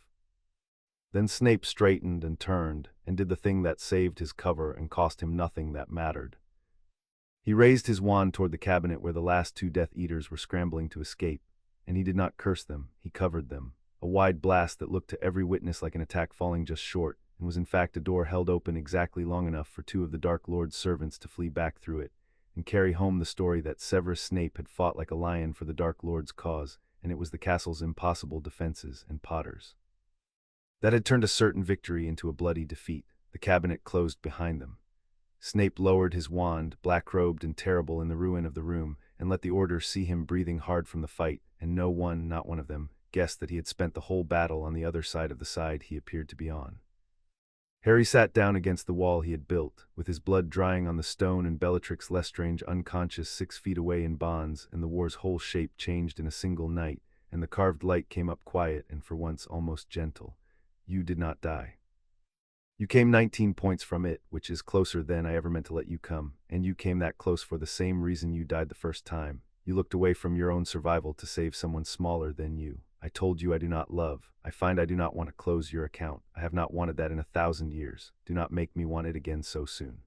Then Snape straightened and turned, and did the thing that saved his cover and cost him nothing that mattered. He raised his wand toward the cabinet where the last 2 Death Eaters were scrambling to escape, and he did not curse them, he covered them. A wide blast that looked to every witness like an attack falling just short, and was in fact a door held open exactly long enough for 2 of the Dark Lord's servants to flee back through it, and carry home the story that Severus Snape had fought like a lion for the Dark Lord's cause, and it was the castle's impossible defenses and Potter's that had turned a certain victory into a bloody defeat. The cabinet closed behind them. Snape lowered his wand, black-robed and terrible in the ruin of the room, and let the Order see him breathing hard from the fight, and no one, not one of them, guessed that he had spent the whole battle on the other side of the side he appeared to be on. Harry sat down against the wall he had built, with his blood drying on the stone and Bellatrix Lestrange unconscious 6 feet away in bonds, and the war's whole shape changed in a single night, and the carved light came up quiet and for once almost gentle. You did not die. You came 19 points from it, which is closer than I ever meant to let you come, and you came that close for the same reason you died the first time. You looked away from your own survival to save someone smaller than you. I told you I do not love. I find I do not want to close your account. I have not wanted that in 1,000 years. Do not make me want it again so soon.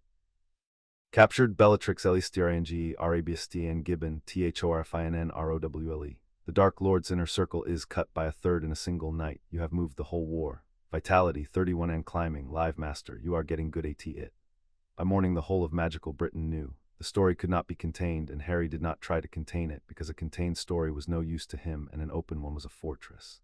Captured Bellatrix Lestrange Arabistian Gibbon Thorfinnrowle. The Dark Lord's inner circle is cut by 1/3 in a single night. You have moved the whole war. Vitality 31 and climbing. Live Master, you are getting good at it. By morning the whole of magical Britain knew. The story could not be contained, and Harry did not try to contain it, because a contained story was no use to him, and an open one was a fortress.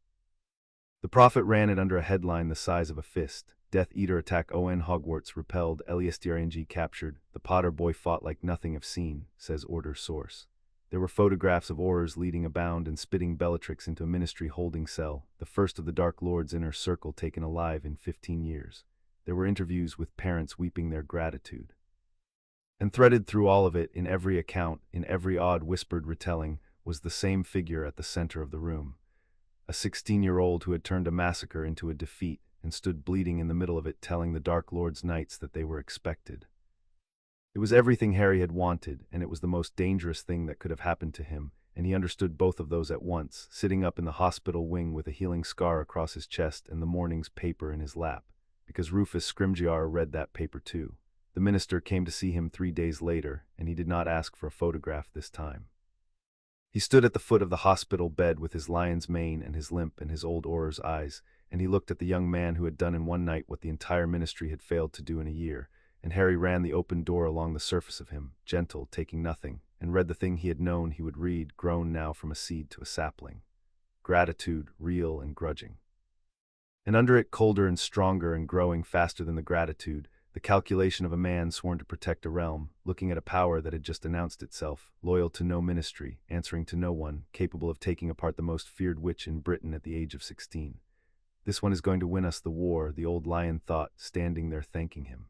The prophet ran it under a headline the size of a fist. Death Eater attack on Hogwarts repelled, Lestrange captured. The Potter boy fought like nothing I've seen, says Order source. There were photographs of Aurors leading abound and spitting Bellatrix into a ministry holding cell, the first of the Dark Lord's inner circle taken alive in 15 years. There were interviews with parents weeping their gratitude. And threaded through all of it, in every account, in every odd whispered retelling, was the same figure at the center of the room. A 16-year-old who had turned a massacre into a defeat and stood bleeding in the middle of it, telling the Dark Lord's knights that they were expected. It was everything Harry had wanted, and it was the most dangerous thing that could have happened to him, and he understood both of those at once, sitting up in the hospital wing with a healing scar across his chest and the morning's paper in his lap, because Rufus Scrimgeour read that paper too. The minister came to see him 3 days later, and he did not ask for a photograph this time. He stood at the foot of the hospital bed with his lion's mane and his limp and his old Auror's eyes, and he looked at the young man who had done in one night what the entire ministry had failed to do in a year, and Harry ran the open door along the surface of him, gentle, taking nothing, and read the thing he had known he would read, grown now from a seed to a sapling. Gratitude, real and grudging. And under it, colder and stronger and growing faster than the gratitude, the calculation of a man sworn to protect a realm, looking at a power that had just announced itself, loyal to no ministry, answering to no one, capable of taking apart the most feared witch in Britain at the age of 16. This one is going to win us the war, the old lion thought, standing there thanking him.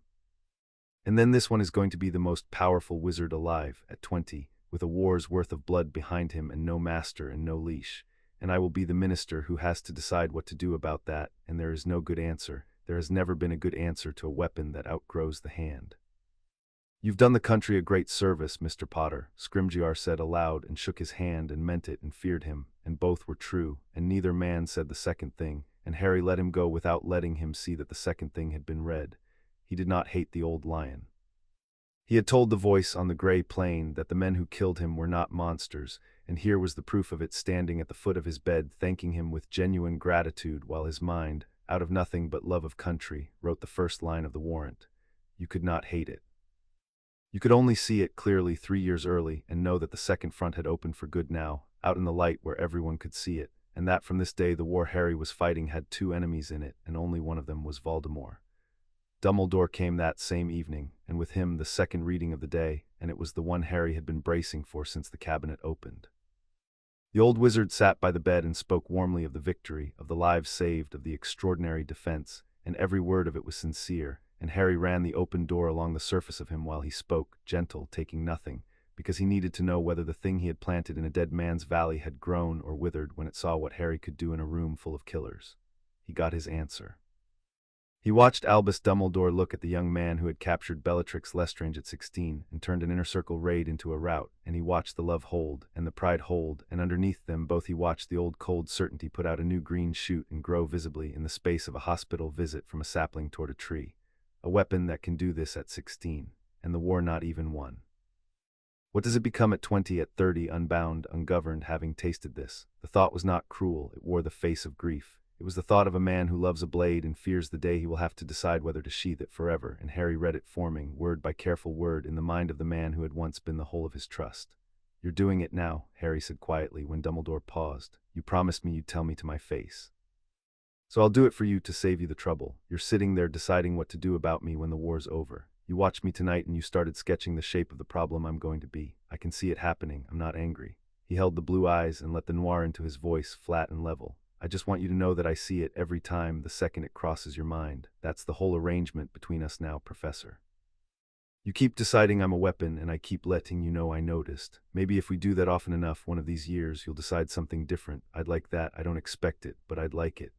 And then this one is going to be the most powerful wizard alive, at 20, with a war's worth of blood behind him and no master and no leash. And I will be the minister who has to decide what to do about that, and there is no good answer. There has never been a good answer to a weapon that outgrows the hand. You've done the country a great service, Mr. Potter, Scrimgeour said aloud and shook his hand and meant it and feared him, and both were true, and neither man said the second thing, and Harry let him go without letting him see that the second thing had been read. He did not hate the old lion. He had told the voice on the gray plain that the men who killed him were not monsters, and here was the proof of it standing at the foot of his bed thanking him with genuine gratitude while his mind, out of nothing but love of country, wrote the first line of the warrant. you could not hate it. You could only see it clearly 3 years early and know that the second front had opened for good now, out in the light where everyone could see it, and that from this day the war Harry was fighting had two enemies in it, and only one of them was Voldemort. Dumbledore came that same evening, and with him the second reading of the day, and it was the one Harry had been bracing for since the cabinet opened. The old wizard sat by the bed and spoke warmly of the victory, of the lives saved, of the extraordinary defense, and every word of it was sincere, and Harry ran the open door along the surface of him while he spoke, gentle, taking nothing, because he needed to know whether the thing he had planted in a dead man's valley had grown or withered when it saw what Harry could do in a room full of killers. He got his answer. He watched Albus Dumbledore look at the young man who had captured Bellatrix Lestrange at 16 and turned an inner circle raid into a rout, and he watched the love hold and the pride hold, and underneath them both he watched the old cold certainty put out a new green shoot and grow visibly in the space of a hospital visit from a sapling toward a tree. A weapon that can do this at 16, and the war not even won. What does it become at 20, at 30, unbound, ungoverned, having tasted this? The thought was not cruel, it wore the face of grief. It was the thought of a man who loves a blade and fears the day he will have to decide whether to sheathe it forever, and Harry read it forming, word by careful word, in the mind of the man who had once been the whole of his trust. "You're doing it now," Harry said quietly when Dumbledore paused. "You promised me you'd tell me to my face. So I'll do it for you to save you the trouble. You're sitting there deciding what to do about me when the war's over. You watched me tonight and you started sketching the shape of the problem I'm going to be. I can see it happening. I'm not angry." He held the blue eyes and let the noir into his voice, flat and level. "I just want you to know that I see it every time, the second it crosses your mind. That's the whole arrangement between us now, Professor. You keep deciding I'm a weapon, and I keep letting you know I noticed. Maybe if we do that often enough, one of these years, you'll decide something different. I'd like that. I don't expect it, but I'd like it."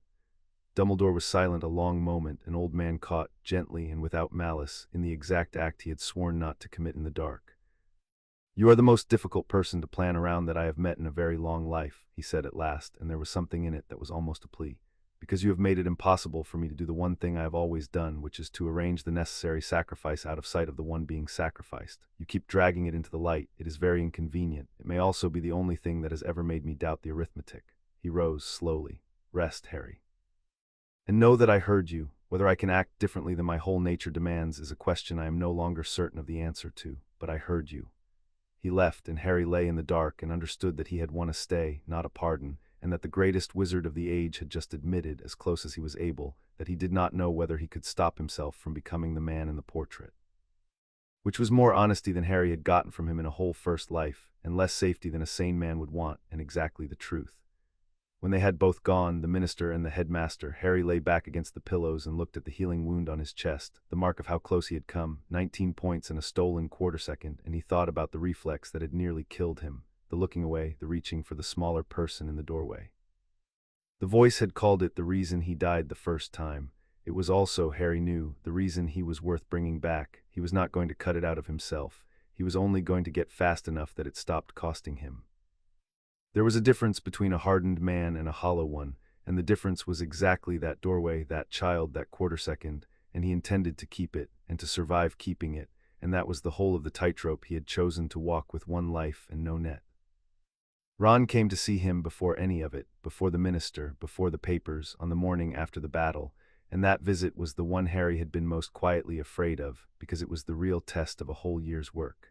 Dumbledore was silent a long moment, an old man caught, gently and without malice, in the exact act he had sworn not to commit in the dark. "You are the most difficult person to plan around that I have met in a very long life," he said at last, and there was something in it that was almost a plea. "Because you have made it impossible for me to do the one thing I have always done, which is to arrange the necessary sacrifice out of sight of the one being sacrificed. You keep dragging it into the light. It is very inconvenient. It may also be the only thing that has ever made me doubt the arithmetic." He rose slowly. "Rest, Harry. And know that I heard you. Whether I can act differently than my whole nature demands is a question I am no longer certain of the answer to, but I heard you." He left, and Harry lay in the dark and understood that he had won a stay, not a pardon, and that the greatest wizard of the age had just admitted, as close as he was able, that he did not know whether he could stop himself from becoming the man in the portrait. Which was more honesty than Harry had gotten from him in a whole first life, and less safety than a sane man would want, and exactly the truth. When they had both gone, the minister and the headmaster, Harry lay back against the pillows and looked at the healing wound on his chest, the mark of how close he had come, 19 points in a stolen quarter-second, and he thought about the reflex that had nearly killed him, the looking away, the reaching for the smaller person in the doorway. The voice had called it the reason he died the first time. It was also, Harry knew, the reason he was worth bringing back. He was not going to cut it out of himself. He was only going to get fast enough that it stopped costing him. There was a difference between a hardened man and a hollow one, and the difference was exactly that doorway, that child, that quarter-second, and he intended to keep it, and to survive keeping it, and that was the whole of the tightrope he had chosen to walk with one life and no net. Ron came to see him before any of it, before the minister, before the papers, on the morning after the battle, and that visit was the one Harry had been most quietly afraid of, because it was the real test of a whole year's work.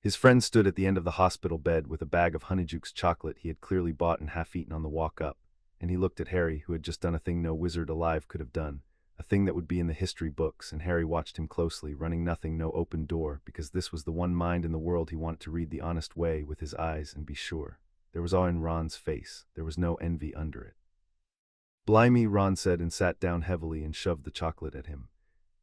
His friend stood at the end of the hospital bed with a bag of Honeyjuke's chocolate he had clearly bought and half-eaten on the walk up, and he looked at Harry, who had just done a thing no wizard alive could have done, a thing that would be in the history books, and Harry watched him closely, running nothing, no open door, because this was the one mind in the world he wanted to read the honest way with his eyes and be sure. There was awe in Ron's face. There was no envy under it. "Blimey," Ron said, and sat down heavily and shoved the chocolate at him.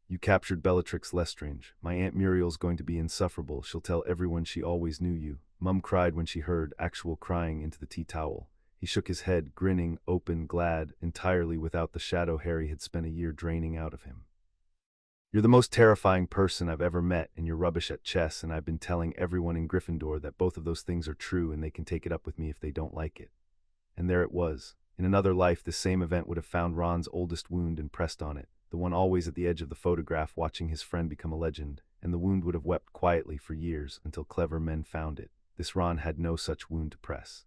"You captured Bellatrix Lestrange. My Aunt Muriel's going to be insufferable. She'll tell everyone she always knew you." Mum cried when she heard, actual crying, into the tea towel. He shook his head, grinning, open, glad, entirely without the shadow Harry had spent a year draining out of him. "You're the most terrifying person I've ever met, and you're rubbish at chess, and I've been telling everyone in Gryffindor that both of those things are true and they can take it up with me if they don't like it." And there it was. In another life, this same event would have found Ron's oldest wound and pressed on it, the one always at the edge of the photograph watching his friend become a legend, and the wound would have wept quietly for years until clever men found it. This Ron had no such wound to press.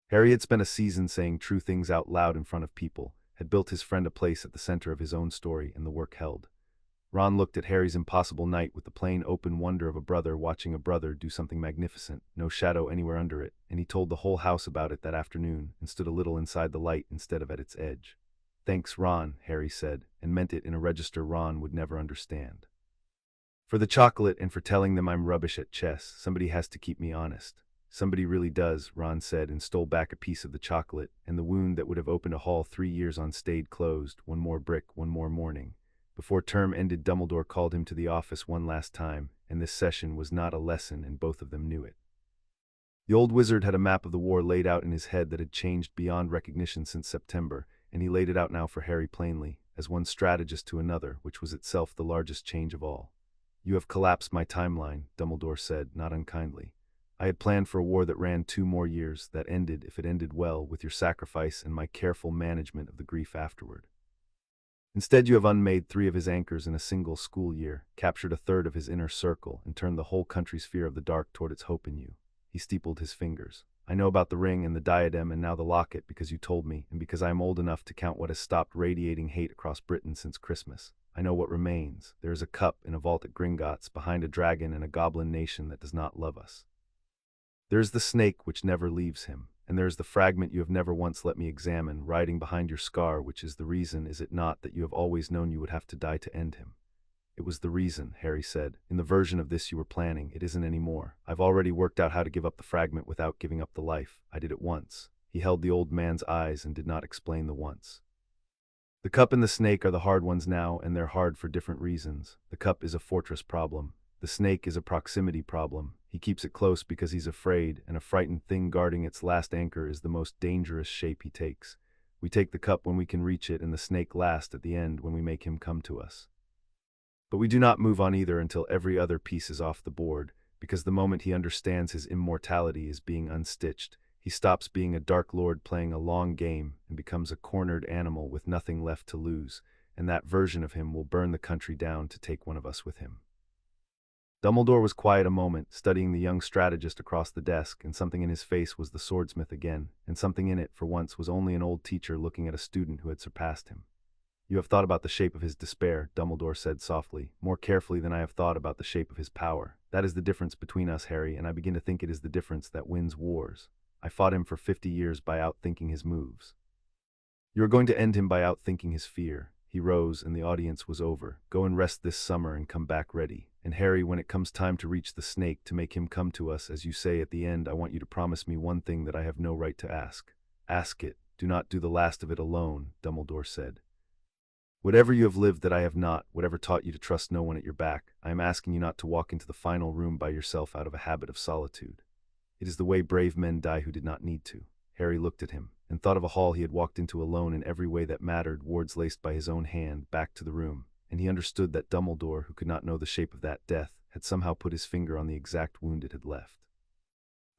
Harry had spent a season saying true things out loud in front of people, had built his friend a place at the center of his own story, and the work held. Ron looked at Harry's impossible night with the plain open wonder of a brother watching a brother do something magnificent, no shadow anywhere under it, and he told the whole house about it that afternoon and stood a little inside the light instead of at its edge. "Thanks, Ron," Harry said, and meant it in a register Ron would never understand. "For the chocolate and for telling them I'm rubbish at chess. Somebody has to keep me honest." "Somebody really does," Ron said and stole back a piece of the chocolate, and the wound that would have opened a hall 3 years on stayed closed, one more brick, one more morning. Before term ended, Dumbledore called him to the office one last time, and this session was not a lesson and both of them knew it. The old wizard had a map of the war laid out in his head that had changed beyond recognition since September, and he laid it out now for Harry plainly, as one strategist to another, which was itself the largest change of all. "You have collapsed my timeline," Dumbledore said, not unkindly. "I had planned for a war that ran 2 more years, that ended, if it ended well, with your sacrifice and my careful management of the grief afterward. Instead, you have unmade 3 of his anchors in a single school year, captured a third of his inner circle, and turned the whole country's fear of the dark toward its hope in you." He steepled his fingers. "I know about the ring and the diadem and now the locket because you told me, and because I am old enough to count what has stopped radiating hate across Britain since Christmas. I know what remains. There is a cup in a vault at Gringotts, behind a dragon and a goblin nation that does not love us. There is the snake which never leaves him, and there is the fragment you have never once let me examine, riding behind your scar, which is the reason, is it not, that you have always known you would have to die to end him?" "It was the reason," Harry said. "In the version of this you were planning, it isn't anymore. I've already worked out how to give up the fragment without giving up the life. I did it once." He held the old man's eyes and did not explain the once. "The cup and the snake are the hard ones now, and they're hard for different reasons. The cup is a fortress problem. The snake is a proximity problem. He keeps it close because he's afraid, and a frightened thing guarding its last anchor is the most dangerous shape he takes. We take the cup when we can reach it, and the snake last at the end when we make him come to us. But we do not move on either until every other piece is off the board, because the moment he understands his immortality is being unstitched, he stops being a Dark Lord playing a long game and becomes a cornered animal with nothing left to lose, and that version of him will burn the country down to take one of us with him." Dumbledore was quiet a moment, studying the young strategist across the desk, and something in his face was the swordsmith again, and something in it, for once, was only an old teacher looking at a student who had surpassed him. "You have thought about the shape of his despair," Dumbledore said softly, "more carefully than I have thought about the shape of his power. That is the difference between us, Harry, and I begin to think it is the difference that wins wars. I fought him for 50 years by outthinking his moves. You are going to end him by outthinking his fear." He rose, and the audience was over. "Go and rest this summer and come back ready. And Harry, when it comes time to reach the snake, to make him come to us, as you say at the end, I want you to promise me one thing that I have no right to ask." "Ask it. Do not do the last of it alone," Dumbledore said. "Whatever you have lived that I have not, whatever taught you to trust no one at your back, I am asking you not to walk into the final room by yourself out of a habit of solitude. It is the way brave men die who did not need to." Harry looked at him, and thought of a hall he had walked into alone in every way that mattered, wards laced by his own hand, back to the room, and he understood that Dumbledore, who could not know the shape of that death, had somehow put his finger on the exact wound it had left.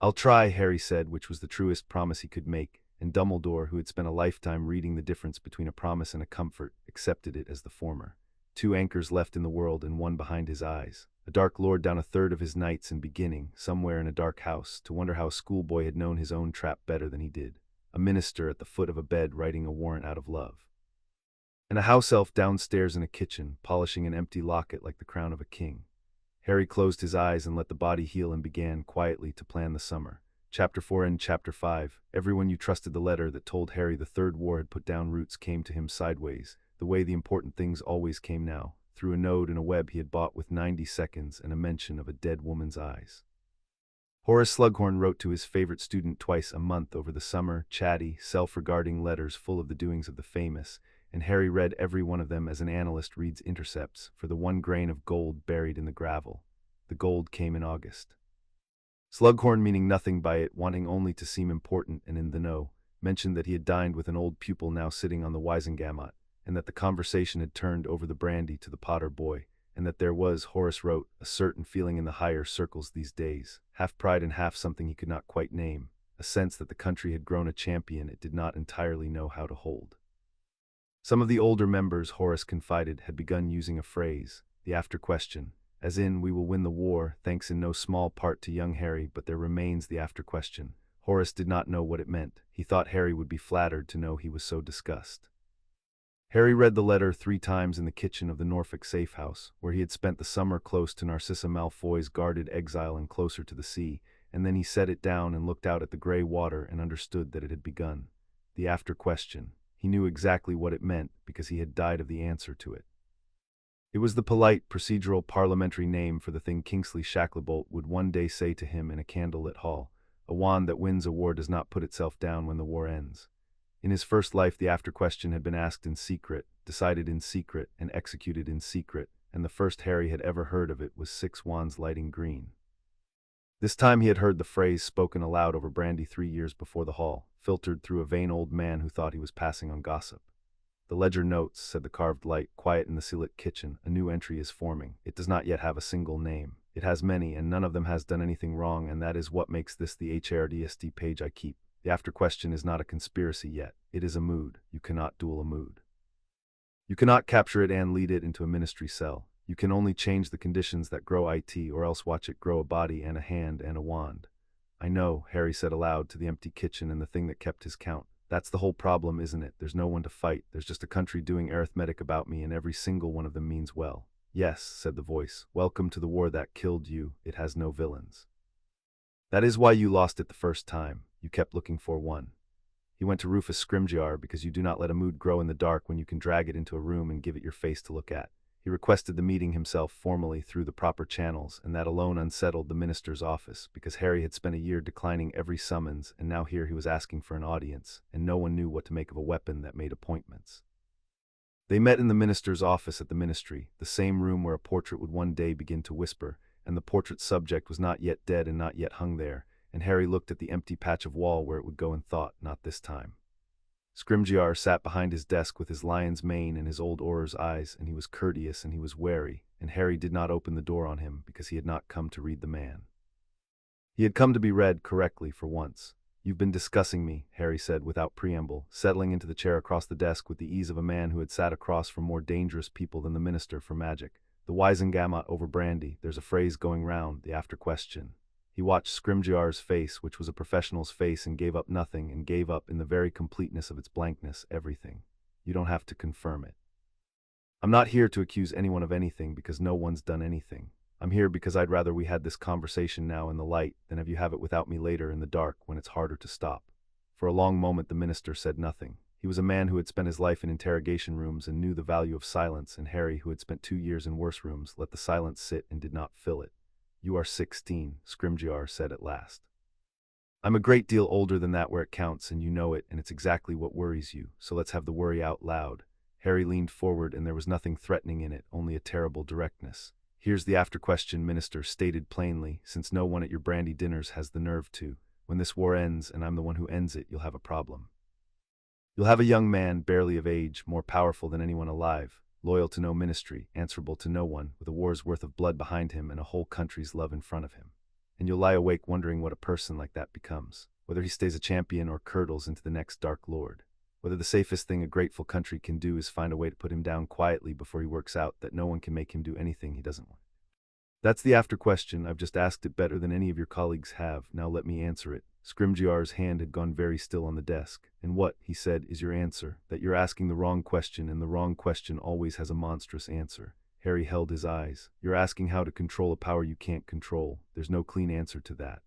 "I'll try," Harry said, which was the truest promise he could make, and Dumbledore, who had spent a lifetime reading the difference between a promise and a comfort, accepted it as the former. 2 anchors left in the world and one behind his eyes. A Dark Lord down a third of his nights and beginning, somewhere in a dark house, to wonder how a schoolboy had known his own trap better than he did. A minister at the foot of a bed writing a warrant out of love. And a house elf downstairs in a kitchen, polishing an empty locket like the crown of a king. Harry closed his eyes and let the body heal and began, quietly, to plan the summer. Chapter 4 and Chapter 5. Everyone you trusted. The letter that told Harry the Third War had put down roots came to him sideways, the way the important things always came now, through a node in a web he had bought with 90 seconds and a mention of a dead woman's eyes. Horace Slughorn wrote to his favorite student twice a month over the summer, chatty, self-regarding letters full of the doings of the famous, and Harry read every one of them as an analyst reads intercepts, for the one grain of gold buried in the gravel. The gold came in August. Slughorn, meaning nothing by it, wanting only to seem important and in the know, mentioned that he had dined with an old pupil now sitting on the Wisengamot, and that the conversation had turned over the brandy to the Potter boy, and that there was, Horace wrote, a certain feeling in the higher circles these days, half pride and half something he could not quite name, a sense that the country had grown a champion it did not entirely know how to hold. Some of the older members, Horace confided, had begun using a phrase, the after question, as in, we will win the war, thanks in no small part to young Harry, but there remains the after question. Horace did not know what it meant. He thought Harry would be flattered to know he was so discussed. Harry read the letter 3 times in the kitchen of the Norfolk safe house, where he had spent the summer close to Narcissa Malfoy's guarded exile and closer to the sea, and then he set it down and looked out at the gray water and understood that it had begun. The after question. He knew exactly what it meant because he had died of the answer to it. It was the polite, procedural, parliamentary name for the thing Kingsley Shacklebolt would one day say to him in a candlelit hall. A wand that wins a war does not put itself down when the war ends. In his first life, the after question had been asked in secret, decided in secret, and executed in secret, and the first Harry had ever heard of it was 6 wands lighting green. This time he had heard the phrase spoken aloud over brandy 3 years before the hall, filtered through a vain old man who thought he was passing on gossip. The ledger notes, said the carved light, quiet in the seal-lit kitchen, a new entry is forming. It does not yet have a single name. It has many, and none of them has done anything wrong, and that is what makes this the HRDSD page I keep. The after question is not a conspiracy yet. It is a mood. You cannot duel a mood. You cannot capture it and lead it into a ministry cell. You can only change the conditions that grow it, or else watch it grow a body and a hand and a wand. I know, Harry said aloud to the empty kitchen and the thing that kept his count. That's the whole problem, isn't it? There's no one to fight. There's just a country doing arithmetic about me, and every single one of them means well. Yes, said the voice. Welcome to the war that killed you. It has no villains. That is why you lost it the first time. You kept looking for one. He went to Rufus Scrimgeour because you do not let a mood grow in the dark when you can drag it into a room and give it your face to look at. He requested the meeting himself formally through the proper channels, and that alone unsettled the minister's office, because Harry had spent a year declining every summons, and now here he was asking for an audience, and no one knew what to make of a weapon that made appointments. They met in the minister's office at the ministry, the same room where a portrait would one day begin to whisper, and the portrait's subject was not yet dead and not yet hung there, and Harry looked at the empty patch of wall where it would go and thought, not this time. Scrimgeour sat behind his desk with his lion's mane and his old Auror's eyes, and he was courteous and he was wary, and Harry did not open the door on him because he had not come to read the man. He had come to be read correctly for once. You've been discussing me, Harry said without preamble, settling into the chair across the desk with the ease of a man who had sat across from more dangerous people than the minister for magic. The Wisengamot over brandy, there's a phrase going round, the after question. He watched Scrimgeour's face, which was a professional's face, and gave up nothing, and gave up, in the very completeness of its blankness, everything. You don't have to confirm it. I'm not here to accuse anyone of anything because no one's done anything. I'm here because I'd rather we had this conversation now in the light than have you have it without me later in the dark when it's harder to stop. For a long moment the minister said nothing. He was a man who had spent his life in interrogation rooms and knew the value of silence, and Harry, who had spent 2 years in worse rooms, let the silence sit and did not fill it. You are 16, Scrimgeour said at last. I'm a great deal older than that where it counts, and you know it, and it's exactly what worries you, so let's have the worry out loud. Harry leaned forward, and there was nothing threatening in it, only a terrible directness. Here's the after question, minister, stated plainly, since no one at your brandy dinners has the nerve to. When this war ends, and I'm the one who ends it, you'll have a problem. You'll have a young man, barely of age, more powerful than anyone alive, loyal to no ministry, answerable to no one, with a war's worth of blood behind him and a whole country's love in front of him. And you'll lie awake wondering what a person like that becomes, whether he stays a champion or curdles into the next Dark Lord, whether the safest thing a grateful country can do is find a way to put him down quietly before he works out that no one can make him do anything he doesn't want. That's the after question. I've just asked it better than any of your colleagues have. Now let me answer it. Scrimgeour's hand had gone very still on the desk. And what, he said, is your answer? That you're asking the wrong question, and the wrong question always has a monstrous answer. Harry held his eyes. You're asking how to control a power you can't control. There's no clean answer to that.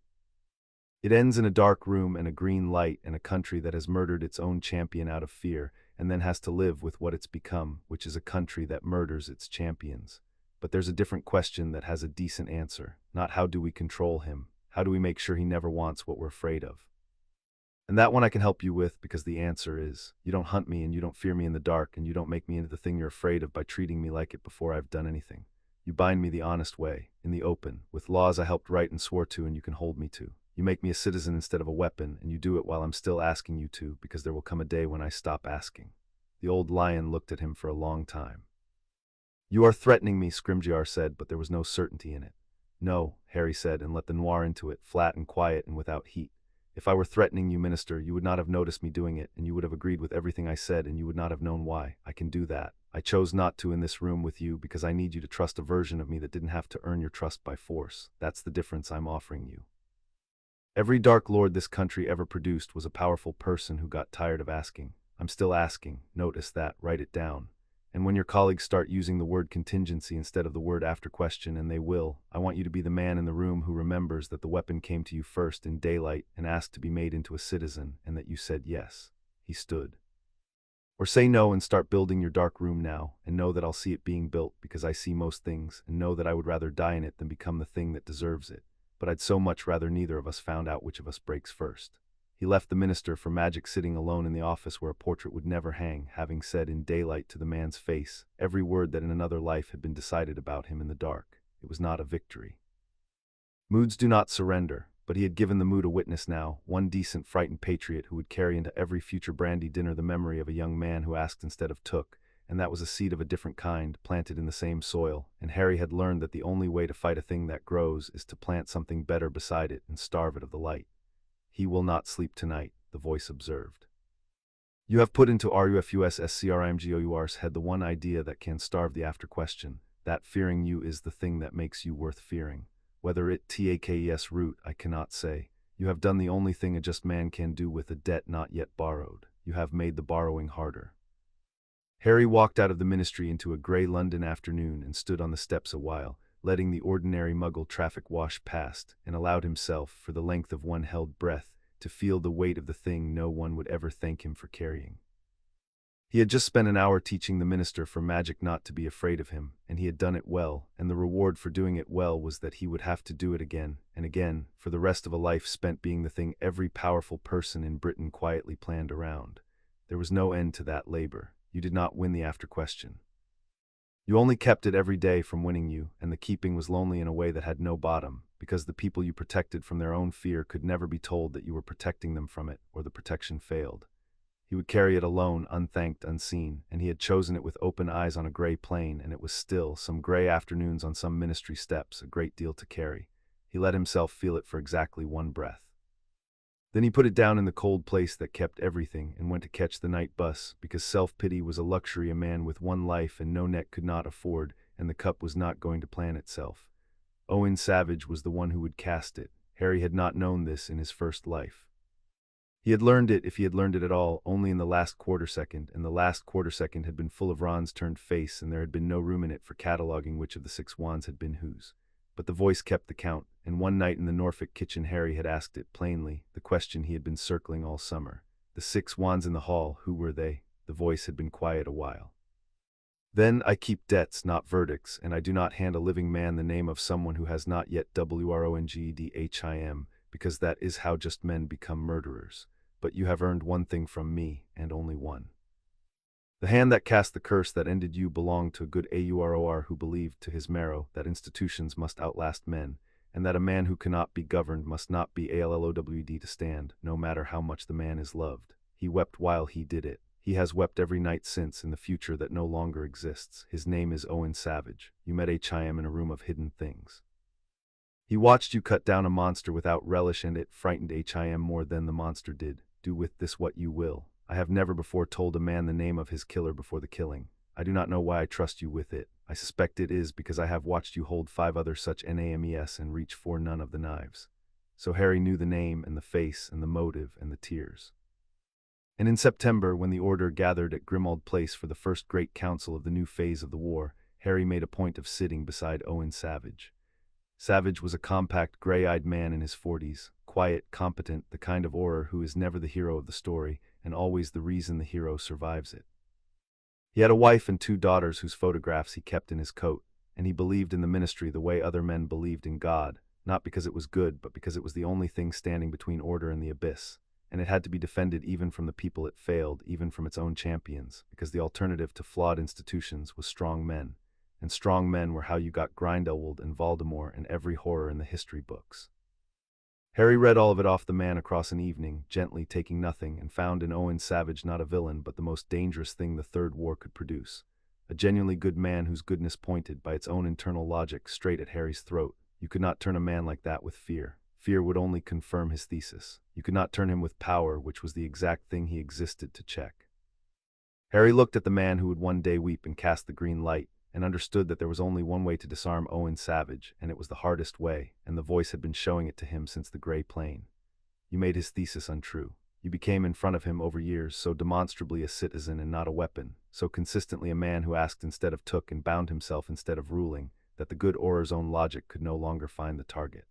It ends in a dark room and a green light and a country that has murdered its own champion out of fear, and then has to live with what it's become, which is a country that murders its champions. But there's a different question that has a decent answer. Not how do we control him? How do we make sure he never wants what we're afraid of? And that one I can help you with, because the answer is, you don't hunt me and you don't fear me in the dark, and you don't make me into the thing you're afraid of by treating me like it before I've done anything. You bind me the honest way, in the open, with laws I helped write and swore to and you can hold me to. You make me a citizen instead of a weapon, and you do it while I'm still asking you to, because there will come a day when I stop asking. The old lion looked at him for a long time. You are threatening me, Scrimgeour said, but there was no certainty in it. No, Harry said, and let the noir into it, flat and quiet and without heat. If I were threatening you, minister, you would not have noticed me doing it, and you would have agreed with everything I said, and you would not have known why. I can do that. I chose not to in this room with you because I need you to trust a version of me that didn't have to earn your trust by force. That's the difference I'm offering you. Every Dark Lord this country ever produced was a powerful person who got tired of asking. I'm still asking. Notice that, write it down. And when your colleagues start using the word contingency instead of the word after question, and they will, I want you to be the man in the room who remembers that the weapon came to you first in daylight and asked to be made into a citizen, and that you said yes. He stood. Or say no and start building your dark room now, and know that I'll see it being built because I see most things, and know that I would rather die in it than become the thing that deserves it. But I'd so much rather neither of us found out which of us breaks first. He left the minister for magic sitting alone in the office where a portrait would never hang, having said in daylight to the man's face every word that in another life had been decided about him in the dark. It was not a victory. Moods do not surrender, but he had given the mood a witness now, one decent frightened patriot who would carry into every future brandy dinner the memory of a young man who asked instead of took, and that was a seed of a different kind, planted in the same soil, and Harry had learned that the only way to fight a thing that grows is to plant something better beside it and starve it of the light. He will not sleep tonight, the voice observed. You have put into RUFUSSCRIMGOUR's head the one idea that can starve the after question, that fearing you is the thing that makes you worth fearing. Whether it takes root, I cannot say. You have done the only thing a just man can do with a debt not yet borrowed. You have made the borrowing harder. Harry walked out of the ministry into a grey London afternoon and stood on the steps a while, letting the ordinary Muggle traffic wash past, and allowed himself, for the length of one held breath, to feel the weight of the thing no one would ever thank him for carrying. He had just spent an hour teaching the minister for magic not to be afraid of him, and he had done it well, and the reward for doing it well was that he would have to do it again, and again, for the rest of a life spent being the thing every powerful person in Britain quietly planned around. There was no end to that labor. You did not win the after question. You only kept it every day from winning you, and the keeping was lonely in a way that had no bottom, because the people you protected from their own fear could never be told that you were protecting them from it, or the protection failed. He would carry it alone, unthanked, unseen, and he had chosen it with open eyes on a grey plain, and it was still, some grey afternoons on some ministry steps, a great deal to carry. He let himself feel it for exactly one breath. Then he put it down in the cold place that kept everything, and went to catch the night bus, because self-pity was a luxury a man with one life and no neck could not afford, and the cup was not going to plan itself. Owen Savage was the one who would cast it. Harry had not known this in his first life. He had learned it, if he had learned it at all, only in the last quarter-second, and the last quarter-second had been full of Ron's turned face, and there had been no room in it for cataloguing which of the 6 wands had been whose. But the voice kept the count, and one night in the Norfolk kitchen Harry had asked it plainly, the question he had been circling all summer. The 6 wands in the hall, who were they? The voice had been quiet a while. Then, I keep debts, not verdicts, and I do not hand a living man the name of someone who has not yet WRONGEDHIM, because that is how just men become murderers. But you have earned one thing from me, and only one. The hand that cast the curse that ended you belonged to a good AUROR who believed to his marrow that institutions must outlast men, and that a man who cannot be governed must not be ALLOWD to stand, no matter how much the man is loved. He wept while he did it. He has wept every night since in the future that no longer exists. His name is Owen Savage. You met HIM in a room of hidden things. He watched you cut down a monster without relish, and it frightened HIM more than the monster did. Do with this what you will. I have never before told a man the name of his killer before the killing. I do not know why I trust you with it. I suspect it is because I have watched you hold 5 other such NAMES and reach for none of the knives. So Harry knew the name and the face and the motive and the tears. And in September, when the Order gathered at Grimmauld Place for the first great council of the new phase of the war, Harry made a point of sitting beside Owen Savage. Savage was a compact, gray-eyed man in his 40s, quiet, competent, the kind of Auror who is never the hero of the story, and always the reason the hero survives it. He had a wife and 2 daughters whose photographs he kept in his coat, and he believed in the ministry the way other men believed in God, not because it was good, but because it was the only thing standing between order and the abyss, and it had to be defended even from the people it failed, even from its own champions, because the alternative to flawed institutions was strong men. And strong men were how you got Grindelwald and Voldemort and every horror in the history books. Harry read all of it off the man across an evening, gently taking nothing, and found in Owen Savage not a villain but the most dangerous thing the Third War could produce. A genuinely good man whose goodness pointed, by its own internal logic, straight at Harry's throat. You could not turn a man like that with fear. Fear would only confirm his thesis. You could not turn him with power, which was the exact thing he existed to check. Harry looked at the man who would one day weep and cast the green light, and understood that there was only one way to disarm Owen Savage, and it was the hardest way, and the voice had been showing it to him since the Grey Plain. You made his thesis untrue. You became in front of him over years so demonstrably a citizen and not a weapon, so consistently a man who asked instead of took and bound himself instead of ruling, that the good Auror's own logic could no longer find the target.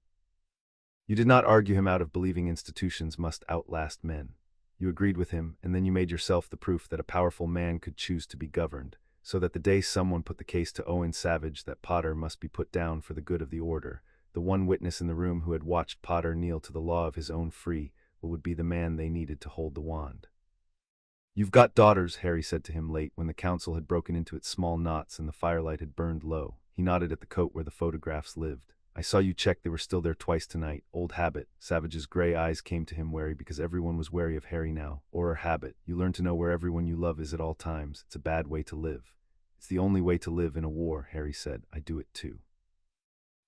You did not argue him out of believing institutions must outlast men. You agreed with him, and then you made yourself the proof that a powerful man could choose to be governed, so that the day someone put the case to Owen Savage that Potter must be put down for the good of the order, the one witness in the room who had watched Potter kneel to the law of his own free will would be the man they needed to hold the wand. "You've got daughters," Harry said to him late when the council had broken into its small knots and the firelight had burned low. He nodded at the coat where the photographs lived. "I saw you check they were still there twice tonight. Old habit." Savage's gray eyes came to him wary because everyone was wary of Harry now. "Or habit. You learn to know where everyone you love is at all times. It's a bad way to live." "It's the only way to live in a war," Harry said. "I do it too.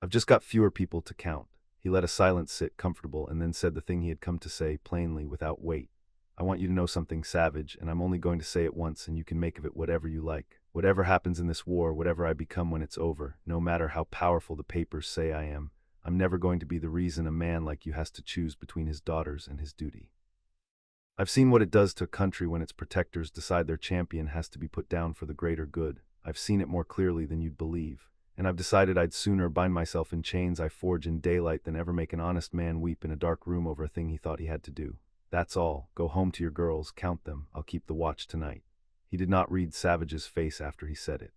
I've just got fewer people to count." He let a silence sit comfortable and then said the thing he had come to say plainly without weight. "I want you to know something, Savage, and I'm only going to say it once and you can make of it whatever you like. Whatever happens in this war, whatever I become when it's over, no matter how powerful the papers say I am, I'm never going to be the reason a man like you has to choose between his daughters and his duty. I've seen what it does to a country when its protectors decide their champion has to be put down for the greater good. I've seen it more clearly than you'd believe. And I've decided I'd sooner bind myself in chains I forge in daylight than ever make an honest man weep in a dark room over a thing he thought he had to do. That's all. Go home to your girls, count them. I'll keep the watch tonight." He did not read Savage's face after he said it.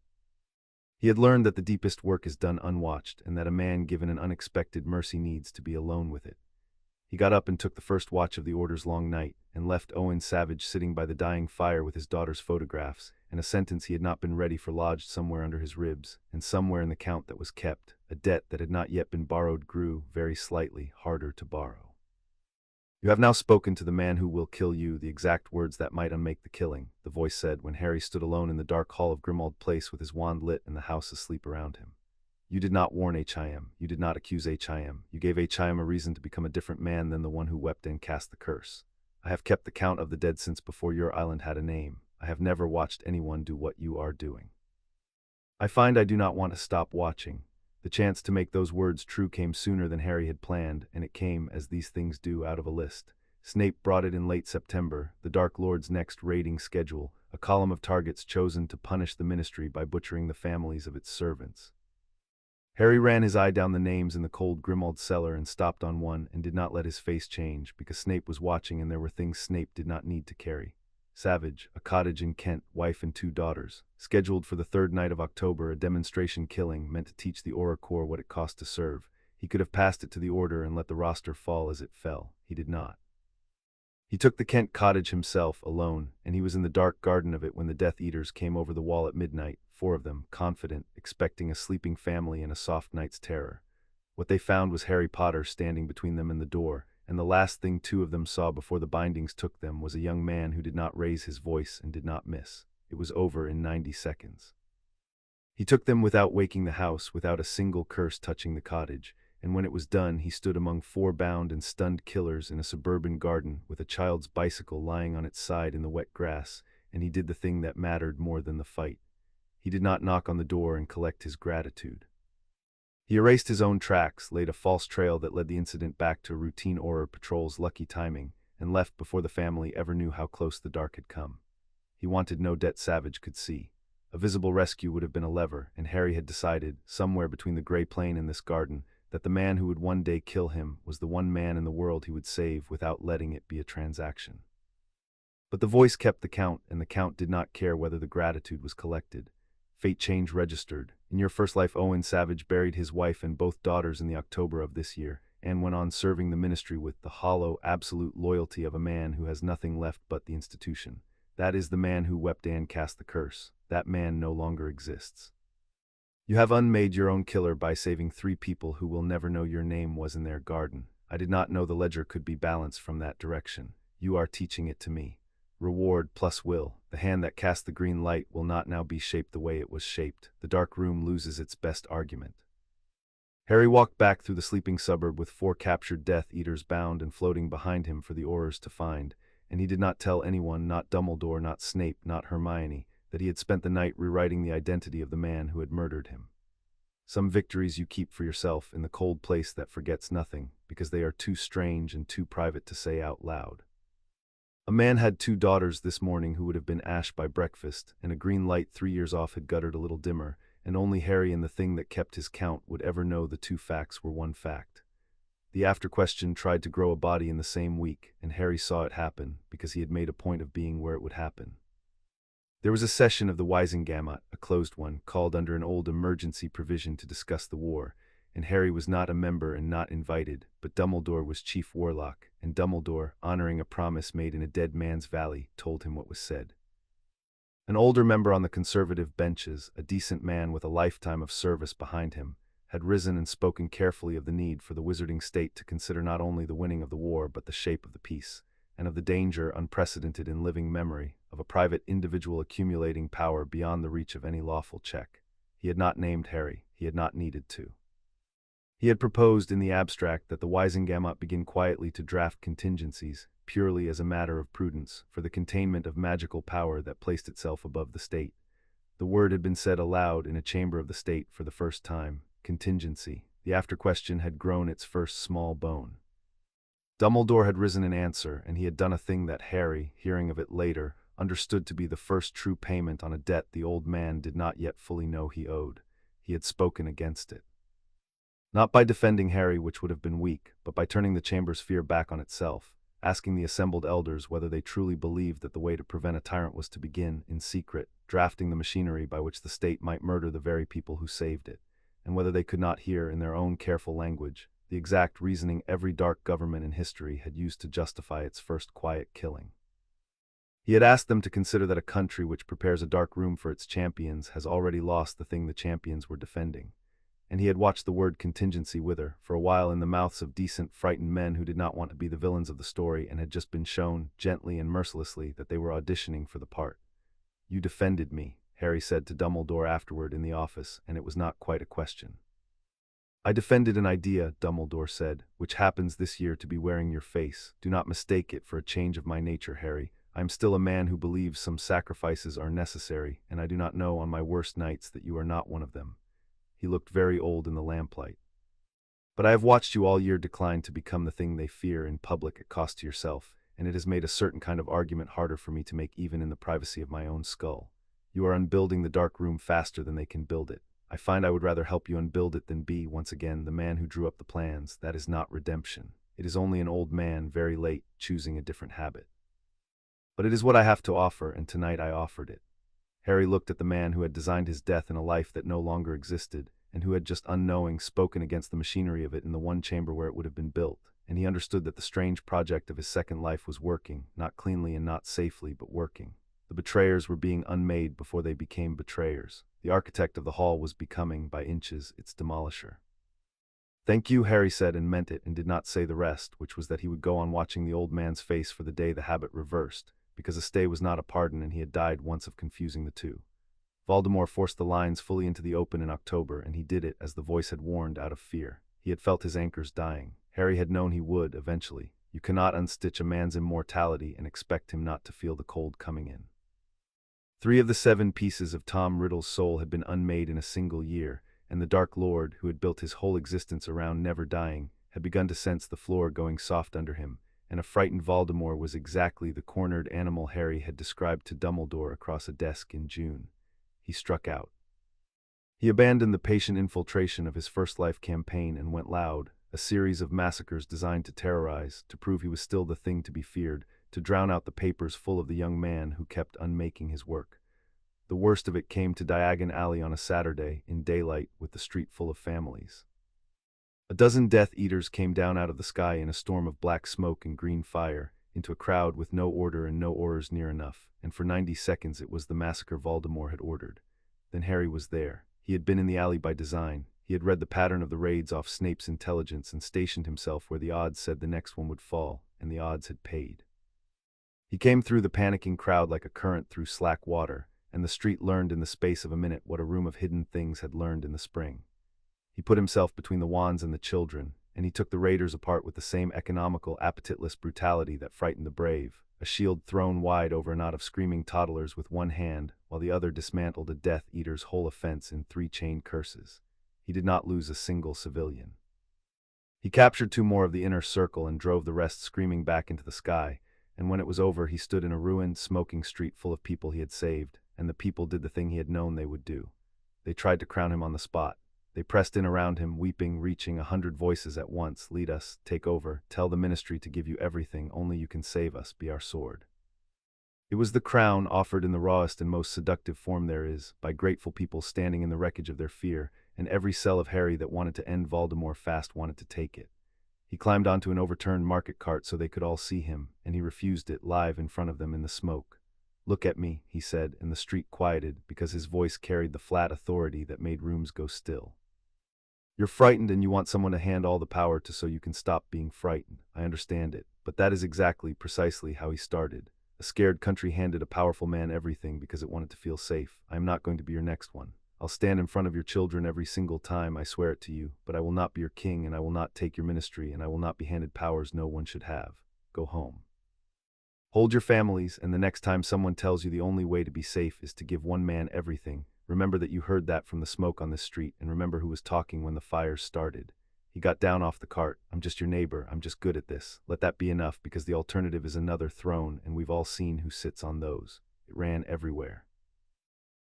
He had learned that the deepest work is done unwatched, and that a man given an unexpected mercy needs to be alone with it. He got up and took the first watch of the order's long night, and left Owen Savage sitting by the dying fire with his daughter's photographs, and a sentence he had not been ready for lodged somewhere under his ribs, and somewhere in the count that was kept, a debt that had not yet been borrowed grew, very slightly, harder to borrow. "You have now spoken to the man who will kill you, the exact words that might unmake the killing," the voice said when Harry stood alone in the dark hall of Grimmauld Place with his wand lit and the house asleep around him. "You did not warn Him. You did not accuse Him. You gave Him a reason to become a different man than the one who wept and cast the curse. I have kept the count of the dead since before your island had a name. I have never watched anyone do what you are doing. I find I do not want to stop watching." The chance to make those words true came sooner than Harry had planned, and it came, as these things do, out of a list. Snape brought it in late September, the Dark Lord's next raiding schedule, a column of targets chosen to punish the Ministry by butchering the families of its servants. Harry ran his eye down the names in the cold Grimmauld cellar and stopped on one and did not let his face change, because Snape was watching and there were things Snape did not need to carry. Savage, a cottage in Kent, wife and 2 daughters. Scheduled for the 3rd night of October, a demonstration killing meant to teach the Auror Corps what it cost to serve. He could have passed it to the order and let the roster fall as it fell. He did not. He took the Kent cottage himself, alone, and he was in the dark garden of it when the Death Eaters came over the wall at midnight, 4 of them, confident, expecting a sleeping family and a soft night's terror. What they found was Harry Potter standing between them and the door, and the last thing 2 of them saw before the bindings took them was a young man who did not raise his voice and did not miss. It was over in 90 seconds. He took them without waking the house, without a single curse touching the cottage, and when it was done he stood among 4 bound and stunned killers in a suburban garden with a child's bicycle lying on its side in the wet grass, and he did the thing that mattered more than the fight. He did not knock on the door and collect his gratitude. He erased his own tracks, laid a false trail that led the incident back to routine Auror patrol's lucky timing, and left before the family ever knew how close the dark had come. He wanted no debt Savage could see. A visible rescue would have been a lever, and Harry had decided, somewhere between the Grey Plain and this garden, that the man who would one day kill him was the one man in the world he would save without letting it be a transaction. But the voice kept the count, and the count did not care whether the gratitude was collected. Fate change registered. In your first life, Owen Savage buried his wife and both daughters in the October of this year, and went on serving the Ministry with the hollow, absolute loyalty of a man who has nothing left but the institution. That is the man who wept and cast the curse. That man no longer exists. You have unmade your own killer by saving 3 people who will never know your name was in their garden. I did not know the ledger could be balanced from that direction. You are teaching it to me. Reward plus will. The hand that cast the green light will not now be shaped the way it was shaped. The dark room loses its best argument. Harry walked back through the sleeping suburb with 4 captured Death Eaters bound and floating behind him for the Aurors to find, and he did not tell anyone, not Dumbledore, not Snape, not Hermione, that he had spent the night rewriting the identity of the man who had murdered him. Some victories you keep for yourself in the cold place that forgets nothing, because they are too strange and too private to say out loud. A man had 2 daughters this morning who would have been ash by breakfast, and a green light 3 years off had guttered a little dimmer, and only Harry and the thing that kept his count would ever know the two facts were one fact. The after question tried to grow a body in the same week, and Harry saw it happen, because he had made a point of being where it would happen. There was a session of the Wisengamot, a closed one, called under an old emergency provision to discuss the war, and Harry was not a member and not invited, but Dumbledore was chief warlock, and Dumbledore, honoring a promise made in a dead man's valley, told him what was said. An older member on the conservative benches, a decent man with a lifetime of service behind him, had risen and spoken carefully of the need for the wizarding state to consider not only the winning of the war but the shape of the peace, and of the danger, unprecedented in living memory, of a private individual accumulating power beyond the reach of any lawful check. He had not named Harry. He had not needed to. He had proposed in the abstract that the Wisengamot begin quietly to draft contingencies, purely as a matter of prudence, for the containment of magical power that placed itself above the state. The word had been said aloud in a chamber of the state for the first time. Contingency. The after question had grown its first small bone. Dumbledore had risen in answer, and he had done a thing that Harry, hearing of it later, understood to be the first true payment on a debt the old man did not yet fully know he owed. He had spoken against it. Not by defending Harry, which would have been weak, but by turning the chamber's fear back on itself, asking the assembled elders whether they truly believed that the way to prevent a tyrant was to begin, in secret, drafting the machinery by which the state might murder the very people who saved it, and whether they could not hear, in their own careful language, the exact reasoning every dark government in history had used to justify its first quiet killing. He had asked them to consider that a country which prepares a dark room for its champions has already lost the thing the champions were defending. And he had watched the word contingency wither, for a while, in the mouths of decent, frightened men who did not want to be the villains of the story and had just been shown, gently and mercilessly, that they were auditioning for the part. "You defended me," Harry said to Dumbledore afterward in the office, and it was not quite a question. "I defended an idea," Dumbledore said, "which happens this year to be wearing your face. Do not mistake it for a change of my nature, Harry. I am still a man who believes some sacrifices are necessary, and I do not know on my worst nights that you are not one of them." He looked very old in the lamplight. "But I have watched you all year decline to become the thing they fear in public at cost to yourself, and it has made a certain kind of argument harder for me to make even in the privacy of my own skull. You are unbuilding the dark room faster than they can build it. I find I would rather help you unbuild it than be, once again, the man who drew up the plans. That is not redemption. It is only an old man, very late, choosing a different habit. But it is what I have to offer, and tonight I offered it." Harry looked at the man who had designed his death in a life that no longer existed, and who had just unknowing spoken against the machinery of it in the one chamber where it would have been built, and he understood that the strange project of his second life was working, not cleanly and not safely, but working. The betrayers were being unmade before they became betrayers. The architect of the hall was becoming, by inches, its demolisher. "Thank you," Harry said, and meant it, and did not say the rest, which was that he would go on watching the old man's face for the day the habit reversed, because a stay was not a pardon, and he had died once of confusing the two. Voldemort forced the lines fully into the open in October, and he did it, as the voice had warned, out of fear. He had felt his anchors dying. Harry had known he would, eventually. You cannot unstitch a man's immortality and expect him not to feel the cold coming in. 3 of the 7 pieces of Tom Riddle's soul had been unmade in a single year, and the Dark Lord, who had built his whole existence around never dying, had begun to sense the floor going soft under him, and a frightened Voldemort was exactly the cornered animal Harry had described to Dumbledore across a desk in June. He struck out. He abandoned the patient infiltration of his first life campaign and went loud, a series of massacres designed to terrorize, to prove he was still the thing to be feared, to drown out the papers full of the young man who kept unmaking his work. The worst of it came to Diagon Alley on a Saturday, in daylight, with the street full of families. A dozen Death Eaters came down out of the sky in a storm of black smoke and green fire, into a crowd with no order and no orders near enough, and for 90 seconds it was the massacre Voldemort had ordered. Then Harry was there. He had been in the alley by design. He had read the pattern of the raids off Snape's intelligence and stationed himself where the odds said the next one would fall, and the odds had paid. He came through the panicking crowd like a current through slack water, and the street learned in the space of a minute what a room of hidden things had learned in the spring. He put himself between the wands and the children, and he took the raiders apart with the same economical, appetiteless brutality that frightened the brave, a shield thrown wide over a knot of screaming toddlers with one hand, while the other dismantled a Death Eater's whole offense in 3 chained curses. He did not lose a single civilian. He captured 2 more of the inner circle and drove the rest screaming back into the sky, and when it was over he stood in a ruined, smoking street full of people he had saved, and the people did the thing he had known they would do. They tried to crown him on the spot. They pressed in around him, weeping, reaching 100 voices at once. Lead us, take over, tell the ministry to give you everything, only you can save us, be our sword. It was the crown offered in the rawest and most seductive form there is, by grateful people standing in the wreckage of their fear, and every cell of Harry that wanted to end Voldemort fast wanted to take it. He climbed onto an overturned market cart so they could all see him, and he refused it live in front of them in the smoke. Look at me, he said, and the street quieted because his voice carried the flat authority that made rooms go still. You're frightened and you want someone to hand all the power to so you can stop being frightened. I understand it, but that is precisely how he started. A scared country handed a powerful man everything because it wanted to feel safe. I am not going to be your next one. I'll stand in front of your children every single time, I swear it to you, but I will not be your king, and I will not take your ministry, and I will not be handed powers no one should have. Go home. Hold your families, and the next time someone tells you the only way to be safe is to give one man everything, remember that you heard that from the smoke on this street, and remember who was talking when the fires started. He got down off the cart. I'm just your neighbor. I'm just good at this. Let that be enough, because the alternative is another throne, and we've all seen who sits on those. It ran everywhere.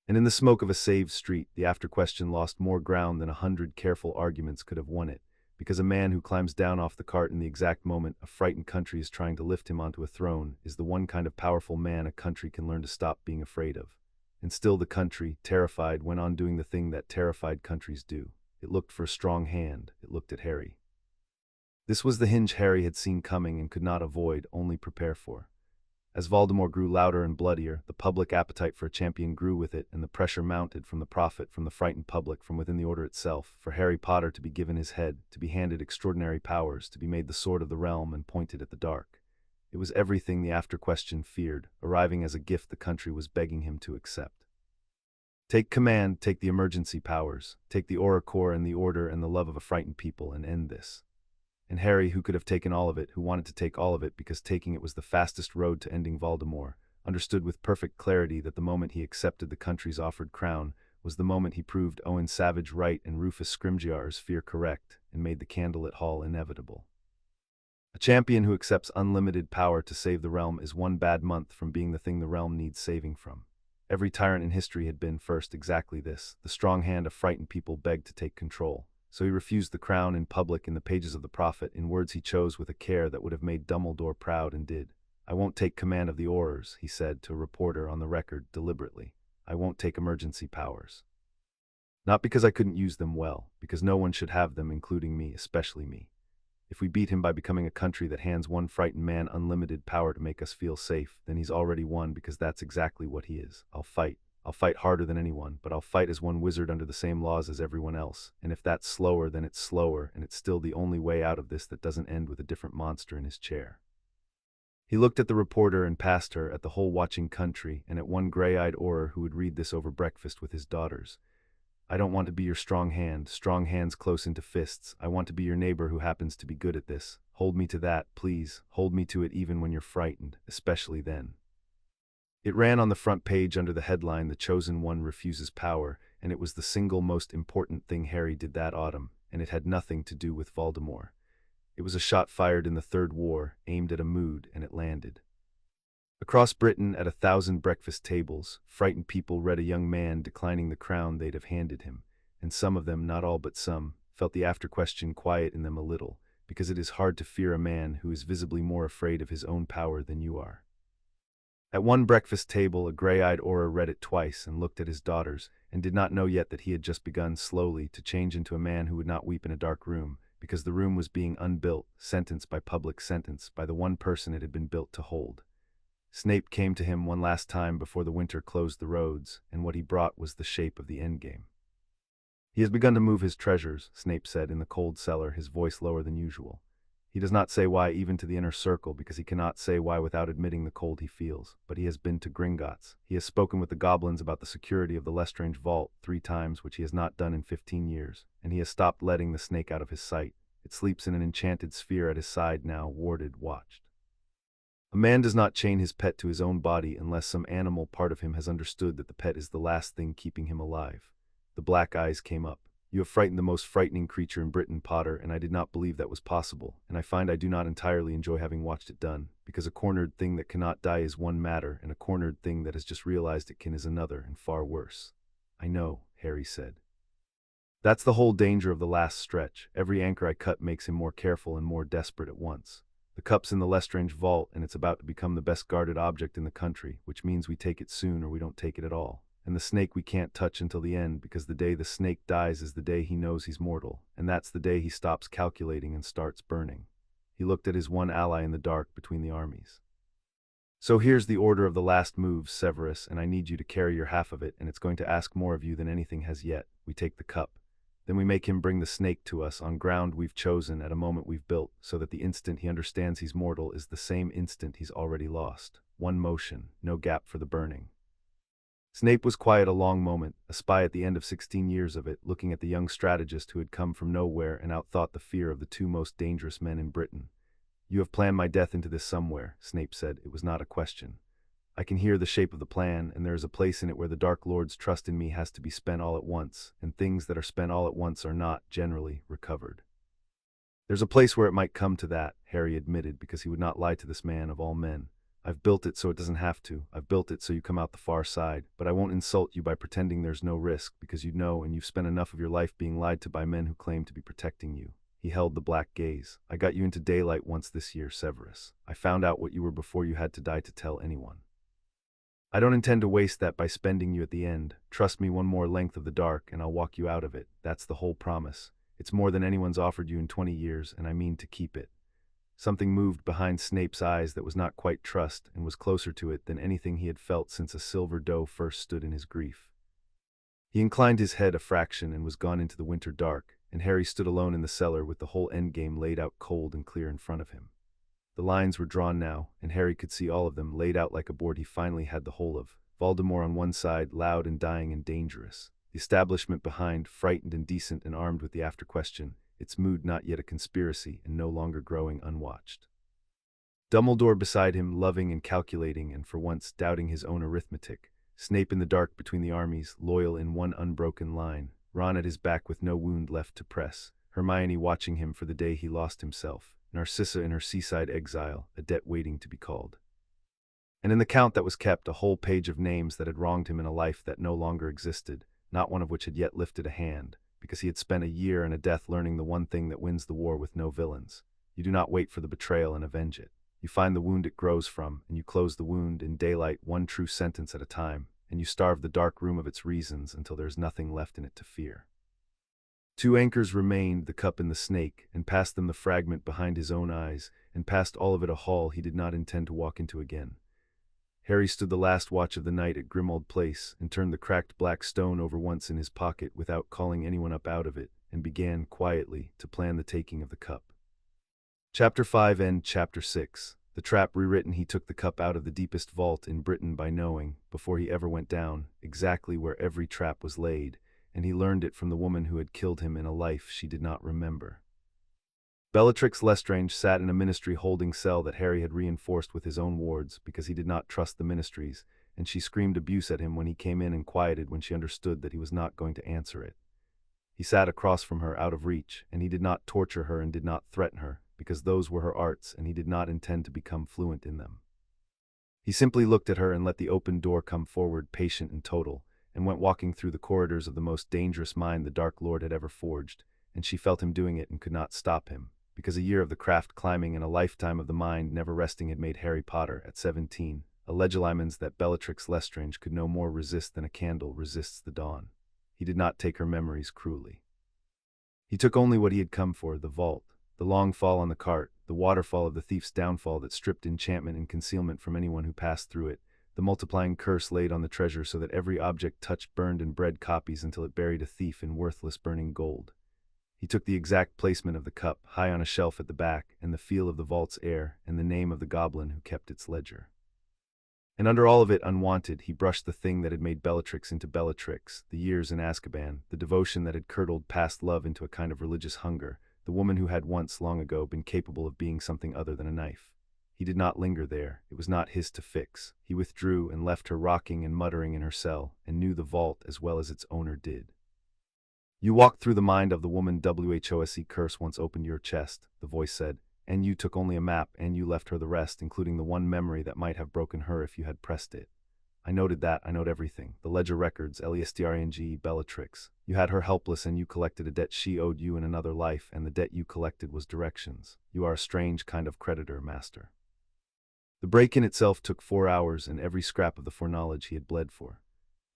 And in the smoke of a saved street, the after question lost more ground than 100 careful arguments could have won it, because a man who climbs down off the cart in the exact moment a frightened country is trying to lift him onto a throne is the one kind of powerful man a country can learn to stop being afraid of. And still the country, terrified, went on doing the thing that terrified countries do. It looked for a strong hand. It looked at Harry. This was the hinge Harry had seen coming and could not avoid, only prepare for. As Voldemort grew louder and bloodier, the public appetite for a champion grew with it, and the pressure mounted from the prophet, from the frightened public, from within the Order itself, for Harry Potter to be given his head, to be handed extraordinary powers, to be made the sword of the realm and pointed at the dark. It was everything the after question feared, arriving as a gift the country was begging him to accept. Take command, take the emergency powers, take the Oracle and the Order and the love of a frightened people, and end this. And Harry, who could have taken all of it, who wanted to take all of it because taking it was the fastest road to ending Voldemort, understood with perfect clarity that the moment he accepted the country's offered crown was the moment he proved Owen Savage right and Rufus Scrimgeour's fear correct, and made the Candlelit Hall inevitable. A champion who accepts unlimited power to save the realm is one bad month from being the thing the realm needs saving from. Every tyrant in history had been first exactly this, the strong hand of frightened people begged to take control. So he refused the crown in public in the pages of the prophet, in words he chose with a care that would have made Dumbledore proud, and did. I won't take command of the Aurors, he said to a reporter on the record deliberately. I won't take emergency powers. Not because I couldn't use them well, because no one should have them, including me, especially me. If we beat him by becoming a country that hands one frightened man unlimited power to make us feel safe, then he's already won, because that's exactly what he is. I'll fight. I'll fight harder than anyone, but I'll fight as one wizard under the same laws as everyone else, and if that's slower, then it's slower, and it's still the only way out of this that doesn't end with a different monster in his chair. He looked at the reporter and past her, at the whole watching country, and at one gray-eyed Auror who would read this over breakfast with his daughters. I don't want to be your strong hand, strong hands close into fists. I want to be your neighbor who happens to be good at this. Hold me to that, please. Hold me to it even when you're frightened, especially then. It ran on the front page under the headline, The Chosen One Refuses Power, and it was the single most important thing Harry did that autumn, and it had nothing to do with Voldemort. It was a shot fired in the Third War, aimed at a mood, and it landed. Across Britain, at 1,000 breakfast tables, frightened people read a young man declining the crown they'd have handed him, and some of them, not all but some, felt the after-question quiet in them a little, because it is hard to fear a man who is visibly more afraid of his own power than you are. At one breakfast table, a gray-eyed Auror read it twice and looked at his daughters, and did not know yet that he had just begun slowly to change into a man who would not weep in a dark room, because the room was being unbuilt, sentence by public sentence, by the one person it had been built to hold. Snape came to him one last time before the winter closed the roads, and what he brought was the shape of the endgame. He has begun to move his treasures, Snape said in the cold cellar, his voice lower than usual. He does not say why even to the inner circle, because he cannot say why without admitting the cold he feels, but he has been to Gringotts. He has spoken with the goblins about the security of the Lestrange vault 3 times, which he has not done in 15 years, and he has stopped letting the snake out of his sight. It sleeps in an enchanted sphere at his side now, warded, watched. A man does not chain his pet to his own body unless some animal part of him has understood that the pet is the last thing keeping him alive. The black eyes came up. You have frightened the most frightening creature in Britain, Potter, and I did not believe that was possible, and I find I do not entirely enjoy having watched it done, because a cornered thing that cannot die is one matter, and a cornered thing that has just realized it can is another, and far worse." "I know," Harry said. "That's the whole danger of the last stretch. Every anchor I cut makes him more careful and more desperate at once. The cup's in the Lestrange vault, and it's about to become the best guarded object in the country, which means we take it soon or we don't take it at all. And the snake we can't touch until the end, because the day the snake dies is the day he knows he's mortal, and that's the day he stops calculating and starts burning." He looked at his one ally in the dark between the armies. "So here's the order of the last moves, Severus, and I need you to carry your half of it, and it's going to ask more of you than anything has yet. We take the cup. Then we make him bring the snake to us on ground we've chosen at a moment we've built, so that the instant he understands he's mortal is the same instant he's already lost. One motion, no gap for the burning." Snape was quiet a long moment, a spy at the end of 16 years of it, looking at the young strategist who had come from nowhere and outthought the fear of the two most dangerous men in Britain. "You have planned my death into this somewhere," Snape said. "It was not a question. I can hear the shape of the plan, and there is a place in it where the Dark Lord's trust in me has to be spent all at once, and things that are spent all at once are not, generally, recovered." "There's a place where it might come to that," Harry admitted, because he would not lie to this man of all men. "I've built it so it doesn't have to. I've built it so you come out the far side, but I won't insult you by pretending there's no risk, because you know and you've spent enough of your life being lied to by men who claim to be protecting you." He held the black gaze. "I got you into daylight once this year, Severus. I found out what you were before you had to die to tell anyone. I don't intend to waste that by spending you at the end. Trust me one more length of the dark, and I'll walk you out of it. That's the whole promise. It's more than anyone's offered you in 20 years, and I mean to keep it." Something moved behind Snape's eyes that was not quite trust, and was closer to it than anything he had felt since a silver doe first stood in his grief. He inclined his head a fraction and was gone into the winter dark, and Harry stood alone in the cellar with the whole endgame laid out cold and clear in front of him. The lines were drawn now, and Harry could see all of them laid out like a board he finally had the whole of. Voldemort on one side, loud and dying and dangerous. The establishment behind, frightened and decent and armed with the after-question, its mood not yet a conspiracy and no longer growing unwatched. Dumbledore beside him, loving and calculating and for once doubting his own arithmetic. Snape in the dark between the armies, loyal in one unbroken line. Ron at his back with no wound left to press. Hermione watching him for the day he lost himself. Narcissa in her seaside exile, a debt waiting to be called. And in the count that was kept, a whole page of names that had wronged him in a life that no longer existed, not one of which had yet lifted a hand, because he had spent a year and a death learning the one thing that wins the war with no villains. You do not wait for the betrayal and avenge it. You find the wound it grows from, and you close the wound in daylight, one true sentence at a time, and you starve the dark room of its reasons until there is nothing left in it to fear. Two anchors remained, the cup and the snake, and past them the fragment behind his own eyes, and past all of it a hall he did not intend to walk into again. Harry stood the last watch of the night at Grimmauld Place, and turned the cracked black stone over once in his pocket without calling anyone up out of it, and began, quietly, to plan the taking of the cup. Chapter 5 and Chapter 6. The trap rewritten. He took the cup out of the deepest vault in Britain by knowing, before he ever went down, exactly where every trap was laid, and he learned it from the woman who had killed him in a life she did not remember. Bellatrix Lestrange sat in a ministry holding cell that Harry had reinforced with his own wards because he did not trust the ministries, and she screamed abuse at him when he came in and quieted when she understood that he was not going to answer it. He sat across from her out of reach, and he did not torture her and did not threaten her, because those were her arts and he did not intend to become fluent in them. He simply looked at her and let the open door come forward, patient and total, and went walking through the corridors of the most dangerous mind the Dark Lord had ever forged, and she felt him doing it and could not stop him, because a year of the craft climbing and a lifetime of the mind never resting had made Harry Potter, at 17, a legilimens that Bellatrix Lestrange could no more resist than a candle resists the dawn. He did not take her memories cruelly. He took only what he had come for, the vault, the long fall on the cart, the waterfall of the thief's downfall that stripped enchantment and concealment from anyone who passed through it, the multiplying curse laid on the treasure so that every object touched burned and bred copies until it buried a thief in worthless burning gold. He took the exact placement of the cup, high on a shelf at the back, and the feel of the vault's air, and the name of the goblin who kept its ledger. And under all of it, unwanted, he brushed the thing that had made Bellatrix into Bellatrix, the years in Azkaban, the devotion that had curdled past love into a kind of religious hunger, the woman who had once, long ago, been capable of being something other than a knife. He did not linger there. It was not his to fix. He withdrew and left her rocking and muttering in her cell, and knew the vault as well as its owner did. You walked through the mind of the woman WHOSE curse once opened your chest, the voice said, and you took only a map and you left her the rest, including the one memory that might have broken her if you had pressed it. I noted that, I note everything. The ledger records, Lestrang, Bellatrix. You had her helpless and you collected a debt she owed you in another life, and the debt you collected was directions. You are a strange kind of creditor, master. The break-in itself took 4 hours and every scrap of the foreknowledge he had bled for.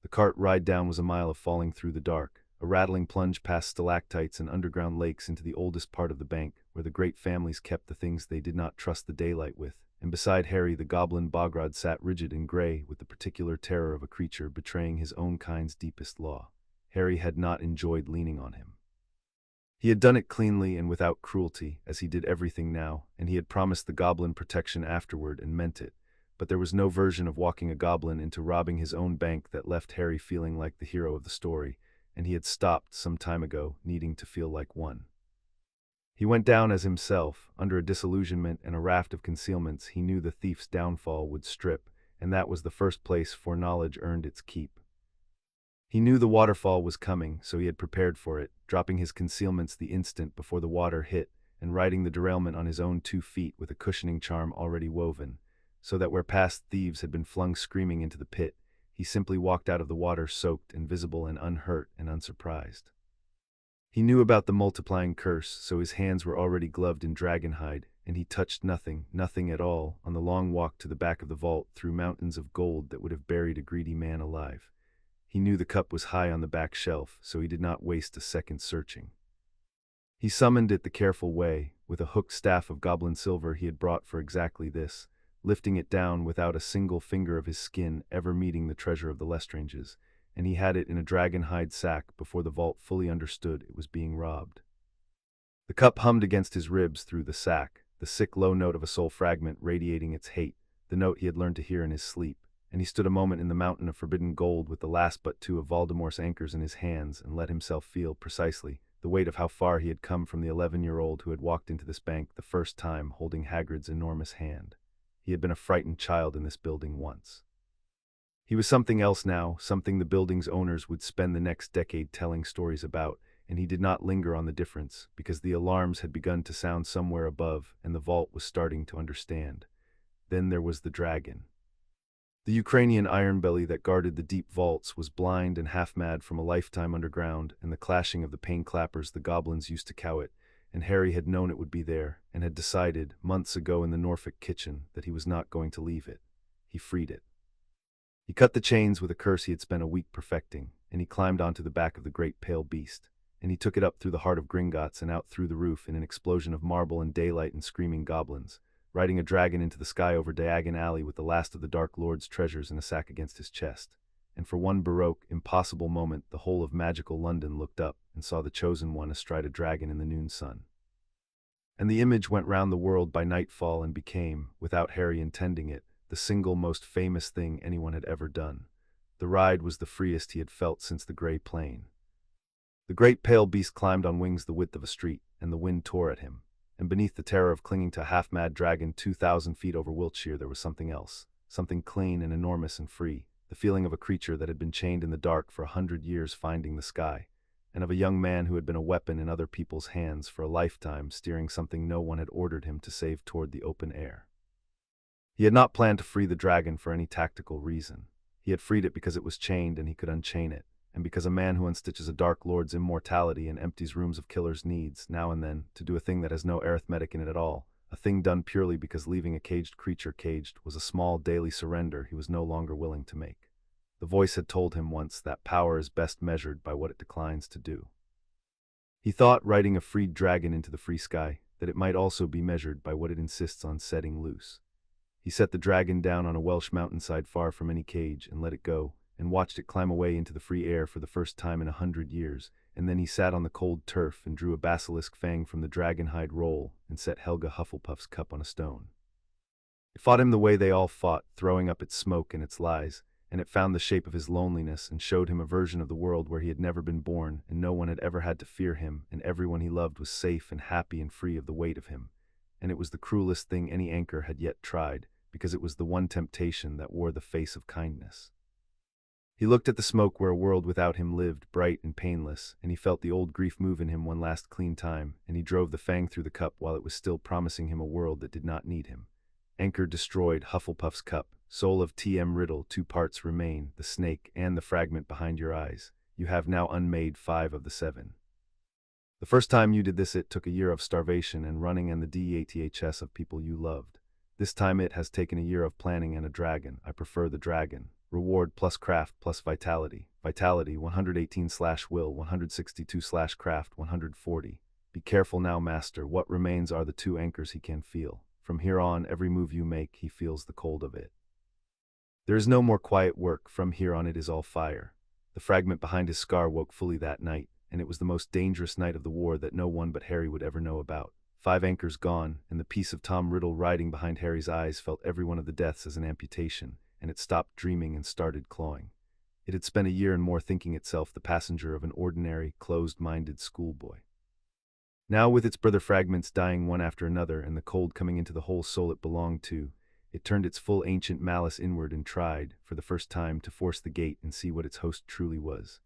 The cart ride down was a mile of falling through the dark, a rattling plunge past stalactites and underground lakes into the oldest part of the bank, where the great families kept the things they did not trust the daylight with, and beside Harry the goblin Bogrod sat rigid and grey with the particular terror of a creature betraying his own kind's deepest law. Harry had not enjoyed leaning on him. He had done it cleanly and without cruelty, as he did everything now, and he had promised the goblin protection afterward and meant it, but there was no version of walking a goblin into robbing his own bank that left Harry feeling like the hero of the story, and he had stopped some time ago, needing to feel like one. He went down as himself, under a disillusionment and a raft of concealments he knew the thief's downfall would strip, and that was the first place foreknowledge earned its keep. He knew the waterfall was coming, so he had prepared for it, dropping his concealments the instant before the water hit, and riding the derailment on his own 2 feet with a cushioning charm already woven, so that where past thieves had been flung screaming into the pit, he simply walked out of the water soaked, invisible and unhurt and unsurprised. He knew about the multiplying curse, so his hands were already gloved in dragonhide, and he touched nothing, nothing at all, on the long walk to the back of the vault through mountains of gold that would have buried a greedy man alive. He knew the cup was high on the back shelf, so he did not waste a second searching. He summoned it the careful way, with a hooked staff of goblin silver he had brought for exactly this, lifting it down without a single finger of his skin ever meeting the treasure of the Lestranges, and he had it in a dragon-hide sack before the vault fully understood it was being robbed. The cup hummed against his ribs through the sack, the sick low note of a soul fragment radiating its hate, the note he had learned to hear in his sleep, and he stood a moment in the mountain of forbidden gold with the last but 2 of Voldemort's anchors in his hands and let himself feel, precisely, the weight of how far he had come from the 11-year-old who had walked into this bank the first time holding Hagrid's enormous hand. He had been a frightened child in this building once. He was something else now, something the building's owners would spend the next decade telling stories about, and he did not linger on the difference, because the alarms had begun to sound somewhere above, and the vault was starting to understand. Then there was the dragon. The Ukrainian ironbelly that guarded the deep vaults was blind and half-mad from a lifetime underground, and the clashing of the pain clappers the goblins used to cow it, and Harry had known it would be there, and had decided, months ago in the Norfolk kitchen, that he was not going to leave it. He freed it. He cut the chains with a curse he had spent a week perfecting, and he climbed onto the back of the great pale beast, and he took it up through the heart of Gringotts and out through the roof in an explosion of marble and daylight and screaming goblins, riding a dragon into the sky over Diagon Alley with the last of the Dark Lord's treasures in a sack against his chest. And for one baroque, impossible moment the whole of magical London looked up and saw the Chosen One astride a dragon in the noon sun. And the image went round the world by nightfall and became, without Harry intending it, the single most famous thing anyone had ever done. The ride was the freest he had felt since the Grey Plain. The great pale beast climbed on wings the width of a street, and the wind tore at him. And beneath the terror of clinging to a half-mad dragon 2,000 feet over Wiltshire there was something else, something clean and enormous and free, the feeling of a creature that had been chained in the dark for 100 years finding the sky, and of a young man who had been a weapon in other people's hands for a lifetime steering something no one had ordered him to save toward the open air. He had not planned to free the dragon for any tactical reason. He had freed it because it was chained and he could unchain it, and because a man who unstitches a Dark Lord's immortality and empties rooms of killers needs, now and then, to do a thing that has no arithmetic in it at all, a thing done purely because leaving a caged creature caged was a small daily surrender he was no longer willing to make. The voice had told him once that power is best measured by what it declines to do. He thought, riding a freed dragon into the free sky, that it might also be measured by what it insists on setting loose. He set the dragon down on a Welsh mountainside far from any cage and let it go, and watched it climb away into the free air for the first time in 100 years, and then he sat on the cold turf and drew a basilisk fang from the dragon-hide roll and set Helga Hufflepuff's cup on a stone. It fought him the way they all fought, throwing up its smoke and its lies, and it found the shape of his loneliness and showed him a version of the world where he had never been born and no one had ever had to fear him and everyone he loved was safe and happy and free of the weight of him. And it was the cruelest thing any anchor had yet tried, because it was the one temptation that wore the face of kindness. He looked at the smoke where a world without him lived, bright and painless, and he felt the old grief move in him one last clean time, and he drove the fang through the cup while it was still promising him a world that did not need him. Anchor destroyed, Hufflepuff's cup. Soul of T.M. Riddle, 2 parts remain, the snake and the fragment behind your eyes. You have now unmade 5 of the 7. The first time you did this, it took a year of starvation and running and the deaths of people you loved. This time it has taken a year of planning and a dragon. I prefer the dragon. Reward plus craft plus vitality. Vitality 118/will, 162/craft, 140. Be careful now, master. What remains are the 2 anchors he can feel. From here on, every move you make, he feels the cold of it. There is no more quiet work. From here on, it is all fire. The fragment behind his scar woke fully that night, and it was the most dangerous night of the war that no one but Harry would ever know about. 5 anchors gone, and the piece of Tom Riddle riding behind Harry's eyes felt every one of the deaths as an amputation, and it stopped dreaming and started clawing. It had spent a year and more thinking itself the passenger of an ordinary, closed-minded schoolboy. Now, with its brother fragments dying one after another and the cold coming into the whole soul it belonged to, it turned its full ancient malice inward and tried, for the first time, to force the gate and see what its host truly was.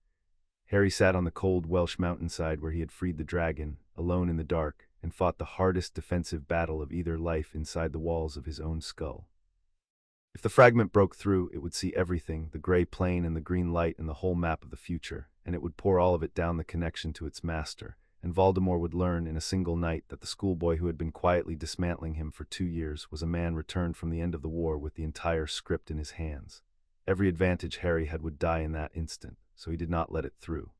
Harry sat on the cold Welsh mountainside where he had freed the dragon, alone in the dark, and fought the hardest defensive battle of either life inside the walls of his own skull. If the fragment broke through, it would see everything, the gray plain and the green light and the whole map of the future, and it would pour all of it down the connection to its master, and Voldemort would learn in a single night that the schoolboy who had been quietly dismantling him for 2 years was a man returned from the end of the war with the entire script in his hands. Every advantage Harry had would die in that instant, so he did not let it through.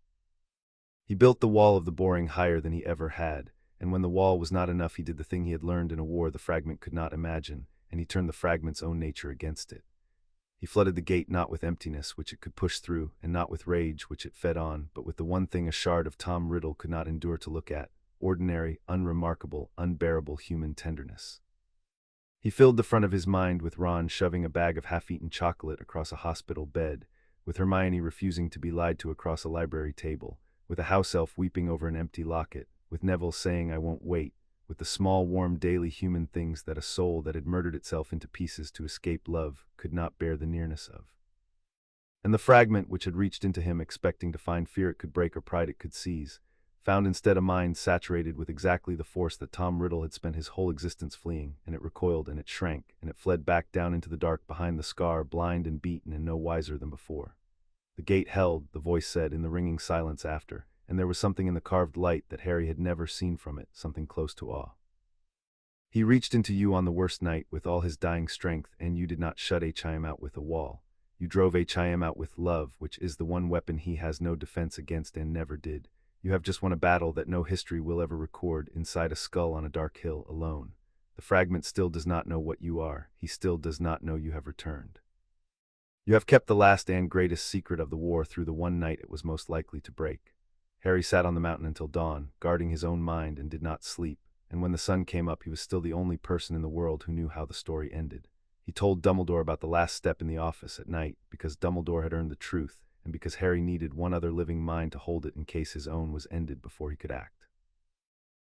He built the wall of the boring higher than he ever had, and when the wall was not enough, he did the thing he had learned in a war the fragment could not imagine, and he turned the fragment's own nature against it. He flooded the gate not with emptiness, which it could push through, and not with rage, which it fed on, but with the one thing a shard of Tom Riddle could not endure to look at: ordinary, unremarkable, unbearable human tenderness. He filled the front of his mind with Ron shoving a bag of half-eaten chocolate across a hospital bed, with Hermione refusing to be lied to across a library table, with a house elf weeping over an empty locket, with Neville saying, "I won't wait," with the small, warm, daily human things that a soul that had murdered itself into pieces to escape love could not bear the nearness of. And the fragment, which had reached into him expecting to find fear it could break or pride it could seize, found instead a mind saturated with exactly the force that Tom Riddle had spent his whole existence fleeing, and it recoiled and it shrank, and it fled back down into the dark behind the scar, blind and beaten and no wiser than before. The gate held, the voice said in the ringing silence after, and there was something in the carved light that Harry had never seen from it, something close to awe. He reached into you on the worst night with all his dying strength, and you did not shut HIM out with a wall. You drove HIM out with love, which is the one weapon he has no defense against and never did. You have just won a battle that no history will ever record, inside a skull on a dark hill, alone. The fragment still does not know what you are. He still does not know you have returned. You have kept the last and greatest secret of the war through the one night it was most likely to break. Harry sat on the mountain until dawn, guarding his own mind, and did not sleep, and when the sun came up he was still the only person in the world who knew how the story ended. He told Dumbledore about the last step in the office at night, because Dumbledore had earned the truth, and because Harry needed one other living mind to hold it in case his own was ended before he could act.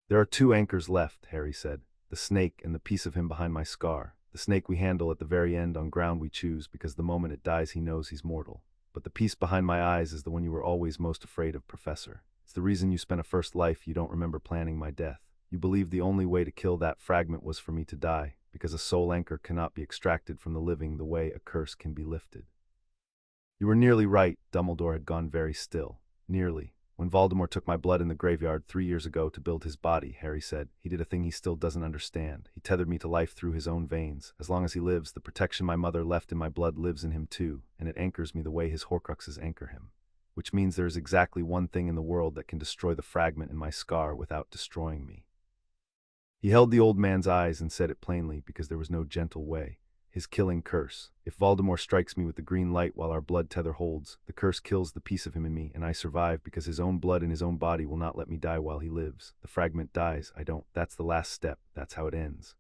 "There are 2 anchors left," Harry said, "the snake and the piece of him behind my scar. The snake we handle at the very end on ground we choose, because the moment it dies he knows he's mortal. But the piece behind my eyes is the one you were always most afraid of, Professor. It's the reason you spent a first life you don't remember planning my death. You believed the only way to kill that fragment was for me to die, because a soul anchor cannot be extracted from the living the way a curse can be lifted." "You were nearly right." Dumbledore had gone very still. "Nearly. When Voldemort took my blood in the graveyard 3 years ago to build his body," Harry said, "he did a thing he still doesn't understand. He tethered me to life through his own veins. As long as he lives, the protection my mother left in my blood lives in him too, and it anchors me the way his Horcruxes anchor him. Which means there is exactly one thing in the world that can destroy the fragment in my scar without destroying me." He held the old man's eyes and said it plainly, because there was no gentle way. "His killing curse. If Voldemort strikes me with the green light while our blood tether holds, the curse kills the piece of him in me, and I survive because his own blood in his own body will not let me die while he lives. The fragment dies, I don't. That's the last step. That's how it ends."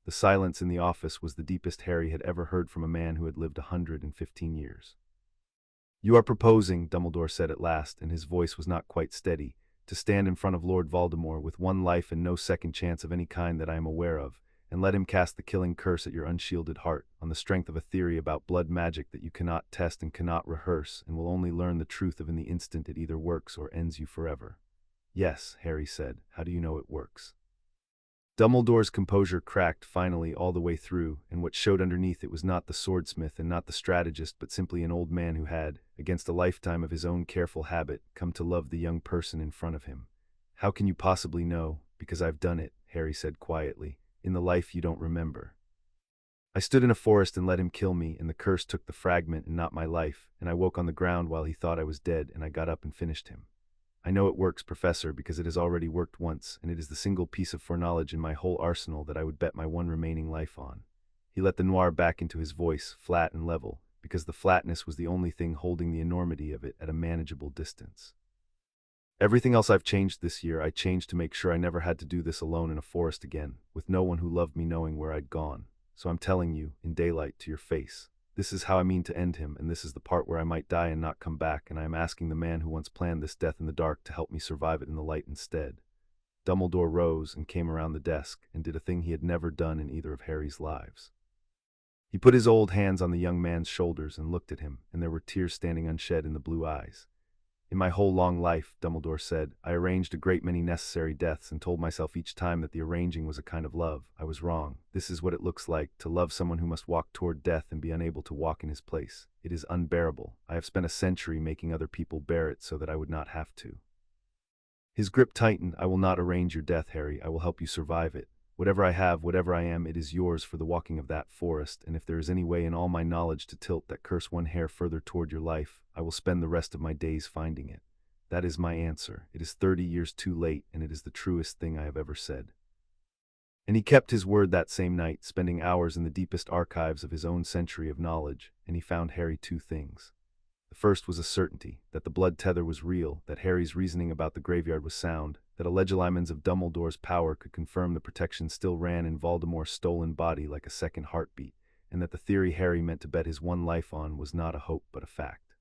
The silence in the office was the deepest Harry had ever heard from a man who had lived 115 years. "You are proposing," Dumbledore said at last, and his voice was not quite steady, "to stand in front of Lord Voldemort with 1 life and no second chance of any kind that I am aware of, and let him cast the killing curse at your unshielded heart, on the strength of a theory about blood magic that you cannot test and cannot rehearse, and will only learn the truth of in the instant it either works or ends you forever. Yes, Harry said. How do you know it works? Dumbledore's composure cracked finally all the way through, and what showed underneath it was not the swordsmith and not the strategist, but simply an old man who had, against a lifetime of his own careful habit, come to love the young person in front of him. How can you possibly know? Because I've done it, Harry said quietly, in the life you don't remember. I stood in a forest and let him kill me, and the curse took the fragment and not my life, and I woke on the ground while he thought I was dead, and I got up and finished him. I know it works, Professor, because it has already worked once, and it is the single piece of foreknowledge in my whole arsenal that I would bet my one remaining life on. He let the noir back into his voice, flat and level, because the flatness was the only thing holding the enormity of it at a manageable distance. Everything else I've changed this year, I changed to make sure I never had to do this alone in a forest again, with no one who loved me knowing where I'd gone. So I'm telling you, in daylight, to your face. This is how I mean to end him, and this is the part where I might die and not come back, and I am asking the man who once planned this death in the dark to help me survive it in the light instead. Dumbledore rose and came around the desk, and did a thing he had never done in either of Harry's lives. He put his old hands on the young man's shoulders and looked at him, and there were tears standing unshed in the blue eyes. In my whole long life, Dumbledore said, I arranged a great many necessary deaths and told myself each time that the arranging was a kind of love. I was wrong. This is what it looks like, to love someone who must walk toward death and be unable to walk in his place. It is unbearable. I have spent a century making other people bear it so that I would not have to. His grip tightened. I will not arrange your death, Harry. I will help you survive it. Whatever I have, whatever I am, it is yours for the walking of that forest, and if there is any way in all my knowledge to tilt that curse one hair further toward your life, I will spend the rest of my days finding it. That is my answer. It is 30 years too late, and it is the truest thing I have ever said. And he kept his word that same night, spending hours in the deepest archives of his own century of knowledge, and he found Harry two things. The first was a certainty, that the blood tether was real, that Harry's reasoning about the graveyard was sound, that a legilimens of Dumbledore's power could confirm the protection still ran in Voldemort's stolen body like a second heartbeat, and that the theory Harry meant to bet his one life on was not a hope but a fact.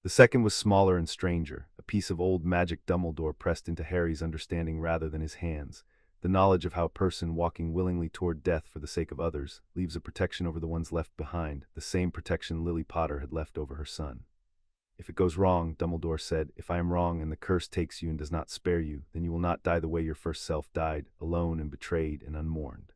The second was smaller and stranger, a piece of old magic Dumbledore pressed into Harry's understanding rather than his hands, the knowledge of how a person walking willingly toward death for the sake of others leaves a protection over the ones left behind, the same protection Lily Potter had left over her son. If it goes wrong, Dumbledore said, if I am wrong and the curse takes you and does not spare you, then you will not die the way your first self died, alone and betrayed and unmourned.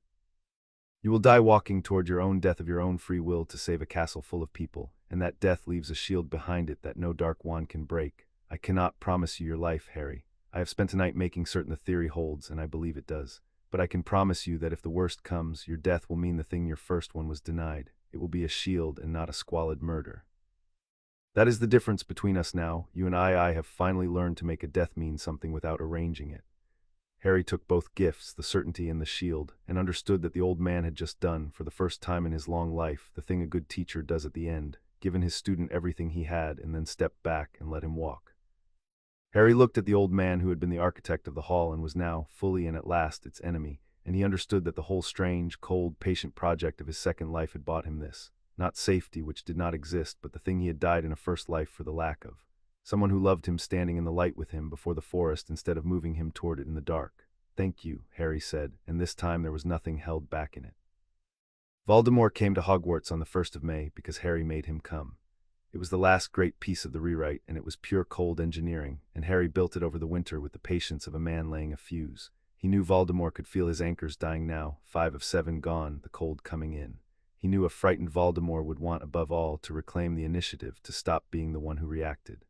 You will die walking toward your own death of your own free will to save a castle full of people, and that death leaves a shield behind it that no dark wand can break. I cannot promise you your life, Harry. I have spent a night making certain the theory holds, and I believe it does. But I can promise you that if the worst comes, your death will mean the thing your first one was denied. It will be a shield and not a squalid murder. That is the difference between us now. You and I have finally learned to make a death mean something without arranging it. Harry took both gifts, the certainty and the shield, and understood that the old man had just done, for the first time in his long life, the thing a good teacher does at the end, given his student everything he had and then stepped back and let him walk. Harry looked at the old man who had been the architect of the hall and was now, fully and at last, its enemy, and he understood that the whole strange, cold, patient project of his second life had bought him this. Not safety, which did not exist, but the thing he had died in a first life for the lack of. Someone who loved him standing in the light with him before the forest instead of moving him toward it in the dark. Thank you, Harry said, and this time there was nothing held back in it. Voldemort came to Hogwarts on the 1st of May because Harry made him come. It was the last great piece of the rewrite, and it was pure cold engineering, and Harry built it over the winter with the patience of a man laying a fuse. He knew Voldemort could feel his anchors dying now, 5 of 7 gone, the cold coming in. He knew a frightened Voldemort would want above all to reclaim the initiative, to stop being the one who reacted.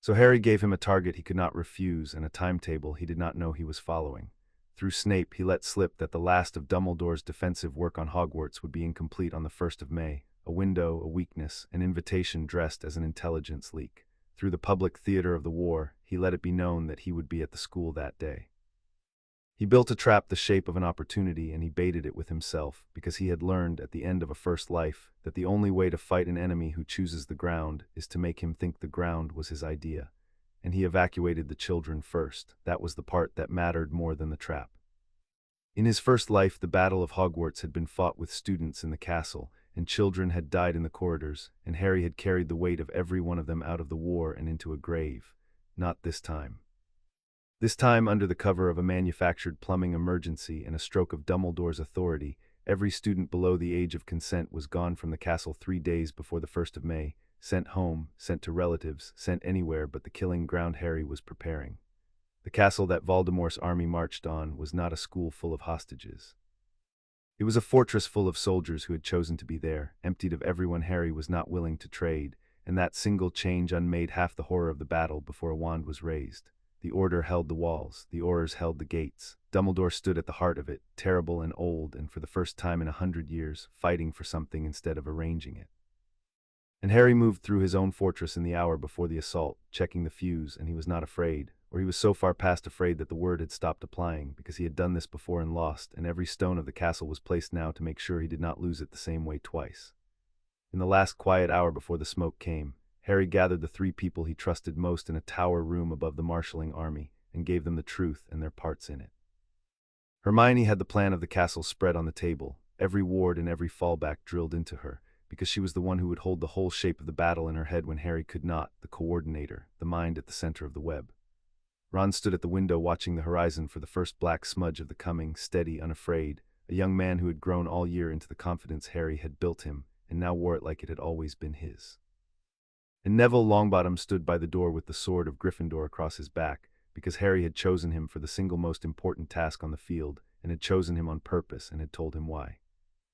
So Harry gave him a target he could not refuse and a timetable he did not know he was following. Through Snape he let slip that the last of Dumbledore's defensive work on Hogwarts would be incomplete on the 1st of May. A window, a weakness, an invitation dressed as an intelligence leak. Through the public theater of the war, he let it be known that he would be at the school that day. He built a trap the shape of an opportunity, and he baited it with himself, because he had learned at the end of a first life that the only way to fight an enemy who chooses the ground is to make him think the ground was his idea. And he evacuated the children first. That was the part that mattered more than the trap. In his first life, the Battle of Hogwarts had been fought with students in the castle, and children had died in the corridors, and Harry had carried the weight of every one of them out of the war and into a grave. Not this time. This time, under the cover of a manufactured plumbing emergency and a stroke of Dumbledore's authority, every student below the age of consent was gone from the castle 3 days before the 1st of May, sent home, sent to relatives, sent anywhere but the killing ground Harry was preparing. The castle that Voldemort's army marched on was not a school full of hostages. It was a fortress full of soldiers who had chosen to be there, emptied of everyone Harry was not willing to trade, and that single change unmade half the horror of the battle before a wand was raised. The Order held the walls, the Aurors held the gates. Dumbledore stood at the heart of it, terrible and old, and for the first time in 100 years, fighting for something instead of arranging it. And Harry moved through his own fortress in the hour before the assault, checking the fuse, and he was not afraid, or he was so far past afraid that the word had stopped applying, because he had done this before and lost, and every stone of the castle was placed now to make sure he did not lose it the same way twice. In the last quiet hour before the smoke came, Harry gathered the 3 people he trusted most in a tower room above the marshalling army, and gave them the truth and their parts in it. Hermione had the plan of the castle spread on the table, every ward and every fallback drilled into her, because she was the one who would hold the whole shape of the battle in her head when Harry could not, the coordinator, the mind at the center of the web. Ron stood at the window watching the horizon for the first black smudge of the coming, steady, unafraid, a young man who had grown all year into the confidence Harry had built him, and now wore it like it had always been his. And Neville Longbottom stood by the door with the sword of Gryffindor across his back, because Harry had chosen him for the single most important task on the field, and had chosen him on purpose, and had told him why.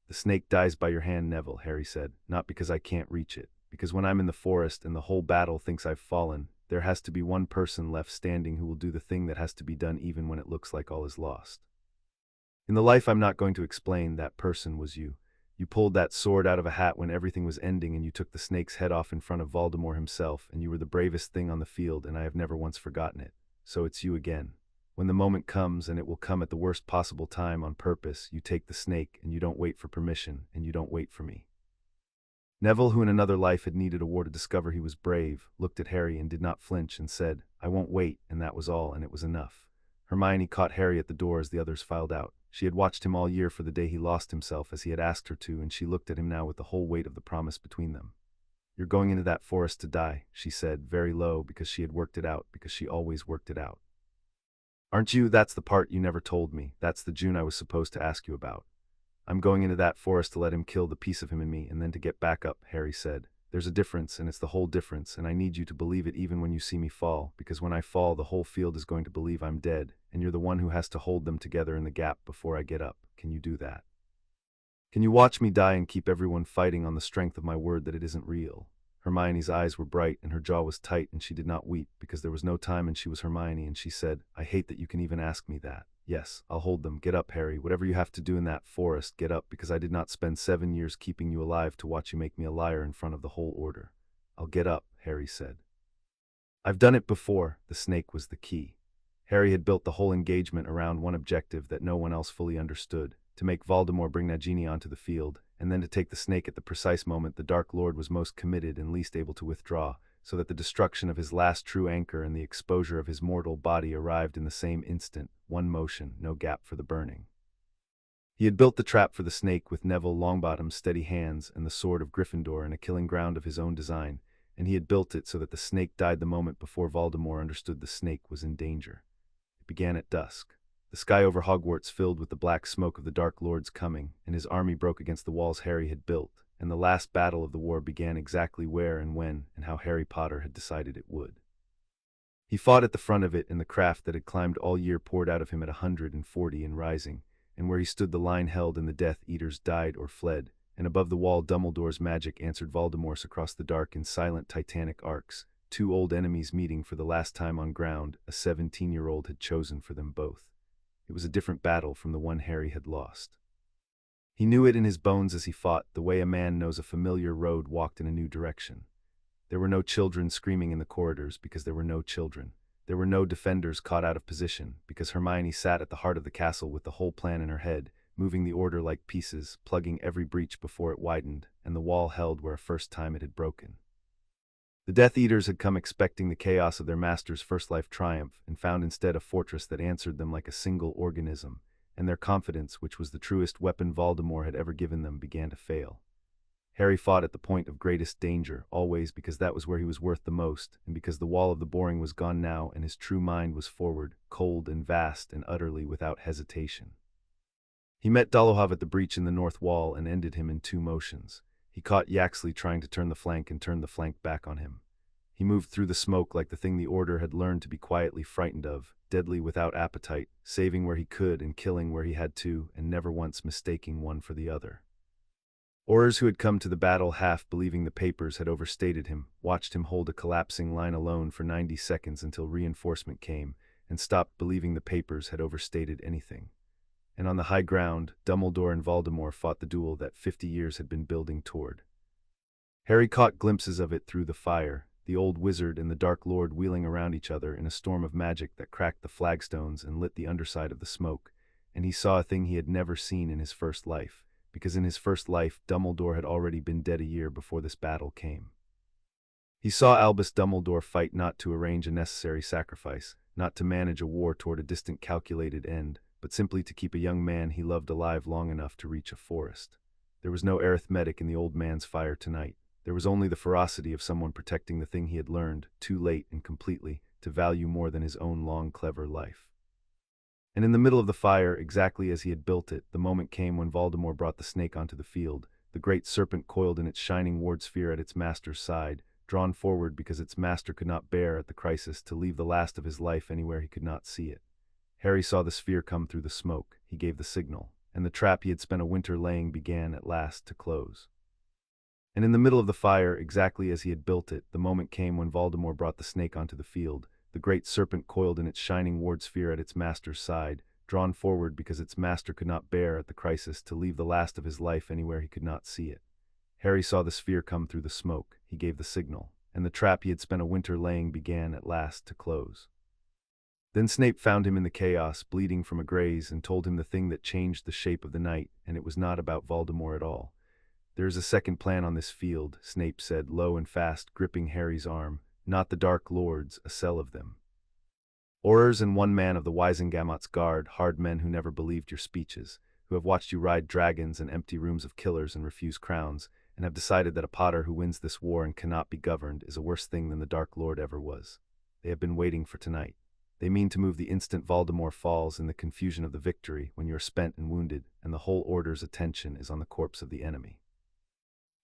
"The snake dies by your hand, Neville," Harry said, "not because I can't reach it, because when I'm in the forest and the whole battle thinks I've fallen, there has to be one person left standing who will do the thing that has to be done even when it looks like all is lost. In the life I'm not going to explain, that person was you. You pulled that sword out of a hat when everything was ending, and you took the snake's head off in front of Voldemort himself, and you were the bravest thing on the field, and I have never once forgotten it. So it's you again. When the moment comes, and it will come at the worst possible time on purpose, you take the snake, and you don't wait for permission, and you don't wait for me." Neville, who in another life had needed a war to discover he was brave, looked at Harry and did not flinch and said, "I won't wait," and that was all, and it was enough. Hermione caught Harry at the door as the others filed out. She had watched him all year for the day he lost himself as he had asked her to, and she looked at him now with the whole weight of the promise between them. "You're going into that forest to die," she said, very low, because she had worked it out, because she always worked it out. "Aren't you? That's the part you never told me. That's the June I was supposed to ask you about." "I'm going into that forest to let him kill the piece of him in me, and then to get back up," Harry said. "There's a difference, and it's the whole difference, and I need you to believe it even when you see me fall, because when I fall, the whole field is going to believe I'm dead, and you're the one who has to hold them together in the gap before I get up. Can you do that? Can you watch me die and keep everyone fighting on the strength of my word that it isn't real?" Hermione's eyes were bright and her jaw was tight, and she did not weep, because there was no time and she was Hermione, and she said, "I hate that you can even ask me that. Yes, I'll hold them. Get up, Harry. Whatever you have to do in that forest, get up, because I did not spend 7 years keeping you alive to watch you make me a liar in front of the whole Order." "I'll get up," Harry said. "I've done it before." The snake was the key. Harry had built the whole engagement around one objective that no one else fully understood: to make Voldemort bring Nagini onto the field, and then to take the snake at the precise moment the Dark Lord was most committed and least able to withdraw, so that the destruction of his last true anchor and the exposure of his mortal body arrived in the same instant, one motion, no gap for the burning. He had built the trap for the snake with Neville Longbottom's steady hands and the sword of Gryffindor in a killing ground of his own design, and he had built it so that the snake died the moment before Voldemort understood the snake was in danger. It began at dusk. The sky over Hogwarts filled with the black smoke of the Dark Lord's coming, and his army broke against the walls Harry had built, and the last battle of the war began exactly where and when and how Harry Potter had decided it would. He fought at the front of it, in the craft that had climbed all year poured out of him at 140 and rising, and where he stood the line held and the Death Eaters died or fled, and above the wall Dumbledore's magic answered Voldemort's across the dark in silent titanic arcs, 2 old enemies meeting for the last time on ground a 17-year-old had chosen for them both. It was a different battle from the one Harry had lost. He knew it in his bones as he fought, the way a man knows a familiar road walked in a new direction. There were no children screaming in the corridors, because there were no children. There were no defenders caught out of position, because Hermione sat at the heart of the castle with the whole plan in her head, moving the Order like pieces, plugging every breach before it widened, and the wall held where a first time it had broken. The Death Eaters had come expecting the chaos of their master's first life triumph, and found instead a fortress that answered them like a single organism, and their confidence, which was the truest weapon Voldemort had ever given them, began to fail. Harry fought at the point of greatest danger, always because that was where he was worth the most, and because the wall of the boring was gone now and his true mind was forward, cold and vast and utterly without hesitation. He met Dolohov at the breach in the north wall and ended him in 2 motions. He caught Yaxley trying to turn the flank and turned the flank back on him. He moved through the smoke like the thing the Order had learned to be quietly frightened of, deadly without appetite, saving where he could and killing where he had to, and never once mistaking one for the other. Orers who had come to the battle half believing the papers had overstated him, watched him hold a collapsing line alone for 90 seconds until reinforcement came, and stopped believing the papers had overstated anything. And on the high ground, Dumbledore and Voldemort fought the duel that 50 years had been building toward. Harry caught glimpses of it through the fire, the old wizard and the Dark Lord wheeling around each other in a storm of magic that cracked the flagstones and lit the underside of the smoke, and he saw a thing he had never seen in his first life, because in his first life Dumbledore had already been dead a year before this battle came. He saw Albus Dumbledore fight not to arrange a necessary sacrifice, not to manage a war toward a distant calculated end, but simply to keep a young man he loved alive long enough to reach a forest. There was no arithmetic in the old man's fire tonight. There was only the ferocity of someone protecting the thing he had learned, too late and completely, to value more than his own long, clever life. And in the middle of the fire, exactly as he had built it, the moment came when Voldemort brought the snake onto the field, the great serpent coiled in its shining ward sphere at its master's side, drawn forward because its master could not bear, at the crisis, to leave the last of his life anywhere he could not see it. Harry saw the sphere come through the smoke. He gave the signal, and the trap he had spent a winter laying began at last to close. And in the middle of the fire, exactly as he had built it, the moment came when Voldemort brought the snake onto the field, the great serpent coiled in its shining ward sphere at its master's side, drawn forward because its master could not bear, at the crisis, to leave the last of his life anywhere he could not see it. Harry saw the sphere come through the smoke. He gave the signal, and the trap he had spent a winter laying began at last to close. Then Snape found him in the chaos, bleeding from a graze, and told him the thing that changed the shape of the night, and it was not about Voldemort at all. "There is a second plan on this field," Snape said, low and fast, gripping Harry's arm. "Not the Dark Lords, a cell of them. Aurors and one man of the Wisengamot's guard, hard men who never believed your speeches, who have watched you ride dragons and empty rooms of killers and refuse crowns, and have decided that a Potter who wins this war and cannot be governed is a worse thing than the Dark Lord ever was. They have been waiting for tonight. They mean to move the instant Voldemort falls in the confusion of the victory, when you are spent and wounded, and the whole Order's attention is on the corpse of the enemy.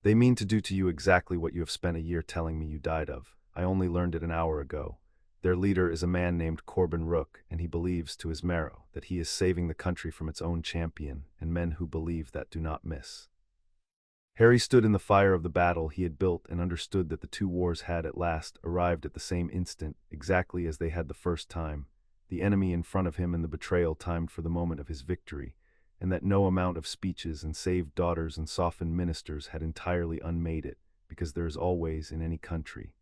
They mean to do to you exactly what you have spent a year telling me you died of. I only learned it an hour ago. Their leader is a man named Corbin Rook, and he believes to his marrow that he is saving the country from its own champion, and men who believe that do not miss." Harry stood in the fire of the battle he had built and understood that the two wars had at last arrived at the same instant, exactly as they had the first time, the enemy in front of him and the betrayal timed for the moment of his victory, and that no amount of speeches and saved daughters and softened ministers had entirely unmade it, because there is always, in any country,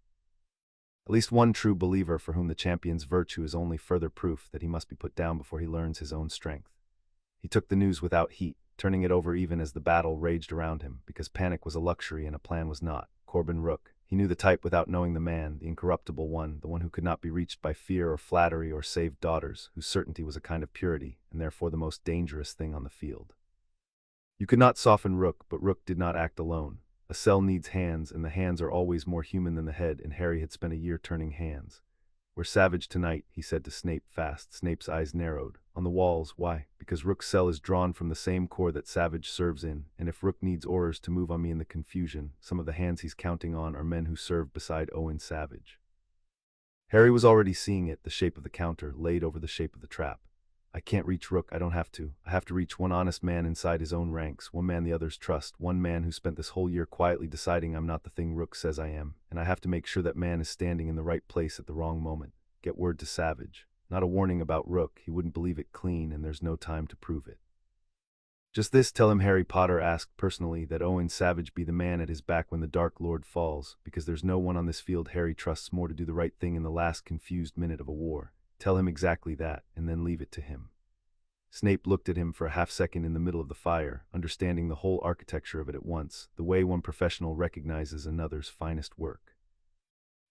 at least one true believer for whom the champion's virtue is only further proof that he must be put down before he learns his own strength. He took the news without heat, turning it over even as the battle raged around him, because panic was a luxury and a plan was not. Corbin Rook. He knew the type without knowing the man, the incorruptible one, the one who could not be reached by fear or flattery or saved daughters, whose certainty was a kind of purity, and therefore the most dangerous thing on the field. You could not soften Rook, but Rook did not act alone. A cell needs hands, and the hands are always more human than the head, and Harry had spent a year turning hands. "We're savage tonight," he said to Snape fast. Snape's eyes narrowed. "On the walls, why? Because Rook's cell is drawn from the same core that Savage serves in, and if Rook needs Aurors to move on me in the confusion, some of the hands he's counting on are men who served beside Owen Savage." Harry was already seeing it, the shape of the counter, laid over the shape of the trap. "I can't reach Rook, I don't have to. I have to reach one honest man inside his own ranks, one man the others trust, one man who spent this whole year quietly deciding I'm not the thing Rook says I am, and I have to make sure that man is standing in the right place at the wrong moment. Get word to Savage. Not a warning about Rook, he wouldn't believe it clean, and there's no time to prove it. Just this, tell him Harry Potter asked personally that Owen Savage be the man at his back when the Dark Lord falls, because there's no one on this field Harry trusts more to do the right thing in the last confused minute of a war. Tell him exactly that, and then leave it to him." Snape looked at him for a half-second in the middle of the fire, understanding the whole architecture of it at once, the way one professional recognizes another's finest work.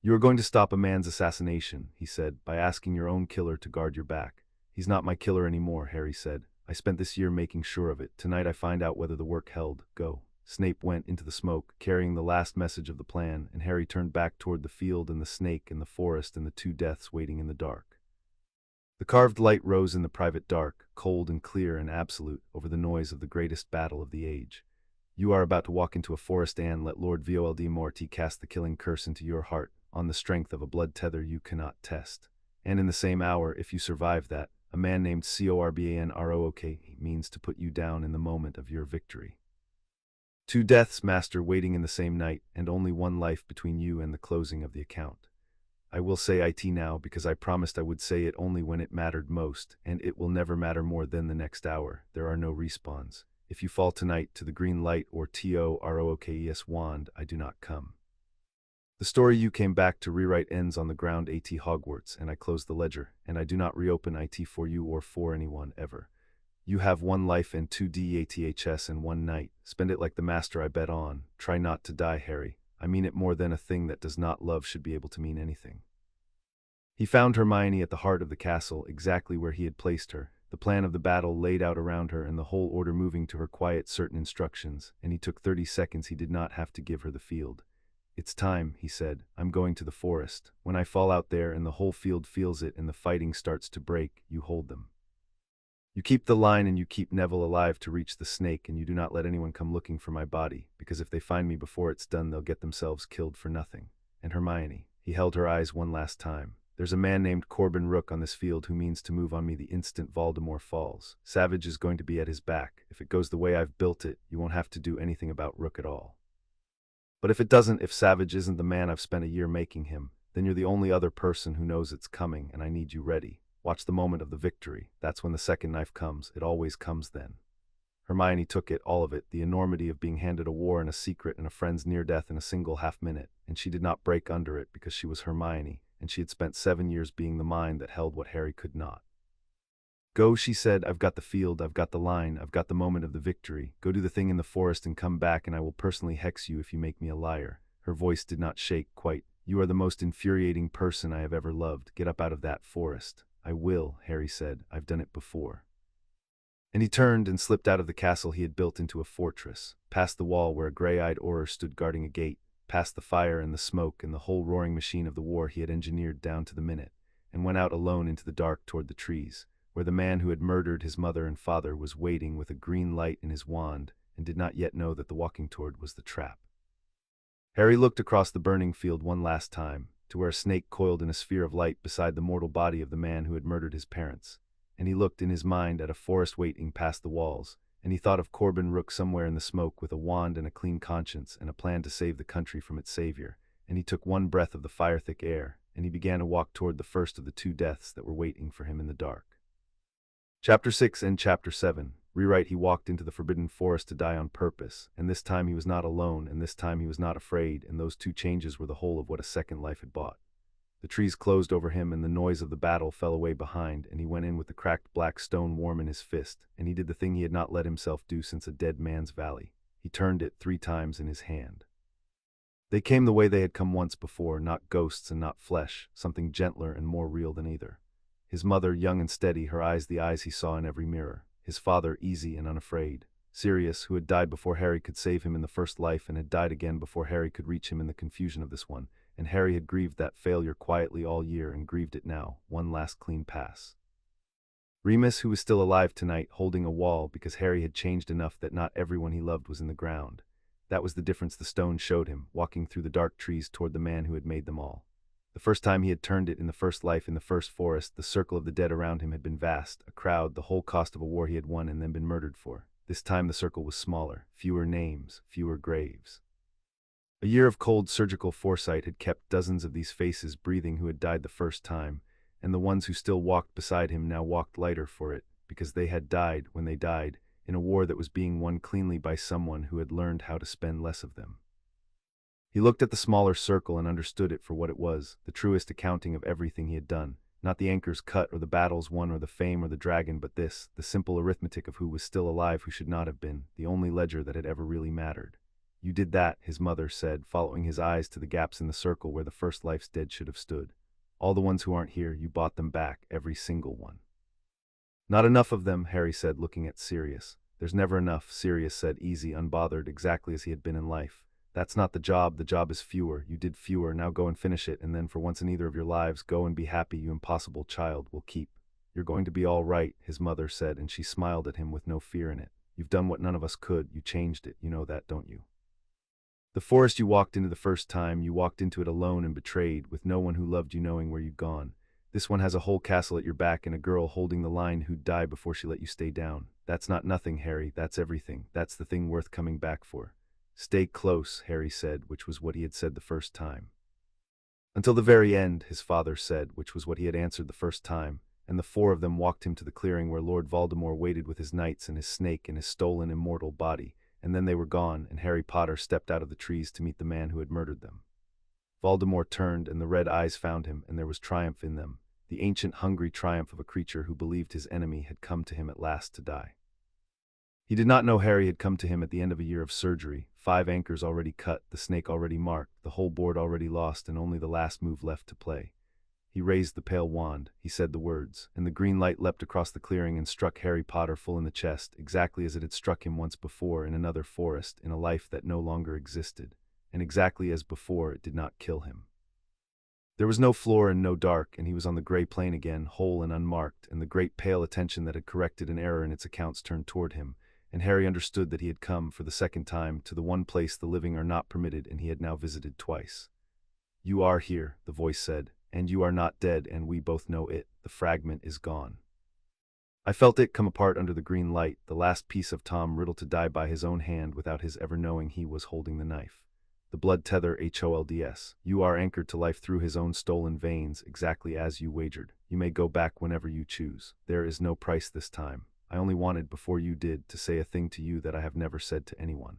"You are going to stop a man's assassination," he said, "by asking your own killer to guard your back." "He's not my killer anymore," Harry said. "I spent this year making sure of it. Tonight I find out whether the work held. Go." Snape went into the smoke, carrying the last message of the plan, and Harry turned back toward the field and the snake and the forest and the two deaths waiting in the dark. The carved light rose in the private dark, cold and clear and absolute, over the noise of the greatest battle of the age. You are about to walk into a forest and let Lord Voldemort cast the killing curse into your heart, on the strength of a blood tether you cannot test. And in the same hour, if you survive that, a man named Corbanrook means to put you down in the moment of your victory. Two deaths, master, waiting in the same night, and only one life between you and the closing of the account. I will say it now because I promised I would say it only when it mattered most, and it will never matter more than the next hour. There are no respawns. If you fall tonight to the green light or Torokes wand, I do not come. The story you came back to rewrite ends on the ground at Hogwarts, and I close the ledger, and I do not reopen it for you or for anyone ever. You have one life and 2 DATHS and one night. Spend it like the master I bet on. Try not to die, Harry. I mean it more than a thing that does not love should be able to mean anything. He found Hermione at the heart of the castle, exactly where he had placed her, the plan of the battle laid out around her and the whole order moving to her quiet, certain instructions, and he took 30 seconds he did not have to give her the field. It's time, he said. I'm going to the forest. When I fall out there and the whole field feels it and the fighting starts to break, you hold them. You keep the line and you keep Neville alive to reach the snake, and you do not let anyone come looking for my body, because if they find me before it's done they'll get themselves killed for nothing. And Hermione, he held her eyes one last time. There's a man named Corbanrook on this field who means to move on me the instant Voldemort falls. Savage is going to be at his back. If it goes the way I've built it, you won't have to do anything about Rook at all. But if it doesn't, if Savage isn't the man I've spent a year making him, then you're the only other person who knows it's coming, and I need you ready. Watch the moment of the victory. That's when the second knife comes. It always comes then. Hermione took it, all of it, the enormity of being handed a war and a secret and a friend's near death in a single half-minute, and she did not break under it because she was Hermione, and she had spent 7 years being the mind that held what Harry could not. Go, she said. I've got the field, I've got the line, I've got the moment of the victory. Go do the thing in the forest and come back, and I will personally hex you if you make me a liar. Her voice did not shake quite. You are the most infuriating person I have ever loved. Get up out of that forest. I will, Harry said. I've done it before. And he turned and slipped out of the castle he had built into a fortress, past the wall where a gray-eyed Auror stood guarding a gate, past the fire and the smoke and the whole roaring machine of the war he had engineered down to the minute, and went out alone into the dark toward the trees, where the man who had murdered his mother and father was waiting with a green light in his wand and did not yet know that the walking toward was the trap. Harry looked across the burning field one last time, to where a snake coiled in a sphere of light beside the mortal body of the man who had murdered his parents, and he looked in his mind at a forest waiting past the walls, and he thought of Corbanrook somewhere in the smoke with a wand and a clean conscience and a plan to save the country from its savior, and he took one breath of the fire-thick air, and he began to walk toward the first of the two deaths that were waiting for him in the dark. Chapter 6 and Chapter 7. Rewrite. He walked into the forbidden forest to die on purpose, and this time he was not alone, and this time he was not afraid, and those two changes were the whole of what a second life had bought. The trees closed over him, and the noise of the battle fell away behind, and he went in with the cracked black stone warm in his fist, and he did the thing he had not let himself do since a dead man's valley. He turned it 3 times in his hand. They came the way they had come once before, not ghosts and not flesh, something gentler and more real than either. His mother, young and steady, her eyes the eyes he saw in every mirror. His father, easy and unafraid. Sirius, who had died before Harry could save him in the first life and had died again before Harry could reach him in the confusion of this one, and Harry had grieved that failure quietly all year and grieved it now, one last clean pass. Remus, who was still alive tonight, holding a wall because Harry had changed enough that not everyone he loved was in the ground. That was the difference the stone showed him, walking through the dark trees toward the man who had made them all. The first time he had turned it in the first life in the first forest, the circle of the dead around him had been vast, a crowd, the whole cost of a war he had won and then been murdered for. This time the circle was smaller, fewer names, fewer graves. A year of cold surgical foresight had kept dozens of these faces breathing who had died the first time, and the ones who still walked beside him now walked lighter for it, because they had died, when they died, in a war that was being won cleanly by someone who had learned how to spend less of them. He looked at the smaller circle and understood it for what it was, the truest accounting of everything he had done, not the anchors cut or the battles won or the fame or the dragon, but this, the simple arithmetic of who was still alive, who should not have been, the only ledger that had ever really mattered. You did that, his mother said, following his eyes to the gaps in the circle where the first life's dead should have stood. All the ones who aren't here, you bought them back, every single one. Not enough of them, Harry said, looking at Sirius. There's never enough, Sirius said, easy, unbothered, exactly as he had been in life. That's not the job is fewer. You did fewer, now go and finish it, and then for once in either of your lives, go and be happy, you impossible child, will keep. You're going to be all right, his mother said, and she smiled at him with no fear in it. You've done what none of us could, you changed it, you know that, don't you? The forest you walked into the first time, you walked into it alone and betrayed, with no one who loved you knowing where you'd gone. This one has a whole castle at your back and a girl holding the line who'd die before she let you stay down. That's not nothing, Harry, that's everything. That's the thing worth coming back for. Stay close, Harry said, which was what he had said the first time. Until the very end, his father said, which was what he had answered the first time, and the four of them walked him to the clearing where Lord Voldemort waited with his knights and his snake and his stolen immortal body, and then they were gone, and Harry Potter stepped out of the trees to meet the man who had murdered them. Voldemort turned, and the red eyes found him, and there was triumph in them, the ancient hungry triumph of a creature who believed his enemy had come to him at last to die. He did not know Harry had come to him at the end of a year of surgery, 5 anchors already cut, the snake already marked, the whole board already lost, and only the last move left to play. He raised the pale wand, he said the words, and the green light leapt across the clearing and struck Harry Potter full in the chest, exactly as it had struck him once before in another forest, in a life that no longer existed, and exactly as before it did not kill him. There was no floor and no dark, and he was on the grey plain again, whole and unmarked, and the great pale attention that had corrected an error in its accounts turned toward him, and Harry understood that he had come, for the second time, to the one place the living are not permitted, and he had now visited twice. You are here, the voice said, and you are not dead, and we both know it. The fragment is gone. I felt it come apart under the green light, the last piece of Tom Riddle to die by his own hand without his ever knowing he was holding the knife. The blood tether HOLDS. You are anchored to life through his own stolen veins, exactly as you wagered. You may go back whenever you choose. There is no price this time. I only wanted, before you did, to say a thing to you that I have never said to anyone.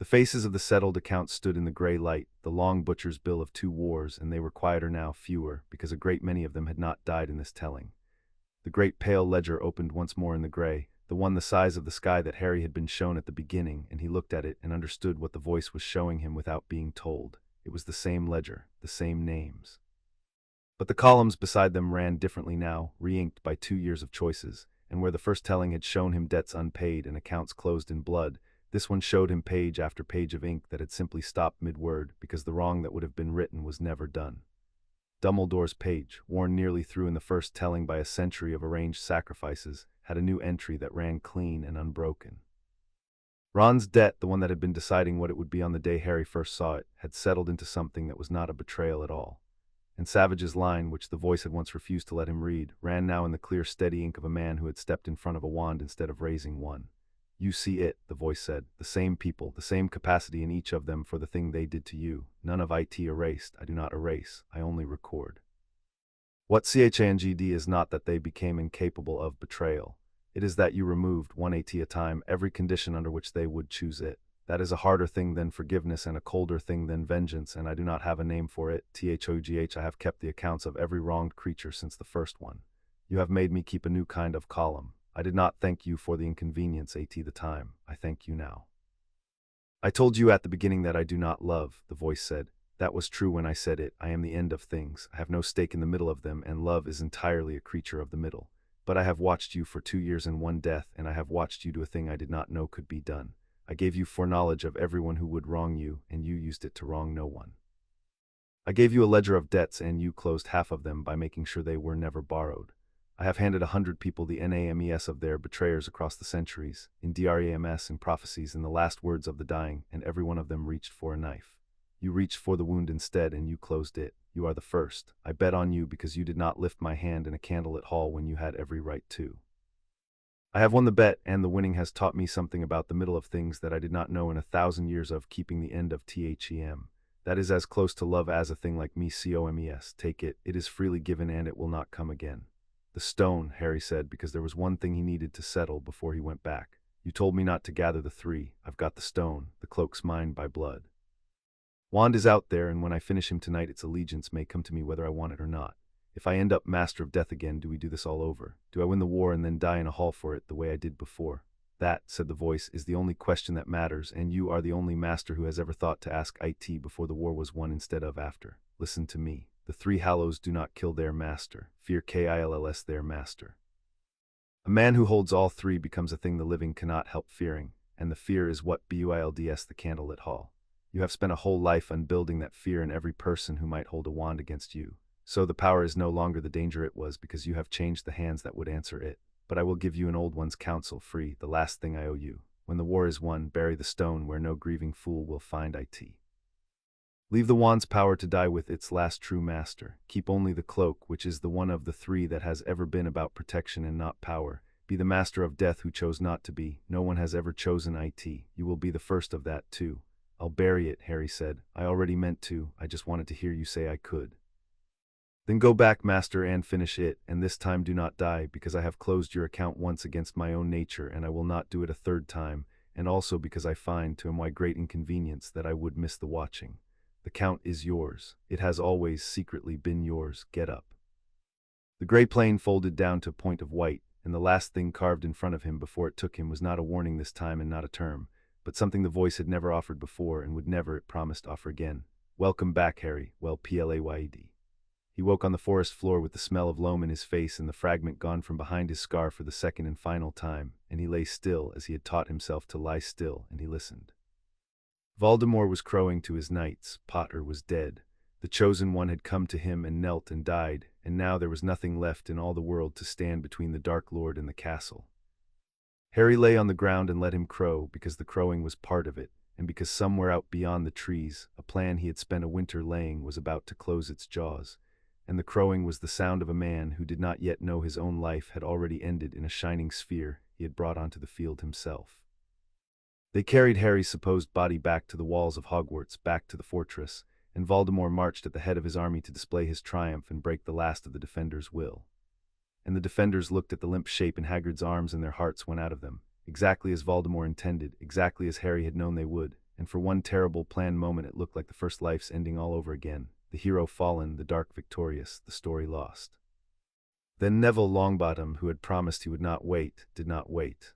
The faces of the settled accounts stood in the grey light, the long butcher's bill of 2 wars, and they were quieter now, fewer, because a great many of them had not died in this telling. The great pale ledger opened once more in the grey, the one the size of the sky that Harry had been shown at the beginning, and he looked at it and understood what the voice was showing him without being told. It was the same ledger, the same names. But the columns beside them ran differently now, re-inked by 2 years of choices, and where the first telling had shown him debts unpaid and accounts closed in blood, this one showed him page after page of ink that had simply stopped mid-word because the wrong that would have been written was never done. Dumbledore's page, worn nearly through in the first telling by a century of arranged sacrifices, had a new entry that ran clean and unbroken. Ron's debt, the one that had been deciding what it would be on the day Harry first saw it, had settled into something that was not a betrayal at all. And Savage's line, which the voice had once refused to let him read, ran now in the clear, steady ink of a man who had stepped in front of a wand instead of raising one. You see it, the voice said, the same people, the same capacity in each of them for the thing they did to you. None of it erased. I do not erase, I only record. What CHANGD is not that they became incapable of betrayal. It is that you removed, 1 AT a time, every condition under which they would choose it. That is a harder thing than forgiveness and a colder thing than vengeance, and I do not have a name for it. THOGH, I have kept the accounts of every wronged creature since the first one. You have made me keep a new kind of column. I did not thank you for the inconvenience AT the time. I thank you now. I told you at the beginning that I do not love, the voice said. That was true when I said it. I am the end of things. I have no stake in the middle of them, and love is entirely a creature of the middle. But I have watched you for 2 years and 1 death, and I have watched you do a thing I did not know could be done. I gave you foreknowledge of everyone who would wrong you, and you used it to wrong no one. I gave you a ledger of debts, and you closed half of them by making sure they were never borrowed. I have handed 100 people the names of their betrayers across the centuries, in DRAMS, in prophecies, in the last words of the dying, and every one of them reached for a knife. You reached for the wound instead, and you closed it. You are the first. I bet on you because you did not lift my hand in a candlelit hall when you had every right to. I have won the bet, and the winning has taught me something about the middle of things that I did not know in 1,000 years of keeping the end of THEM. That is as close to love as a thing like me COMES. Take it, it is freely given and it will not come again. The stone, Harry said, because there was one thing he needed to settle before he went back. You told me not to gather the 3. I've got the stone, the cloak's mine by blood. Wand is out there, and when I finish him tonight its allegiance may come to me whether I want it or not. If I end up master of death again, do we do this all over? Do I win the war and then die in a hall for it, the way I did before? That, said the voice, is the only question that matters, and you are the only master who has ever thought to ask it before the war was won instead of after. Listen to me. The 3 Hallows do not kill their master. Fear KILLS their master. A man who holds all three becomes a thing the living cannot help fearing, and the fear is what builds the candlelit hall. You have spent a whole life unbuilding that fear in every person who might hold a wand against you. So the power is no longer the danger it was because you have changed the hands that would answer it. But I will give you an old one's counsel free, the last thing I owe you. When the war is won, bury the stone where no grieving fool will find it. Leave the wand's power to die with its last true master. Keep only the cloak, which is the one of the three that has ever been about protection and not power. Be the master of death who chose not to be. No one has ever chosen it. You will be the first of that, too. I'll bury it, Harry said. I already meant to. I just wanted to hear you say I could. Then go back, master, and finish it, and this time do not die, because I have closed your account once against my own nature, and I will not do it a third time, and also because I find, to my great inconvenience, that I would miss the watching. The count is yours. It has always secretly been yours. Get up. The gray plane folded down to a point of white, and the last thing carved in front of him before it took him was not a warning this time and not a term, but something the voice had never offered before and would never, it promised, offer again. Welcome back, Harry. Well, Playd. He woke on the forest floor with the smell of loam in his face and the fragment gone from behind his scar for the second and final time, and he lay still as he had taught himself to lie still, and he listened. Voldemort was crowing to his knights. Potter was dead. The chosen one had come to him and knelt and died, and now there was nothing left in all the world to stand between the Dark Lord and the castle. Harry lay on the ground and let him crow, because the crowing was part of it, and because somewhere out beyond the trees, a plan he had spent a winter laying was about to close its jaws, and the crowing was the sound of a man who did not yet know his own life had already ended in a shining sphere he had brought onto the field himself. They carried Harry's supposed body back to the walls of Hogwarts, back to the fortress, and Voldemort marched at the head of his army to display his triumph and break the last of the defenders' will. And the defenders looked at the limp shape in Hagrid's arms and their hearts went out of them, exactly as Voldemort intended, exactly as Harry had known they would, and for one terrible planned moment it looked like the first life's ending all over again, the hero fallen, the dark victorious, the story lost. Then Neville Longbottom, who had promised he would not wait, did not wait.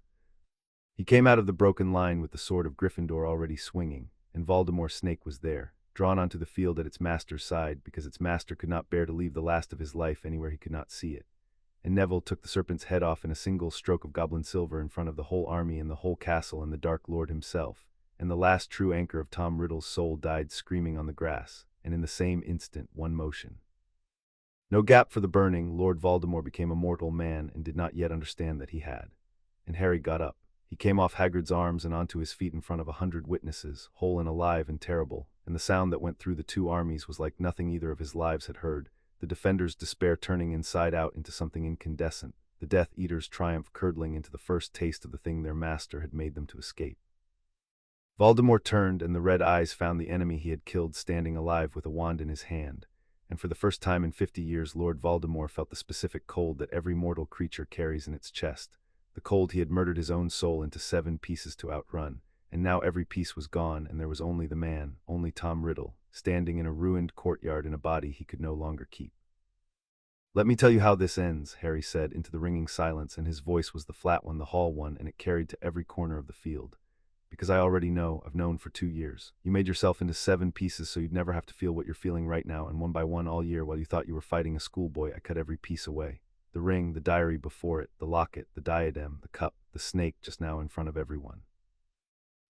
He came out of the broken line with the sword of Gryffindor already swinging, and Voldemort's snake was there, drawn onto the field at its master's side because its master could not bear to leave the last of his life anywhere he could not see it. And Neville took the serpent's head off in a single stroke of goblin silver in front of the whole army and the whole castle and the Dark Lord himself, and the last true anchor of Tom Riddle's soul died screaming on the grass, and in the same instant one motion. No gap for the burning, Lord Voldemort became a mortal man and did not yet understand that he had. And Harry got up. He came off Hagrid's arms and onto his feet in front of 100 witnesses, whole and alive and terrible, and the sound that went through the two armies was like nothing either of his lives had heard, the defenders' despair turning inside out into something incandescent, the Death Eaters' triumph curdling into the first taste of the thing their master had made them to escape. Voldemort turned, and the red eyes found the enemy he had killed standing alive with a wand in his hand, and for the first time in 50 years Lord Voldemort felt the specific cold that every mortal creature carries in its chest. The cold he had murdered his own soul into 7 pieces to outrun, and now every piece was gone and there was only the man, only Tom Riddle, standing in a ruined courtyard in a body he could no longer keep. "Let me tell you how this ends," Harry said into the ringing silence, and his voice was the flat one, the hall one, and it carried to every corner of the field. "Because I already know, I've known for 2 years. You made yourself into 7 pieces so you'd never have to feel what you're feeling right now, and one by one all year while you thought you were fighting a schoolboy, I cut every piece away. The ring, the diary before it, the locket, the diadem, the cup, the snake just now in front of everyone.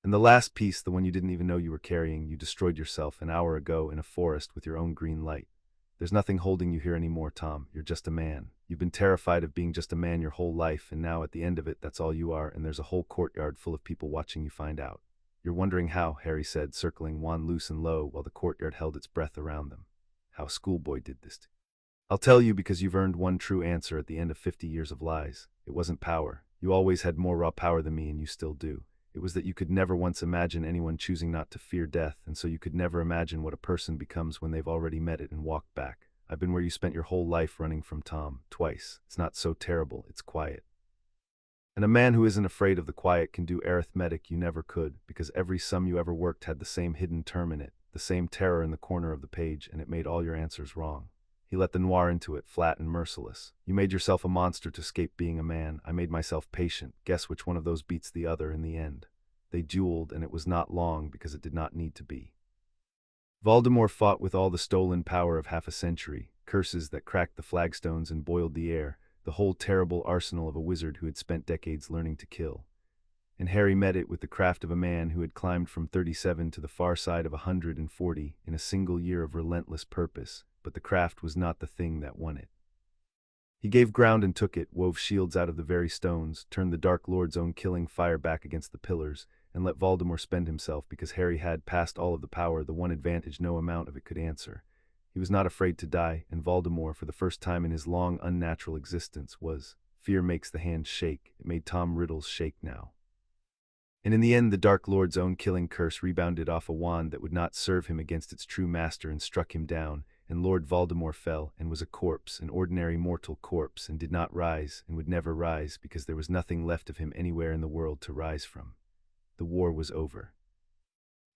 And the last piece, the one you didn't even know you were carrying, you destroyed yourself an hour ago in a forest with your own green light. There's nothing holding you here anymore, Tom. You're just a man. You've been terrified of being just a man your whole life, and now at the end of it, that's all you are, and there's a whole courtyard full of people watching you find out. You're wondering how," Harry said, circling wand loose and low while the courtyard held its breath around them. "How a schoolboy did this to you. I'll tell you because you've earned one true answer at the end of 50 years of lies. It wasn't power. You always had more raw power than me, and you still do. It was that you could never once imagine anyone choosing not to fear death, and so you could never imagine what a person becomes when they've already met it and walked back. I've been where you spent your whole life running from Tom, twice. It's not so terrible, it's quiet. And a man who isn't afraid of the quiet can do arithmetic you never could, because every sum you ever worked had the same hidden term in it, the same terror in the corner of the page, and it made all your answers wrong. He let the noir into it, flat and merciless. You made yourself a monster to escape being a man. I made myself patient. Guess which one of those beats the other in the end. They dueled, and it was not long because it did not need to be. Voldemort fought with all the stolen power of half a century, curses that cracked the flagstones and boiled the air, the whole terrible arsenal of a wizard who had spent decades learning to kill. And Harry met it with the craft of a man who had climbed from 37 to the far side of 140 in a single year of relentless purpose, but the craft was not the thing that won it. He gave ground and took it, wove shields out of the very stones, turned the Dark Lord's own killing fire back against the pillars, and let Voldemort spend himself because Harry had, past all of the power, the one advantage no amount of it could answer. He was not afraid to die, and Voldemort, for the first time in his long, unnatural existence, was. Fear makes the hand shake. It made Tom Riddle's shake now. And in the end, the Dark Lord's own killing curse rebounded off a wand that would not serve him against its true master and struck him down, and Lord Voldemort fell and was a corpse, an ordinary mortal corpse, and did not rise and would never rise because there was nothing left of him anywhere in the world to rise from. The war was over.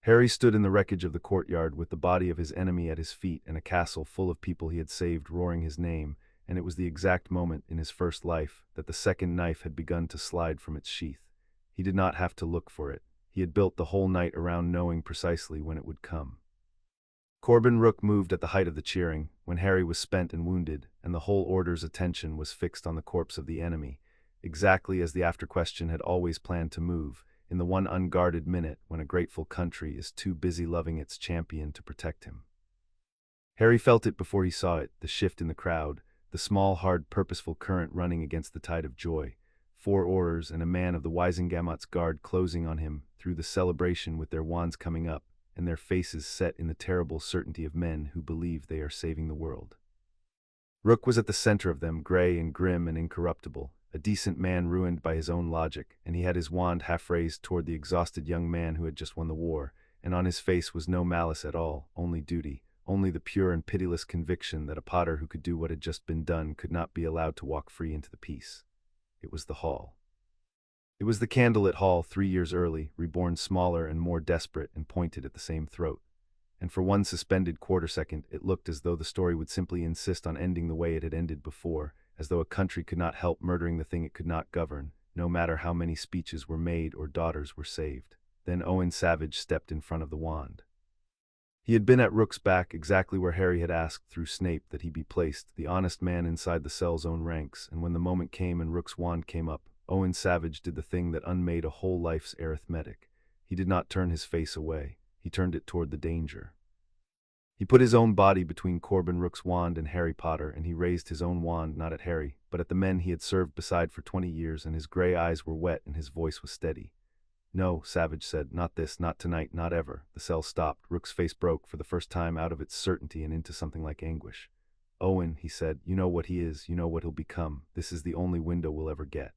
Harry stood in the wreckage of the courtyard with the body of his enemy at his feet and a castle full of people he had saved roaring his name, and it was the exact moment in his first life that the second knife had begun to slide from its sheath. He did not have to look for it. He had built the whole night around knowing precisely when it would come. Corbin Rook moved at the height of the cheering, when Harry was spent and wounded, and the whole order's attention was fixed on the corpse of the enemy, exactly as the after-question had always planned to move, in the one unguarded minute when a grateful country is too busy loving its champion to protect him. Harry felt it before he saw it, the shift in the crowd, the small, hard, purposeful current running against the tide of joy. 4 Aurors and a man of the Wisengamot's guard closing on him through the celebration with their wands coming up, and their faces set in the terrible certainty of men who believe they are saving the world. Rook was at the center of them, gray and grim and incorruptible, a decent man ruined by his own logic, and he had his wand half raised toward the exhausted young man who had just won the war, and on his face was no malice at all, only duty, only the pure and pitiless conviction that a Potter who could do what had just been done could not be allowed to walk free into the peace. It was the Hall. It was the Candlelit Hall 3 years early, reborn smaller and more desperate and pointed at the same throat. And for one suspended quarter-second, it looked as though the story would simply insist on ending the way it had ended before, as though a country could not help murdering the thing it could not govern, no matter how many speeches were made or daughters were saved. Then Owen Savage stepped in front of the wand. He had been at Rook's back, exactly where Harry had asked through Snape that he be placed, the honest man inside the cell's own ranks, and when the moment came and Rook's wand came up, Owen Savage did the thing that unmade a whole life's arithmetic. He did not turn his face away. He turned it toward the danger. He put his own body between Corbin Rook's wand and Harry Potter, and he raised his own wand not at Harry, but at the men he had served beside for 20 years, and his gray eyes were wet and his voice was steady. "No," Savage said, "not this, not tonight, not ever." The cell stopped. Rook's face broke for the first time out of its certainty and into something like anguish. "Owen," he said, "you know what he is, you know what he'll become. This is the only window we'll ever get.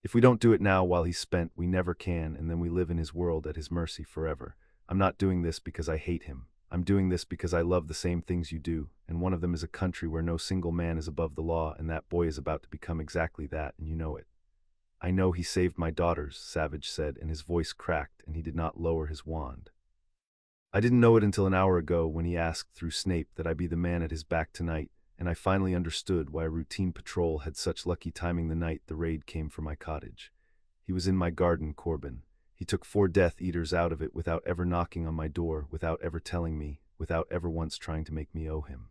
If we don't do it now while he's spent, we never can, and then we live in his world at his mercy forever. I'm not doing this because I hate him. I'm doing this because I love the same things you do, and one of them is a country where no single man is above the law, and that boy is about to become exactly that, and you know it." "I know he saved my daughters," Savage said, and his voice cracked, and he did not lower his wand. "I didn't know it until an hour ago when he asked through Snape that I be the man at his back tonight, and I finally understood why a routine patrol had such lucky timing the night the raid came for my cottage. He was in my garden, Corbin. He took 4 Death Eaters out of it without ever knocking on my door, without ever telling me, without ever once trying to make me owe him.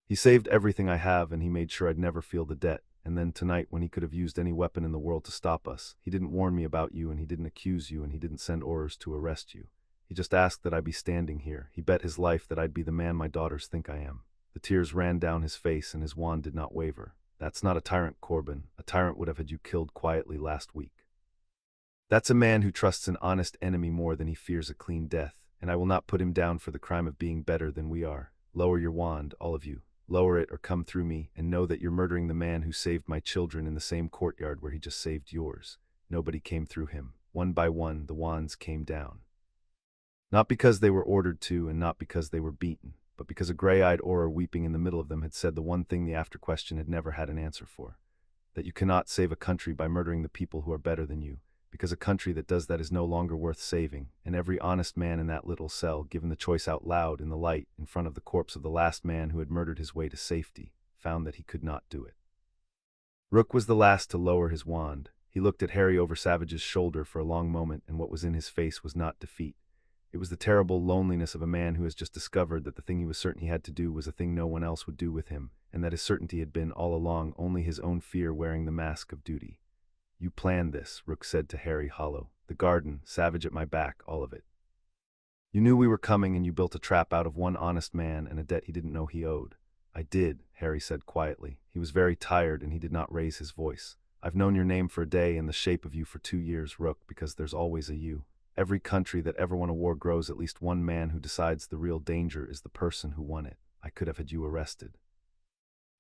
He saved everything I have, and he made sure I'd never feel the debt. And then tonight, when he could have used any weapon in the world to stop us, he didn't warn me about you, and he didn't accuse you, and he didn't send Aurors to arrest you. He just asked that I be standing here. He bet his life that I'd be the man my daughters think I am." The tears ran down his face, and his wand did not waver. "That's not a tyrant, Corbin. A tyrant would have had you killed quietly last week. That's a man who trusts an honest enemy more than he fears a clean death, and I will not put him down for the crime of being better than we are. Lower your wand, all of you. Lower it or come through me, and know that you're murdering the man who saved my children in the same courtyard where he just saved yours." Nobody came through him. One by one, the wands came down. Not because they were ordered to, and not because they were beaten, but because a gray-eyed Auror weeping in the middle of them had said the one thing the after-question had never had an answer for. That you cannot save a country by murdering the people who are better than you, because a country that does that is no longer worth saving, and every honest man in that little cell, given the choice out loud in the light, in front of the corpse of the last man who had murdered his way to safety, found that he could not do it. Rook was the last to lower his wand. He looked at Harry over Savage's shoulder for a long moment, and what was in his face was not defeat. It was the terrible loneliness of a man who has just discovered that the thing he was certain he had to do was a thing no one else would do with him, and that his certainty had been, all along, only his own fear wearing the mask of duty. "You planned this," Rook said to Harry, hollow. "The garden, Savage at my back, all of it. You knew we were coming and you built a trap out of one honest man and a debt he didn't know he owed." "I did," Harry said quietly. He was very tired and he did not raise his voice. "I've known your name for a day and the shape of you for 2 years, Rook, because there's always a you. Every country that ever won a war grows at least one man who decides the real danger is the person who won it. I could have had you arrested.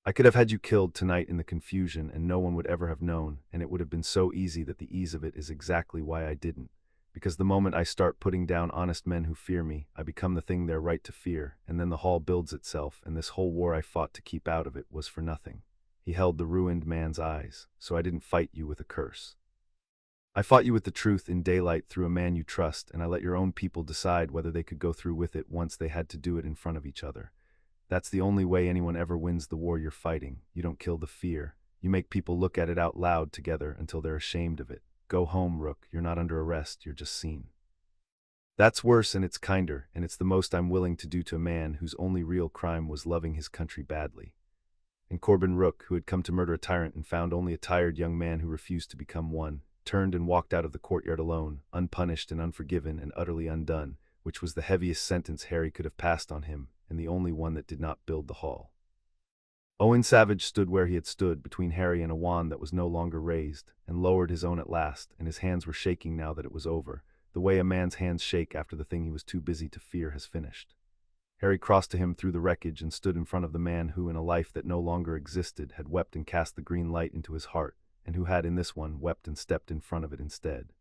I could have had you killed tonight in the confusion and no one would ever have known, and it would have been so easy that the ease of it is exactly why I didn't. Because the moment I start putting down honest men who fear me, I become the thing they're right to fear, and then the hall builds itself, and this whole war I fought to keep out of it was for nothing." He held the ruined man's eyes. "So I didn't fight you with a curse. I fought you with the truth in daylight through a man you trust, and I let your own people decide whether they could go through with it once they had to do it in front of each other. That's the only way anyone ever wins the war you're fighting. You don't kill the fear. You make people look at it out loud together until they're ashamed of it. Go home, Rook. You're not under arrest, you're just seen. That's worse and it's kinder, and it's the most I'm willing to do to a man whose only real crime was loving his country badly." And Corbin Rook, who had come to murder a tyrant and found only a tired young man who refused to become one, turned and walked out of the courtyard alone, unpunished and unforgiven and utterly undone, which was the heaviest sentence Harry could have passed on him, and the only one that did not build the hall. Owen Savage stood where he had stood, between Harry and a wand that was no longer raised, and lowered his own at last, and his hands were shaking now that it was over, the way a man's hands shake after the thing he was too busy to fear has finished. Harry crossed to him through the wreckage and stood in front of the man who, in a life that no longer existed, had wept and cast the green light into his heart, and who had in this one wept and stepped in front of it instead.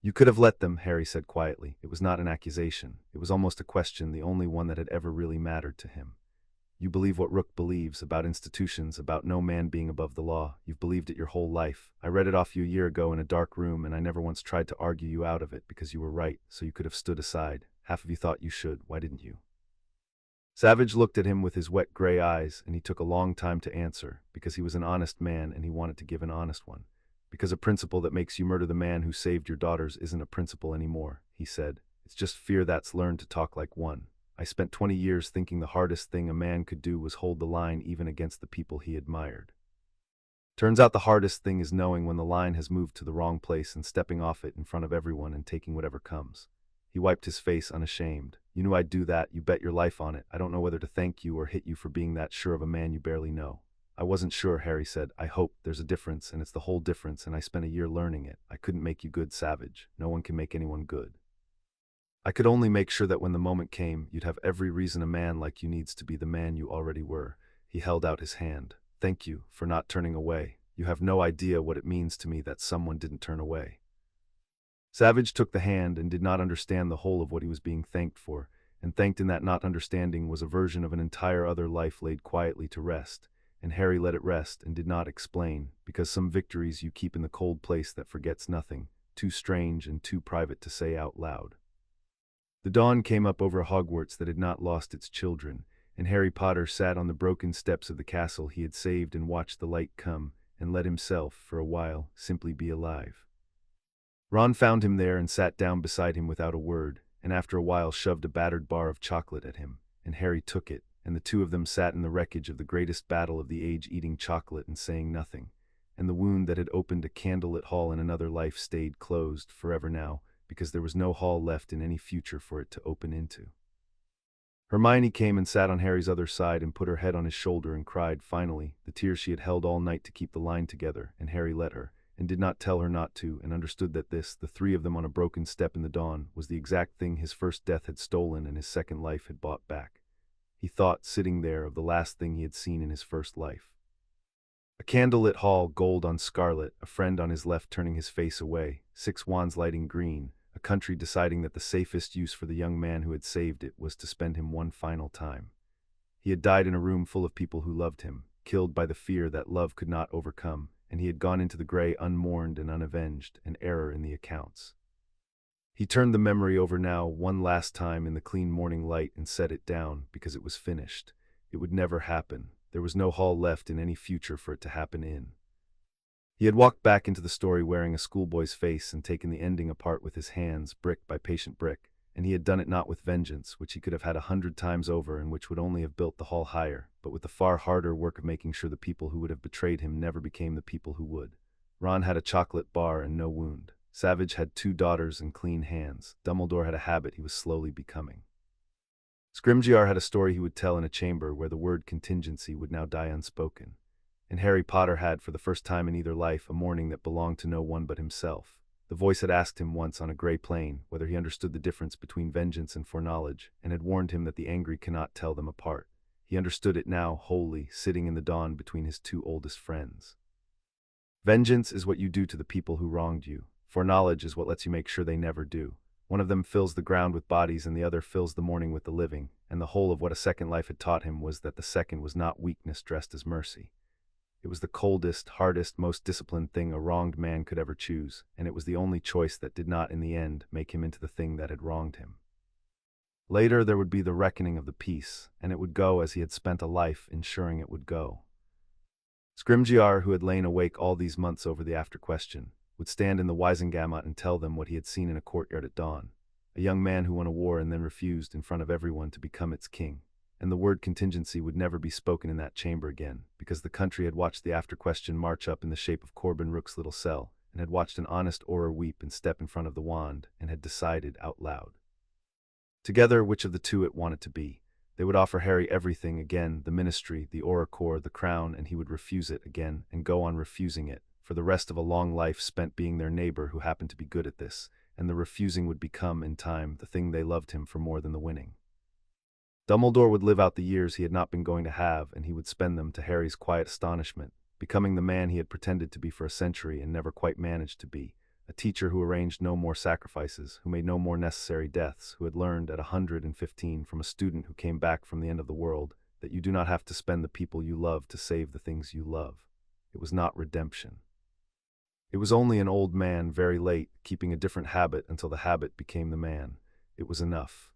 "You could have let them," Harry said quietly. It was not an accusation. It was almost a question, the only one that had ever really mattered to him. "You believe what Rook believes, about institutions, about no man being above the law. You've believed it your whole life. I read it off you a year ago in a dark room, and I never once tried to argue you out of it because you were right, so you could have stood aside. Half of you thought you should. Why didn't you?" Savage looked at him with his wet gray eyes, and he took a long time to answer, because he was an honest man and he wanted to give an honest one. "Because a principle that makes you murder the man who saved your daughters isn't a principle anymore," he said. "It's just fear that's learned to talk like one. I spent 20 years thinking the hardest thing a man could do was hold the line even against the people he admired. Turns out the hardest thing is knowing when the line has moved to the wrong place and stepping off it in front of everyone and taking whatever comes." He wiped his face unashamed. "You knew I'd do that. You bet your life on it. I don't know whether to thank you or hit you for being that sure of a man you barely know." "I wasn't sure," Harry said. "I hope there's a difference, and it's the whole difference, and I spent a year learning it. I couldn't make you good, Savage. No one can make anyone good. I could only make sure that when the moment came, you'd have every reason a man like you needs to be the man you already were." He held out his hand. "Thank you for not turning away. You have no idea what it means to me that someone didn't turn away." Savage took the hand and did not understand the whole of what he was being thanked for, and thanked in that not understanding was a version of an entire other life laid quietly to rest, and Harry let it rest and did not explain, because some victories you keep in the cold place that forgets nothing, too strange and too private to say out loud. The dawn came up over Hogwarts that had not lost its children, and Harry Potter sat on the broken steps of the castle he had saved and watched the light come, and let himself, for a while, simply be alive. Ron found him there and sat down beside him without a word, and after a while shoved a battered bar of chocolate at him, and Harry took it, and the two of them sat in the wreckage of the greatest battle of the age eating chocolate and saying nothing, and the wound that had opened a candlelit hall in another life stayed closed forever now, because there was no hall left in any future for it to open into. Hermione came and sat on Harry's other side and put her head on his shoulder and cried, finally, the tears she had held all night to keep the line together, and Harry let her, and did not tell her not to, and understood that this, the three of them on a broken step in the dawn, was the exact thing his first death had stolen and his second life had bought back. He thought, sitting there, of the last thing he had seen in his first life. A candlelit hall, gold on scarlet, a friend on his left turning his face away, 6 wands lighting green, a country deciding that the safest use for the young man who had saved it was to spend him one final time. He had died in a room full of people who loved him, killed by the fear that love could not overcome, and he had gone into the gray unmourned and unavenged, an error in the accounts. He turned the memory over now one last time in the clean morning light and set it down, because it was finished. It would never happen. There was no hall left in any future for it to happen in. He had walked back into the story wearing a schoolboy's face and taken the ending apart with his hands, brick by patient brick, and he had done it not with vengeance, which he could have had 100 times over and which would only have built the hall higher, but with the far harder work of making sure the people who would have betrayed him never became the people who would. Ron had a chocolate bar and no wound. Savage had 2 daughters and clean hands. Dumbledore had a habit he was slowly becoming. Scrimgeour had a story he would tell in a chamber where the word contingency would now die unspoken. And Harry Potter had, for the first time in either life, a morning that belonged to no one but himself. The voice had asked him once on a gray plain whether he understood the difference between vengeance and foreknowledge, and had warned him that the angry cannot tell them apart. He understood it now, wholly, sitting in the dawn between his 2 oldest friends. Vengeance is what you do to the people who wronged you. Foreknowledge is what lets you make sure they never do. One of them fills the ground with bodies and the other fills the morning with the living, and the whole of what a second life had taught him was that the second was not weakness dressed as mercy. It was the coldest, hardest, most disciplined thing a wronged man could ever choose, and it was the only choice that did not, in the end, make him into the thing that had wronged him. Later there would be the reckoning of the peace, and it would go as he had spent a life ensuring it would go. Scrimgeour, who had lain awake all these months over the after-question, would stand in the Wisengamot and tell them what he had seen in a courtyard at dawn. A young man who won a war and then refused in front of everyone to become its king. And the word contingency would never be spoken in that chamber again, because the country had watched the after-question march up in the shape of Corbin Rook's little cell, and had watched an honest Auror weep and step in front of the wand, and had decided out loud together which of the two it wanted to be. They would offer Harry everything again, the ministry, the Auror Corps, the crown, and he would refuse it again, and go on refusing it, for the rest of a long life spent being their neighbor who happened to be good at this, and the refusing would become, in time, the thing they loved him for more than the winning. Dumbledore would live out the years he had not been going to have, and he would spend them, to Harry's quiet astonishment, becoming the man he had pretended to be for a century and never quite managed to be, a teacher who arranged no more sacrifices, who made no more necessary deaths, who had learned at 115 from a student who came back from the end of the world that you do not have to spend the people you love to save the things you love. It was not redemption. It was only an old man, very late, keeping a different habit until the habit became the man. It was enough.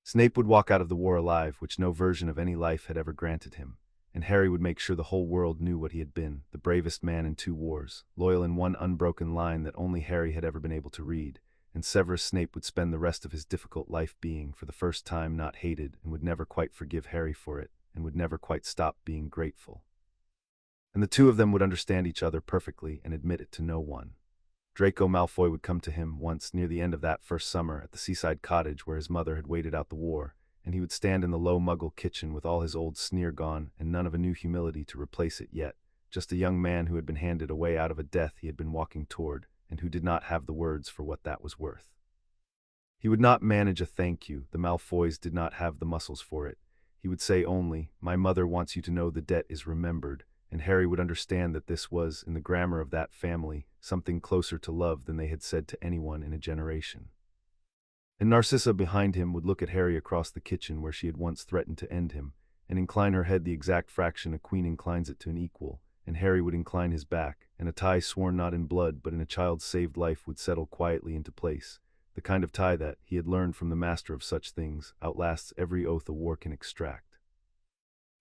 Snape would walk out of the war alive, which no version of any life had ever granted him, and Harry would make sure the whole world knew what he had been, the bravest man in 2 wars, loyal in one unbroken line that only Harry had ever been able to read, and Severus Snape would spend the rest of his difficult life being, for the first time, not hated, and would never quite forgive Harry for it, and would never quite stop being grateful. And the 2 of them would understand each other perfectly and admit it to no one. Draco Malfoy would come to him once near the end of that first summer at the seaside cottage where his mother had waited out the war, and he would stand in the low Muggle kitchen with all his old sneer gone and none of a new humility to replace it yet, just a young man who had been handed away out of a death he had been walking toward, and who did not have the words for what that was worth. He would not manage a thank you, the Malfoys did not have the muscles for it. He would say only, "My mother wants you to know the debt is remembered," and Harry would understand that this was, in the grammar of that family, something closer to love than they had said to anyone in a generation. And Narcissa behind him would look at Harry across the kitchen where she had once threatened to end him, and incline her head the exact fraction a queen inclines it to an equal, and Harry would incline his back, and a tie sworn not in blood but in a child's saved life would settle quietly into place, the kind of tie that, he had learned from the master of such things, outlasts every oath a war can extract.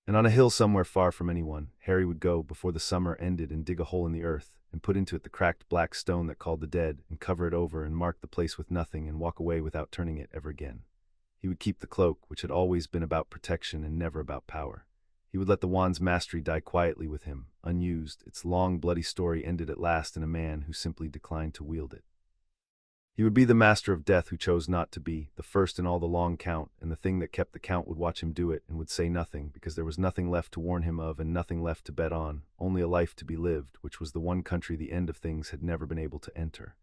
And on a hill somewhere far from anyone, Harry would go before the summer ended and dig a hole in the earth, and put into it the cracked black stone that called the dead, and cover it over and mark the place with nothing and walk away without turning it ever again. He would keep the cloak, which had always been about protection and never about power. He would let the wand's mastery die quietly with him, unused. Its long, bloody story ended at last in a man who simply declined to wield it. He would be the master of death who chose not to be, the first in all the long count, and the thing that kept the count would watch him do it and would say nothing, because there was nothing left to warn him of and nothing left to bet on, only a life to be lived, which was the one country the end of things had never been able to enter.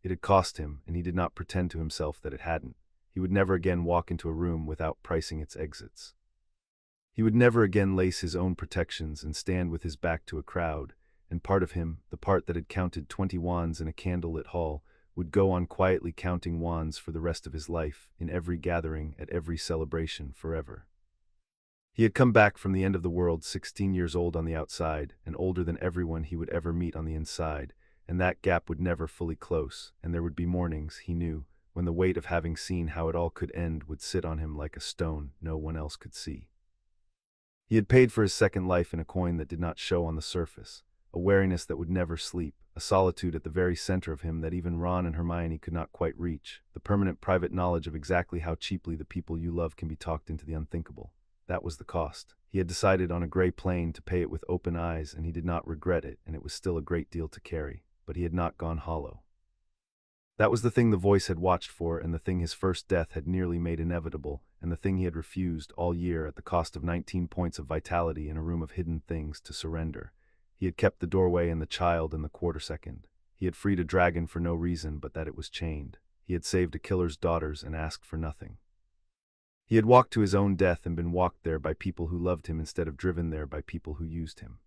It had cost him, and he did not pretend to himself that it hadn't. He would never again walk into a room without pricing its exits. He would never again lace his own protections and stand with his back to a crowd, and part of him, the part that had counted 20 wands in a candlelit hall, would go on quietly counting wands for the rest of his life, in every gathering, at every celebration, forever. He had come back from the end of the world 16 years old on the outside, and older than everyone he would ever meet on the inside, and that gap would never fully close, and there would be mornings, he knew, when the weight of having seen how it all could end would sit on him like a stone no one else could see. He had paid for his second life in a coin that did not show on the surface, a wariness that would never sleep, a solitude at the very center of him that even Ron and Hermione could not quite reach, the permanent private knowledge of exactly how cheaply the people you love can be talked into the unthinkable. That was the cost. He had decided on a gray plane to pay it with open eyes, and he did not regret it, and it was still a great deal to carry, but he had not gone hollow. That was the thing the voice had watched for, and the thing his first death had nearly made inevitable, and the thing he had refused all year at the cost of 19 points of vitality in a room of hidden things to surrender. He had kept the doorway and the child in the quarter-second. He had freed a dragon for no reason but that it was chained. He had saved a killer's daughters and asked for nothing. He had walked to his own death and been walked there by people who loved him instead of driven there by people who used him.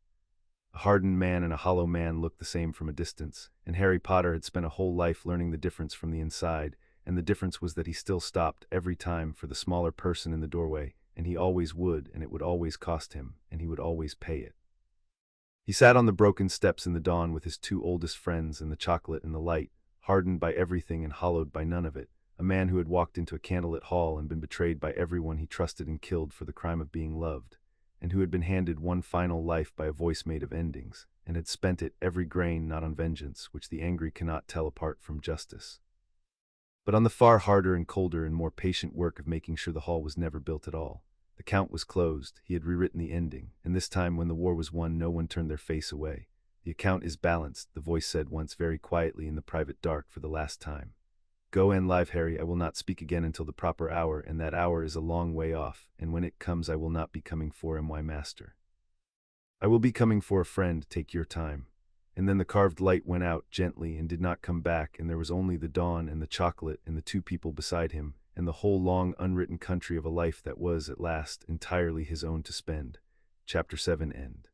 A hardened man and a hollow man looked the same from a distance, and Harry Potter had spent a whole life learning the difference from the inside, and the difference was that he still stopped every time for the smaller person in the doorway, and he always would, and it would always cost him, and he would always pay it. He sat on the broken steps in the dawn with his two oldest friends and the chocolate and the light, hardened by everything and hollowed by none of it, a man who had walked into a candlelit hall and been betrayed by everyone he trusted and killed for the crime of being loved, and who had been handed one final life by a voice made of endings, and had spent it every grain not on vengeance, which the angry cannot tell apart from justice, but on the far harder and colder and more patient work of making sure the hall was never built at all. The count was closed, he had rewritten the ending, and this time when the war was won no one turned their face away. The account is balanced, the voice said once very quietly in the private dark for the last time. Go and live, Harry, I will not speak again until the proper hour, and that hour is a long way off, and when it comes I will not be coming for my master. I will be coming for a friend, take your time. And then the carved light went out gently and did not come back, and there was only the dawn and the chocolate and the two people beside him, and the whole long unwritten country of a life that was, at last, entirely his own to spend. Chapter 7 End.